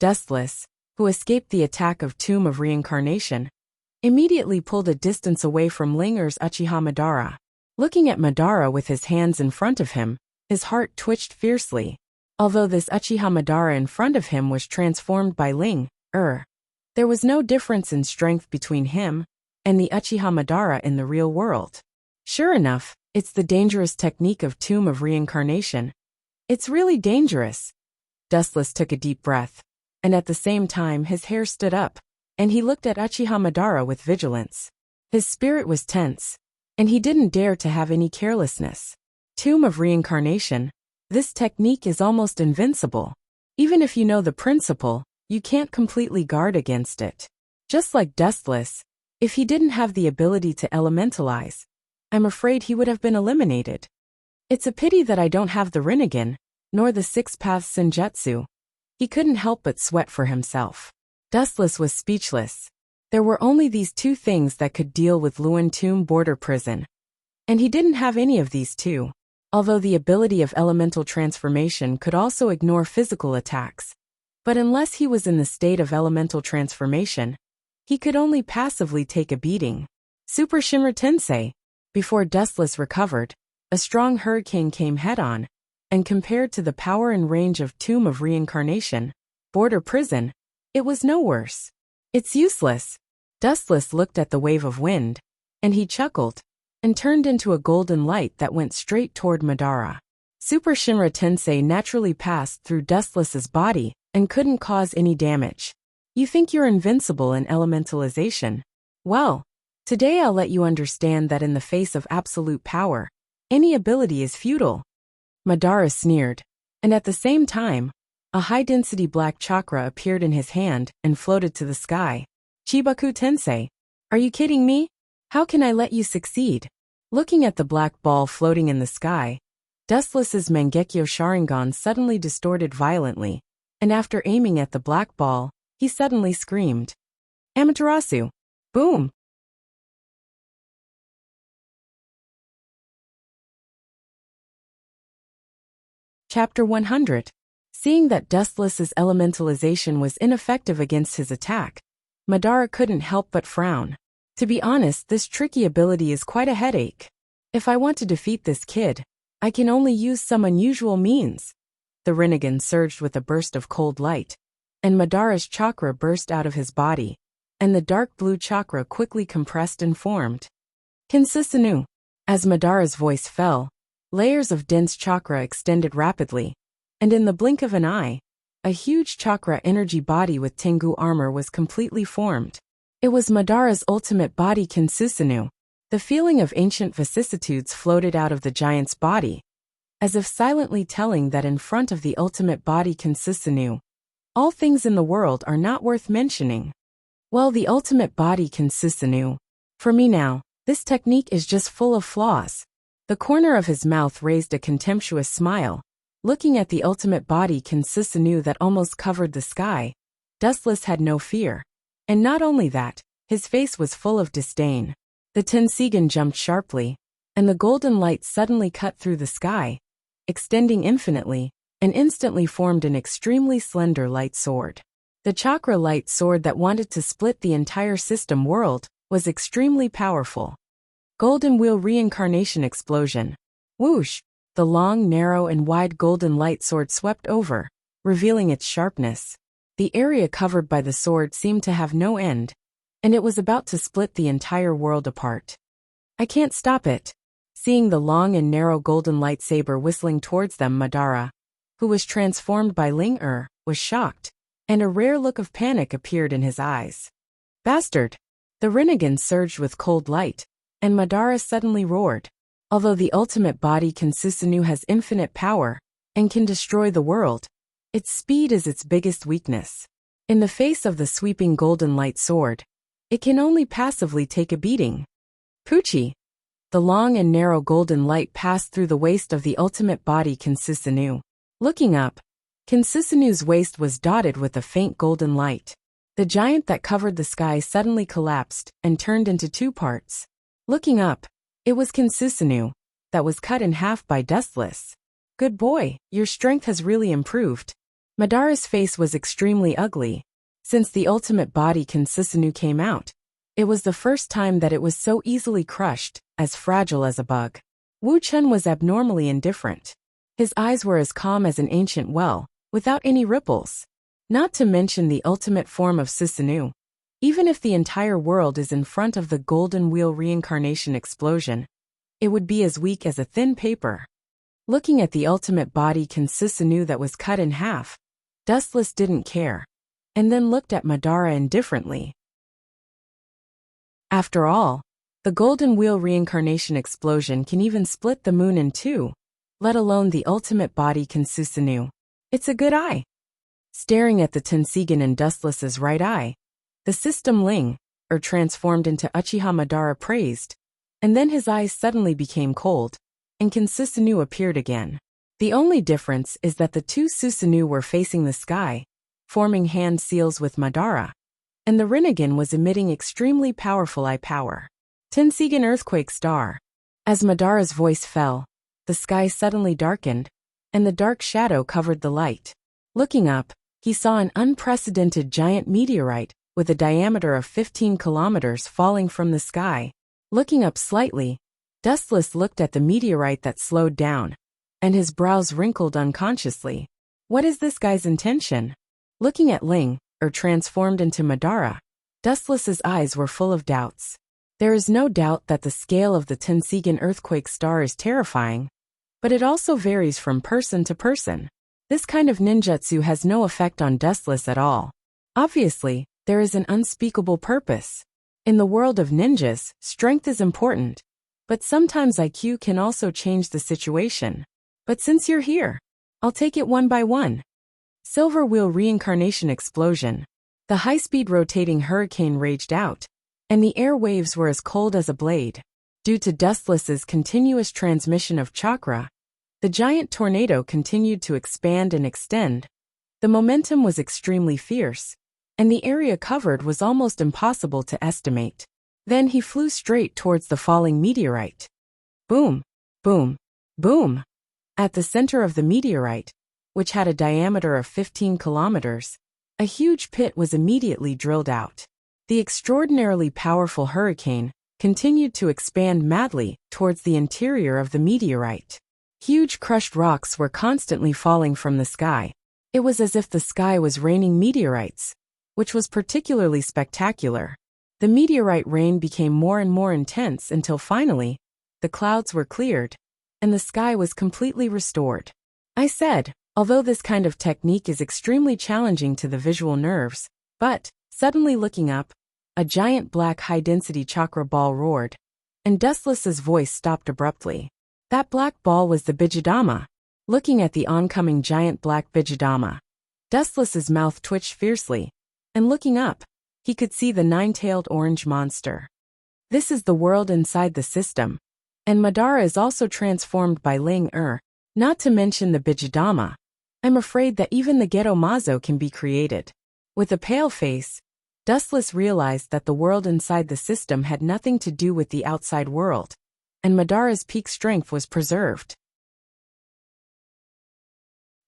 Dustless, who escaped the attack of Tomb of Reincarnation, immediately pulled a distance away from Linger's Uchiha Madara. Looking at Madara with his hands in front of him, his heart twitched fiercely. Although this Uchiha Madara in front of him was transformed by Ling, there was no difference in strength between him and the Uchiha Madara in the real world. Sure enough, it's the dangerous technique of Tomb of Reincarnation. It's really dangerous. Dustless took a deep breath, and at the same time his hair stood up, and he looked at Uchiha Madara with vigilance. His spirit was tense, and he didn't dare to have any carelessness. Tomb of Reincarnation. This technique is almost invincible. Even if you know the principle, you can't completely guard against it. Just like Dustless, if he didn't have the ability to elementalize, I'm afraid he would have been eliminated. It's a pity that I don't have the Rinnegan, nor the Six Paths Senjutsu. He couldn't help but sweat for himself. Dustless was speechless. There were only these two things that could deal with Luan Tomb Border Prison, and he didn't have any of these two. Although the ability of elemental transformation could also ignore physical attacks. But unless he was in the state of elemental transformation, he could only passively take a beating. Super Shinra Tensei. Before Dustless recovered, a strong hurricane came head-on, and compared to the power and range of Tomb of Reincarnation, Border prison? It was no worse. It's useless. Dustless looked at the wave of wind, and he chuckled, and turned into a golden light that went straight toward Madara. Super Shinra Tensei naturally passed through Dustless's body and couldn't cause any damage. You think you're invincible in elementalization? Well, today I'll let you understand that in the face of absolute power, any ability is futile. Madara sneered, and at the same time, a high-density black chakra appeared in his hand and floated to the sky. Chibaku Tensei, are you kidding me? How can I let you succeed? Looking at the black ball floating in the sky, Dustless's Mangekyo Sharingan suddenly distorted violently, and after aiming at the black ball, he suddenly screamed. Amaterasu! Boom! Chapter 100. Seeing that Dustless's elementalization was ineffective against his attack, Madara couldn't help but frown. To be honest, this tricky ability is quite a headache. If I want to defeat this kid, I can only use some unusual means. The Rinnegan surged with a burst of cold light, and Madara's chakra burst out of his body, and the dark blue chakra quickly compressed and formed. Kinsisanu. As Madara's voice fell, layers of dense chakra extended rapidly, and in the blink of an eye, a huge chakra energy body with Tengu armor was completely formed. It was Madara's ultimate body Kinsisanu. The feeling of ancient vicissitudes floated out of the giant's body, as if silently telling that in front of the ultimate body Kinsisanu, all things in the world are not worth mentioning. Well, the ultimate body Kinsisanu. For me now, this technique is just full of flaws. The corner of his mouth raised a contemptuous smile. Looking at the ultimate body Kinsisanu that almost covered the sky, Dustless had no fear. And not only that, his face was full of disdain. The Tensigan jumped sharply, and the golden light suddenly cut through the sky, extending infinitely, and instantly formed an extremely slender light sword. The chakra light sword that wanted to split the entire system world was extremely powerful. Golden Wheel Reincarnation Explosion. Whoosh! The long, narrow, and wide golden light sword swept over, revealing its sharpness. The area covered by the sword seemed to have no end, and it was about to split the entire world apart. I can't stop it. Seeing the long and narrow golden lightsaber whistling towards them, Madara, who was transformed by Ling-Er, was shocked, and a rare look of panic appeared in his eyes. Bastard! The Rinnegan surged with cold light, and Madara suddenly roared. Although the ultimate body Kinsisanu has infinite power and can destroy the world, its speed is its biggest weakness. In the face of the sweeping golden light sword, it can only passively take a beating. Poochie! The long and narrow golden light passed through the waist of the ultimate body Kinsisanu. Looking up, Kinsisanu's waist was dotted with a faint golden light. The giant that covered the sky suddenly collapsed and turned into two parts. Looking up, it was Kinsisanu, that was cut in half by Dustless. Good boy, your strength has really improved. Madara's face was extremely ugly. Since the ultimate body Kinsisanu came out, it was the first time that it was so easily crushed, as fragile as a bug. Wu Chun was abnormally indifferent. His eyes were as calm as an ancient well, without any ripples. Not to mention the ultimate form of Sisanu. Even if the entire world is in front of the Golden Wheel Reincarnation Explosion, it would be as weak as a thin paper. Looking at the ultimate body Kinsisanu that was cut in half, Dustless didn't care, and then looked at Madara indifferently. After all, the Golden Wheel Reincarnation Explosion can even split the moon in two, let alone the ultimate body Kinsisanu. It's a good eye. Staring at the Tensigan in Dustless's right eye, the system Ling-Er transformed into Uchiha Madara praised, and then his eyes suddenly became cold, and Kinsisanu appeared again. The only difference is that the two Susanoo were facing the sky, forming hand seals with Madara, and the Rinnegan was emitting extremely powerful eye power. Tensigan Earthquake Star. As Madara's voice fell, the sky suddenly darkened, and the dark shadow covered the light. Looking up, he saw an unprecedented giant meteorite, with a diameter of 15 kilometers falling from the sky. Looking up slightly, Dustless looked at the meteorite that slowed down, and his brows wrinkled unconsciously. What is this guy's intention? Looking at Ling, transformed into Madara, Dustless's eyes were full of doubts. There is no doubt that the scale of the Tensigan earthquake star is terrifying, but it also varies from person to person. This kind of ninjutsu has no effect on Dustless at all. Obviously, there is an unspeakable purpose. In the world of ninjas, strength is important, but sometimes IQ can also change the situation. But since you're here, I'll take it one by one. Silver Wheel Reincarnation Explosion. The high-speed rotating hurricane raged out, and the air waves were as cold as a blade. Due to Dustless's continuous transmission of chakra, the giant tornado continued to expand and extend. The momentum was extremely fierce, and the area covered was almost impossible to estimate. Then he flew straight towards the falling meteorite. Boom, boom, boom. At the center of the meteorite, which had a diameter of 15 kilometers, a huge pit was immediately drilled out. The extraordinarily powerful hurricane continued to expand madly towards the interior of the meteorite. Huge crushed rocks were constantly falling from the sky. It was as if the sky was raining meteorites, which was particularly spectacular. The meteorite rain became more and more intense until finally, the clouds were cleared, and the sky was completely restored. I said, although this kind of technique is extremely challenging to the visual nerves, but, suddenly looking up, a giant black high-density chakra ball roared, and Dustless's voice stopped abruptly. That black ball was the Bijidama. Looking at the oncoming giant black Bijidama, Dustless's mouth twitched fiercely, and looking up, he could see the nine-tailed orange monster. This is the world inside the system, and Madara is also transformed by Ling not to mention the Bijidama. I'm afraid that even the Ghetto Mazo can be created. With a pale face, Dustless realized that the world inside the system had nothing to do with the outside world, and Madara's peak strength was preserved.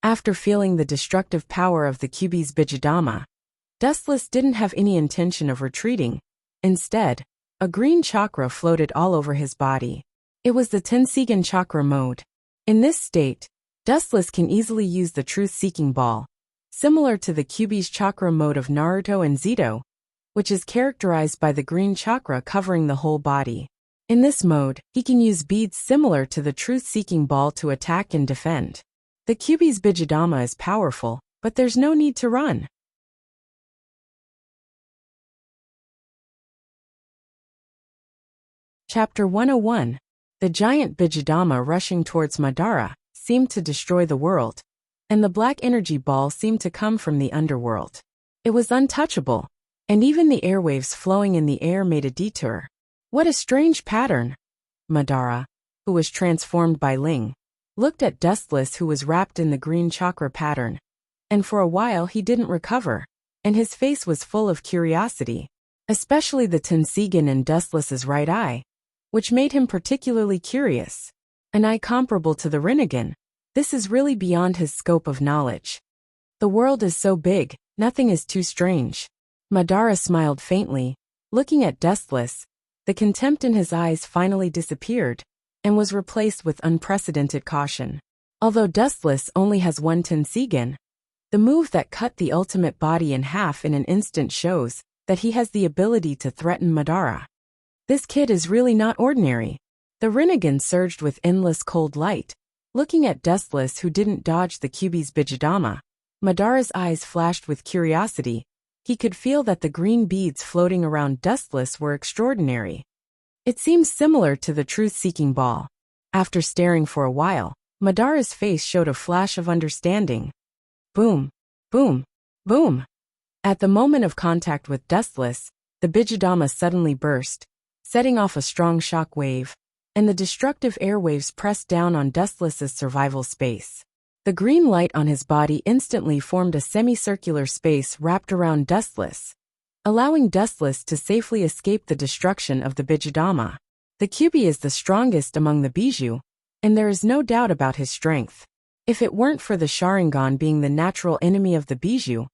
After feeling the destructive power of the Kyuubi's Bijidama, Dustless didn't have any intention of retreating. Instead, a green chakra floated all over his body. It was the Tensigan chakra mode. In this state, Dustless can easily use the truth-seeking ball, similar to the Kyuubi's chakra mode of Naruto and Zito, which is characterized by the green chakra covering the whole body. In this mode, he can use beads similar to the truth-seeking ball to attack and defend. The Kyuubi's Bijidama is powerful, but there's no need to run. Chapter 101. The giant Bijidama rushing towards Madara seemed to destroy the world, and the black energy ball seemed to come from the underworld. It was untouchable, and even the airwaves flowing in the air made a detour. What a strange pattern! Madara, who was transformed by Ling, looked at Dustless, who was wrapped in the green chakra pattern, and for a while he didn't recover, and his face was full of curiosity, especially the Tensigan in Dustless's right eye, which made him particularly curious. An eye comparable to the Rinnegan. This is really beyond his scope of knowledge. The world is so big, nothing is too strange. Madara smiled faintly, looking at Dustless. The contempt in his eyes finally disappeared, and was replaced with unprecedented caution. Although Dustless only has one Tensigan, the move that cut the ultimate body in half in an instant shows that he has the ability to threaten Madara. This kid is really not ordinary. The Rinnegan surged with endless cold light, looking at Dustless, who didn't dodge the Kyuubi's Bijidama. Madara's eyes flashed with curiosity. He could feel that the green beads floating around Dustless were extraordinary. It seems similar to the truth-seeking ball. After staring for a while, Madara's face showed a flash of understanding. Boom, boom, boom. At the moment of contact with Dustless, the Bijidama suddenly burst, setting off a strong shock wave, and the destructive airwaves pressed down on Dustless's survival space. The green light on his body instantly formed a semicircular space wrapped around Dustless, allowing Dustless to safely escape the destruction of the Bijidama. The Kyuubi is the strongest among the Bijou, and there is no doubt about his strength. If it weren't for the Sharingan being the natural enemy of the Bijou,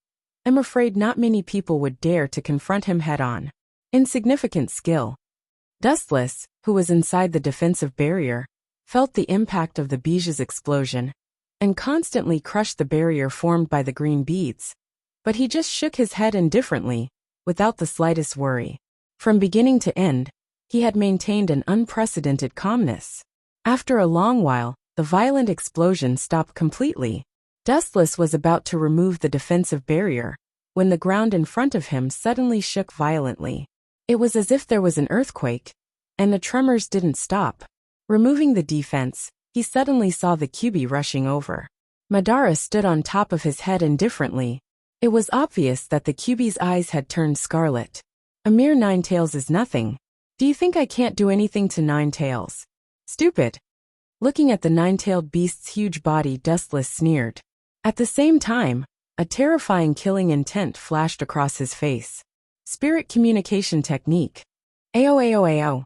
I'm afraid not many people would dare to confront him head-on. Insignificant skill. Dustless, who was inside the defensive barrier, felt the impact of the Bijou's explosion, and constantly crushed the barrier formed by the green beads. But he just shook his head indifferently, without the slightest worry. From beginning to end, he had maintained an unprecedented calmness. After a long while, the violent explosion stopped completely. Dustless was about to remove the defensive barrier, when the ground in front of him suddenly shook violently. It was as if there was an earthquake, and the tremors didn't stop. Removing the defense, he suddenly saw the QB rushing over. Madara stood on top of his head indifferently. It was obvious that the QB's eyes had turned scarlet. A mere 9 tails is nothing. Do you think I can't do anything to 9 tails? Stupid. Looking at the 9-tailed beast's huge body, Dustless sneered. At the same time, a terrifying killing intent flashed across his face. Spirit communication technique. Ayo ayo ayo.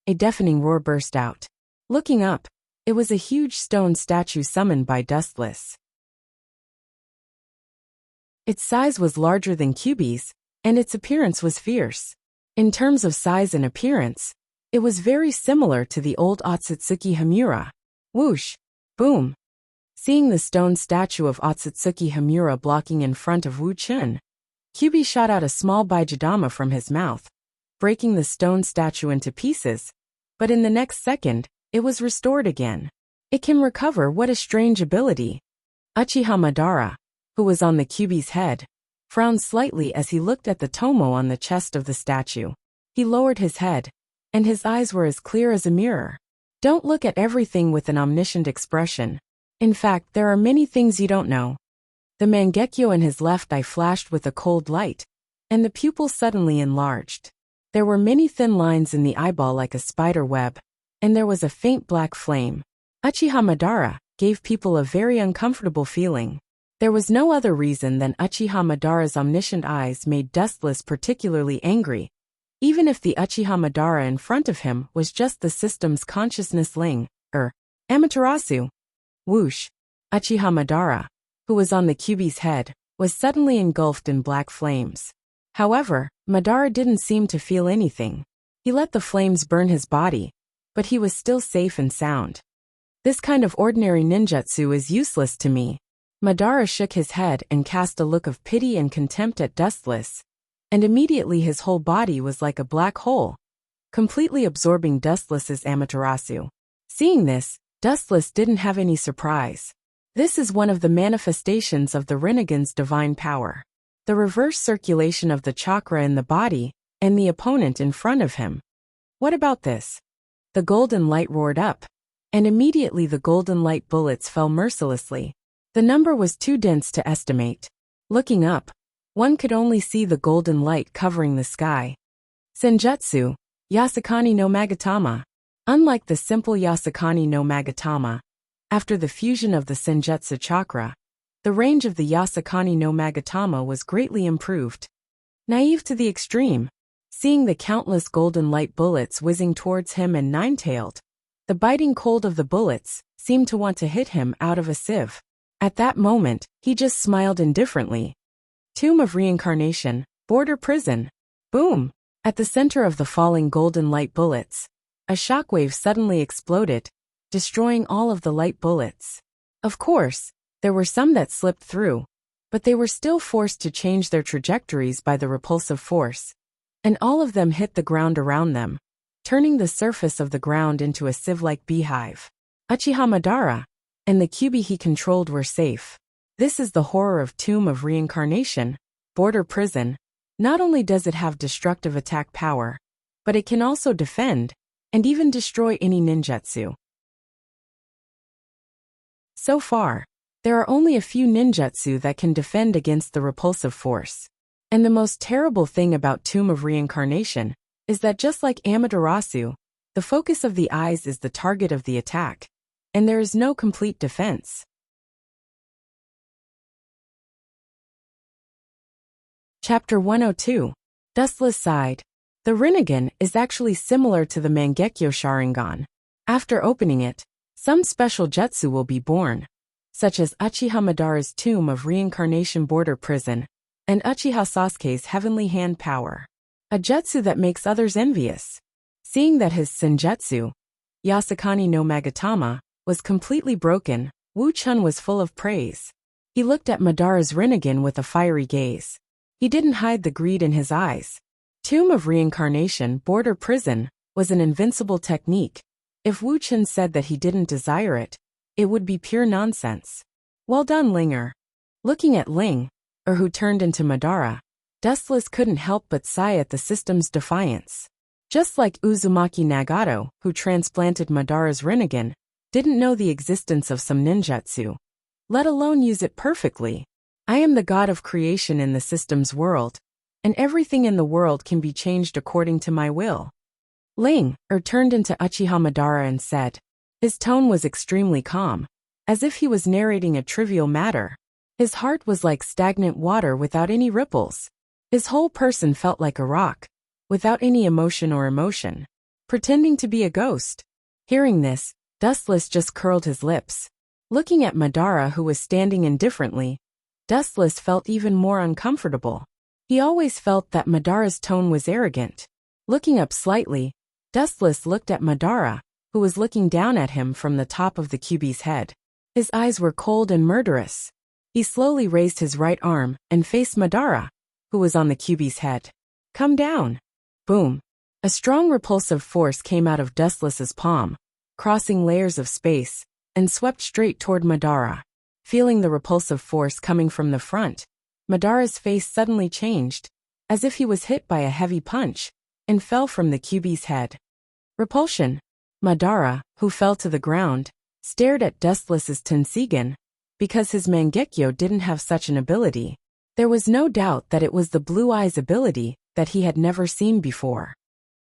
A deafening roar burst out. Looking up, it was a huge stone statue summoned by Dustless. Its size was larger than QB's, and its appearance was fierce. In terms of size and appearance, it was very similar to the old Otsutsuki Hamura. Whoosh! Boom! Seeing the stone statue of Otsutsuki Hamura blocking in front of Wu Chun, QB shot out a small Baijidama from his mouth, breaking the stone statue into pieces, but in the next second, it was restored again. It can recover. What a strange ability. Uchiha Madara, who was on the QB's head, frowned slightly as he looked at the tomo on the chest of the statue. He lowered his head, and his eyes were as clear as a mirror. Don't look at everything with an omniscient expression. In fact, there are many things you don't know. The Mangekyo in his left eye flashed with a cold light, and the pupil suddenly enlarged. There were many thin lines in the eyeball like a spider web, and there was a faint black flame. Uchiha Madara gave people a very uncomfortable feeling. There was no other reason than Uchiha Madara's omniscient eyes made Dustless particularly angry, even if the Uchiha Madara in front of him was just the system's consciousness ling, Amaterasu. Whoosh! Uchiha Madara, who was on the QB's head, was suddenly engulfed in black flames. However, Madara didn't seem to feel anything. He let the flames burn his body, but he was still safe and sound. This kind of ordinary ninjutsu is useless to me. Madara shook his head and cast a look of pity and contempt at Dustless, and immediately his whole body was like a black hole, completely absorbing Dustless's Amaterasu. Seeing this, Dustless didn't have any surprise. This is one of the manifestations of the Rinnegan's divine power. The reverse circulation of the chakra in the body, and the opponent in front of him. What about this? The golden light roared up, and immediately the golden light bullets fell mercilessly. The number was too dense to estimate. Looking up, one could only see the golden light covering the sky. Senjutsu, Yasakani no Magatama. Unlike the simple Yasakani no Magatama, after the fusion of the Senjutsu chakra, the range of the Yasakani no Magatama was greatly improved. Naive to the extreme, seeing the countless golden light bullets whizzing towards him and nine-tailed, the biting cold of the bullets seemed to want to hit him out of a sieve. At that moment, he just smiled indifferently. Tomb of Reincarnation, Border Prison. Boom! At the center of the falling golden light bullets, a shockwave suddenly exploded, destroying all of the light bullets. Of course, there were some that slipped through, but they were still forced to change their trajectories by the repulsive force, and all of them hit the ground around them, turning the surface of the ground into a sieve-like beehive. Uchiha Madara and the QB he controlled were safe. This is the horror of Tomb of Reincarnation, Border Prison. Not only does it have destructive attack power, but it can also defend, and even destroy any ninjutsu. So far, there are only a few ninjutsu that can defend against the repulsive force. And the most terrible thing about Tomb of Reincarnation is that just like Amaterasu, the focus of the eyes is the target of the attack, and there is no complete defense. Chapter 102. Dustless sighed. The Rinnegan is actually similar to the Mangekyo Sharingan. After opening it, some special jutsu will be born, such as Uchiha Madara's Tomb of Reincarnation Border Prison, and Uchiha Sasuke's Heavenly Hand Power. A jutsu that makes others envious. Seeing that his senjutsu, Yasakani no Magatama, was completely broken, Wu Chun was full of praise. He looked at Madara's Rinnegan with a fiery gaze. He didn't hide the greed in his eyes. Tomb of Reincarnation, border prison, was an invincible technique. If Wu Chen said that he didn't desire it, it would be pure nonsense. Well done, Ling. Looking at Ling, who turned into Madara, Dustless couldn't help but sigh at the system's defiance. Just like Uzumaki Nagato, who transplanted Madara's Rinnegan, didn't know the existence of some ninjutsu, let alone use it perfectly. I am the god of creation in the system's world, and everything in the world can be changed according to my will. Ling turned into Uchiha Madara and said. His tone was extremely calm, as if he was narrating a trivial matter. His heart was like stagnant water without any ripples. His whole person felt like a rock, without any emotion or emotion, pretending to be a ghost. Hearing this, Dustless just curled his lips. Looking at Madara, who was standing indifferently, Dustless felt even more uncomfortable. He always felt that Madara's tone was arrogant. Looking up slightly, Dustless looked at Madara, who was looking down at him from the top of the Kyuubi's head. His eyes were cold and murderous. He slowly raised his right arm and faced Madara, who was on the Kyuubi's head. Come down. Boom. A strong repulsive force came out of Dustless's palm, crossing layers of space, and swept straight toward Madara. Feeling the repulsive force coming from the front, Madara's face suddenly changed, as if he was hit by a heavy punch, and fell from the Kyuubi's head. Repulsion. Madara, who fell to the ground, stared at Dustless's Tenseigan. Because his Mangekyo didn't have such an ability, there was no doubt that it was the Blue Eyes ability that he had never seen before.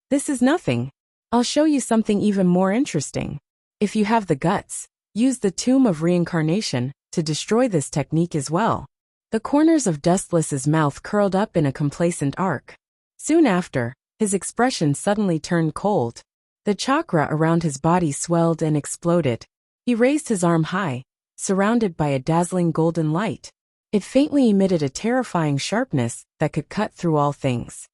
This is nothing. I'll show you something even more interesting. If you have the guts, use the Tomb of Reincarnation to destroy this technique as well. The corners of Dustless's mouth curled up in a complacent arc. Soon after, his expression suddenly turned cold. The chakra around his body swelled and exploded. He raised his arm high, surrounded by a dazzling golden light. It faintly emitted a terrifying sharpness that could cut through all things.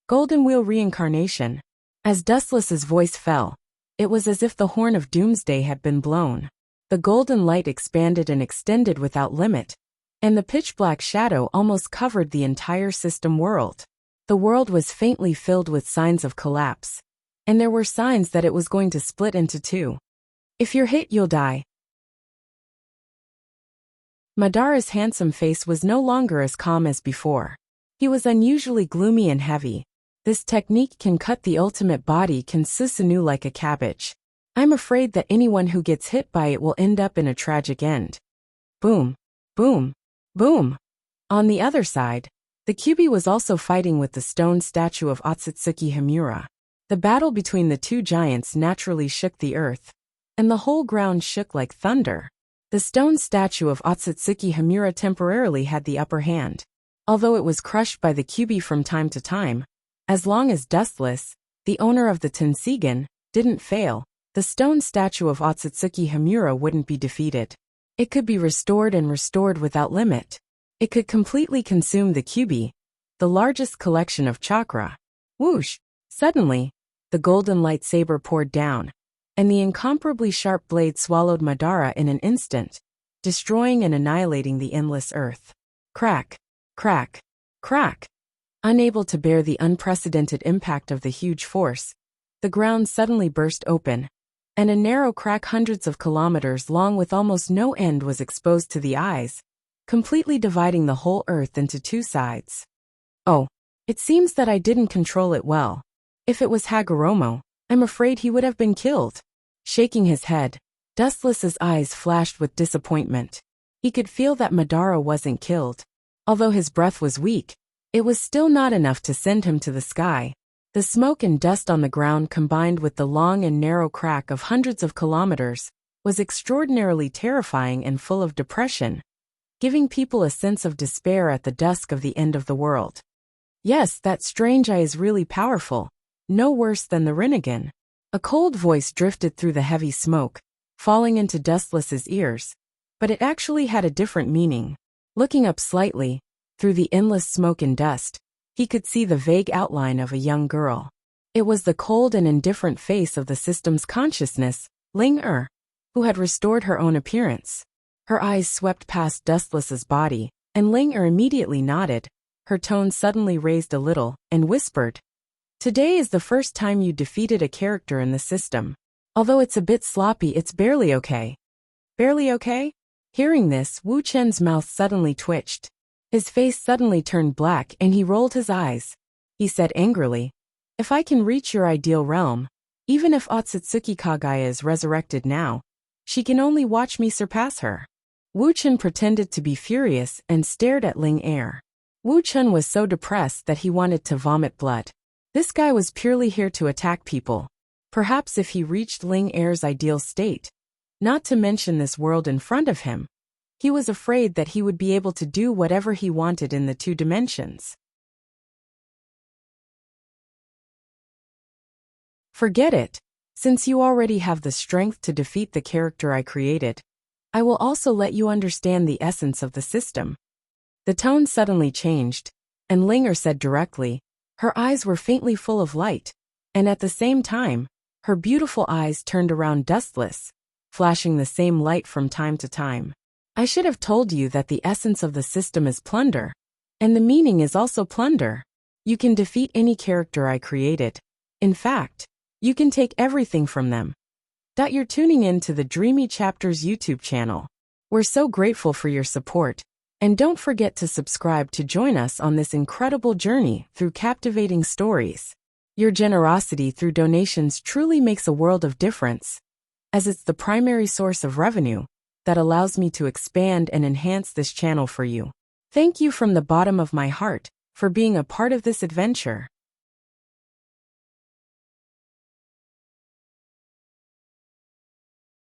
Golden Wheel Reincarnation. As Dustless's voice fell, it was as if the horn of doomsday had been blown. The golden light expanded and extended without limit, and the pitch-black shadow almost covered the entire system world. The world was faintly filled with signs of collapse, and there were signs that it was going to split into two. If you're hit, you'll die. Madara's handsome face was no longer as calm as before. He was unusually gloomy and heavy. This technique can cut the ultimate body can Susanoo like a cabbage. I'm afraid that anyone who gets hit by it will end up in a tragic end. Boom. Boom. Boom. On the other side, the Kyuubi was also fighting with the stone statue of Otsutsuki Himura. The battle between the two giants naturally shook the earth, and the whole ground shook like thunder. The stone statue of Otsutsuki Himura temporarily had the upper hand. Although it was crushed by the Kyuubi from time to time, as long as Dustless, the owner of the Tenseigan, didn't fail, the stone statue of Otsutsuki Himura wouldn't be defeated. It could be restored and restored without limit. It could completely consume the Kyuubi, the largest collection of chakra. Whoosh! Suddenly, the golden lightsaber poured down, and the incomparably sharp blade swallowed Madara in an instant, destroying and annihilating the endless earth. Crack! Crack! Crack! Unable to bear the unprecedented impact of the huge force, the ground suddenly burst open, and a narrow crack hundreds of kilometers long with almost no end was exposed to the eyes, completely dividing the whole earth into two sides. Oh, it seems that I didn't control it well. If it was Hagoromo, I'm afraid he would have been killed. Shaking his head, Dustless's eyes flashed with disappointment. He could feel that Madara wasn't killed. Although his breath was weak, it was still not enough to send him to the sky. The smoke and dust on the ground combined with the long and narrow crack of hundreds of kilometers was extraordinarily terrifying and full of depression, giving people a sense of despair at the dusk of the end of the world. Yes, that strange eye is really powerful, no worse than the Rinnegan. A cold voice drifted through the heavy smoke, falling into Dustless's ears, but it actually had a different meaning. Looking up slightly, through the endless smoke and dust, he could see the vague outline of a young girl. It was the cold and indifferent face of the system's consciousness, Ling, who had restored her own appearance. Her eyes swept past Dustless's body, and Ling-Er immediately nodded. Her tone suddenly raised a little, and whispered, "Today is the first time you defeated a character in the system. Although it's a bit sloppy, it's barely okay." "Barely okay?" Hearing this, Wu Chen's mouth suddenly twitched. His face suddenly turned black and he rolled his eyes. He said angrily, "If I can reach your ideal realm, even if Otsutsuki Kagaya is resurrected now, she can only watch me surpass her." Wu Chen pretended to be furious and stared at Ling-Er. Wu Chen was so depressed that he wanted to vomit blood. This guy was purely here to attack people. Perhaps if he reached Ling-Er's ideal state, not to mention this world in front of him, he was afraid that he would be able to do whatever he wanted in the 2 dimensions. Forget it. Since you already have the strength to defeat the character I created, I will also let you understand the essence of the system. The tone suddenly changed, and Ling-Er said directly, her eyes were faintly full of light, and at the same time, her beautiful eyes turned around Dustless, flashing the same light from time to time. "I should have told you that the essence of the system is plunder, and the meaning is also plunder. You can defeat any character I created. In fact, you can take everything from them." You're tuning in to the Dreamy Chapters YouTube channel. We're so grateful for your support, and don't forget to subscribe to join us on this incredible journey through captivating stories. Your generosity through donations truly makes a world of difference, as it's the primary source of revenue that allows me to expand and enhance this channel for you. Thank you from the bottom of my heart for being a part of this adventure.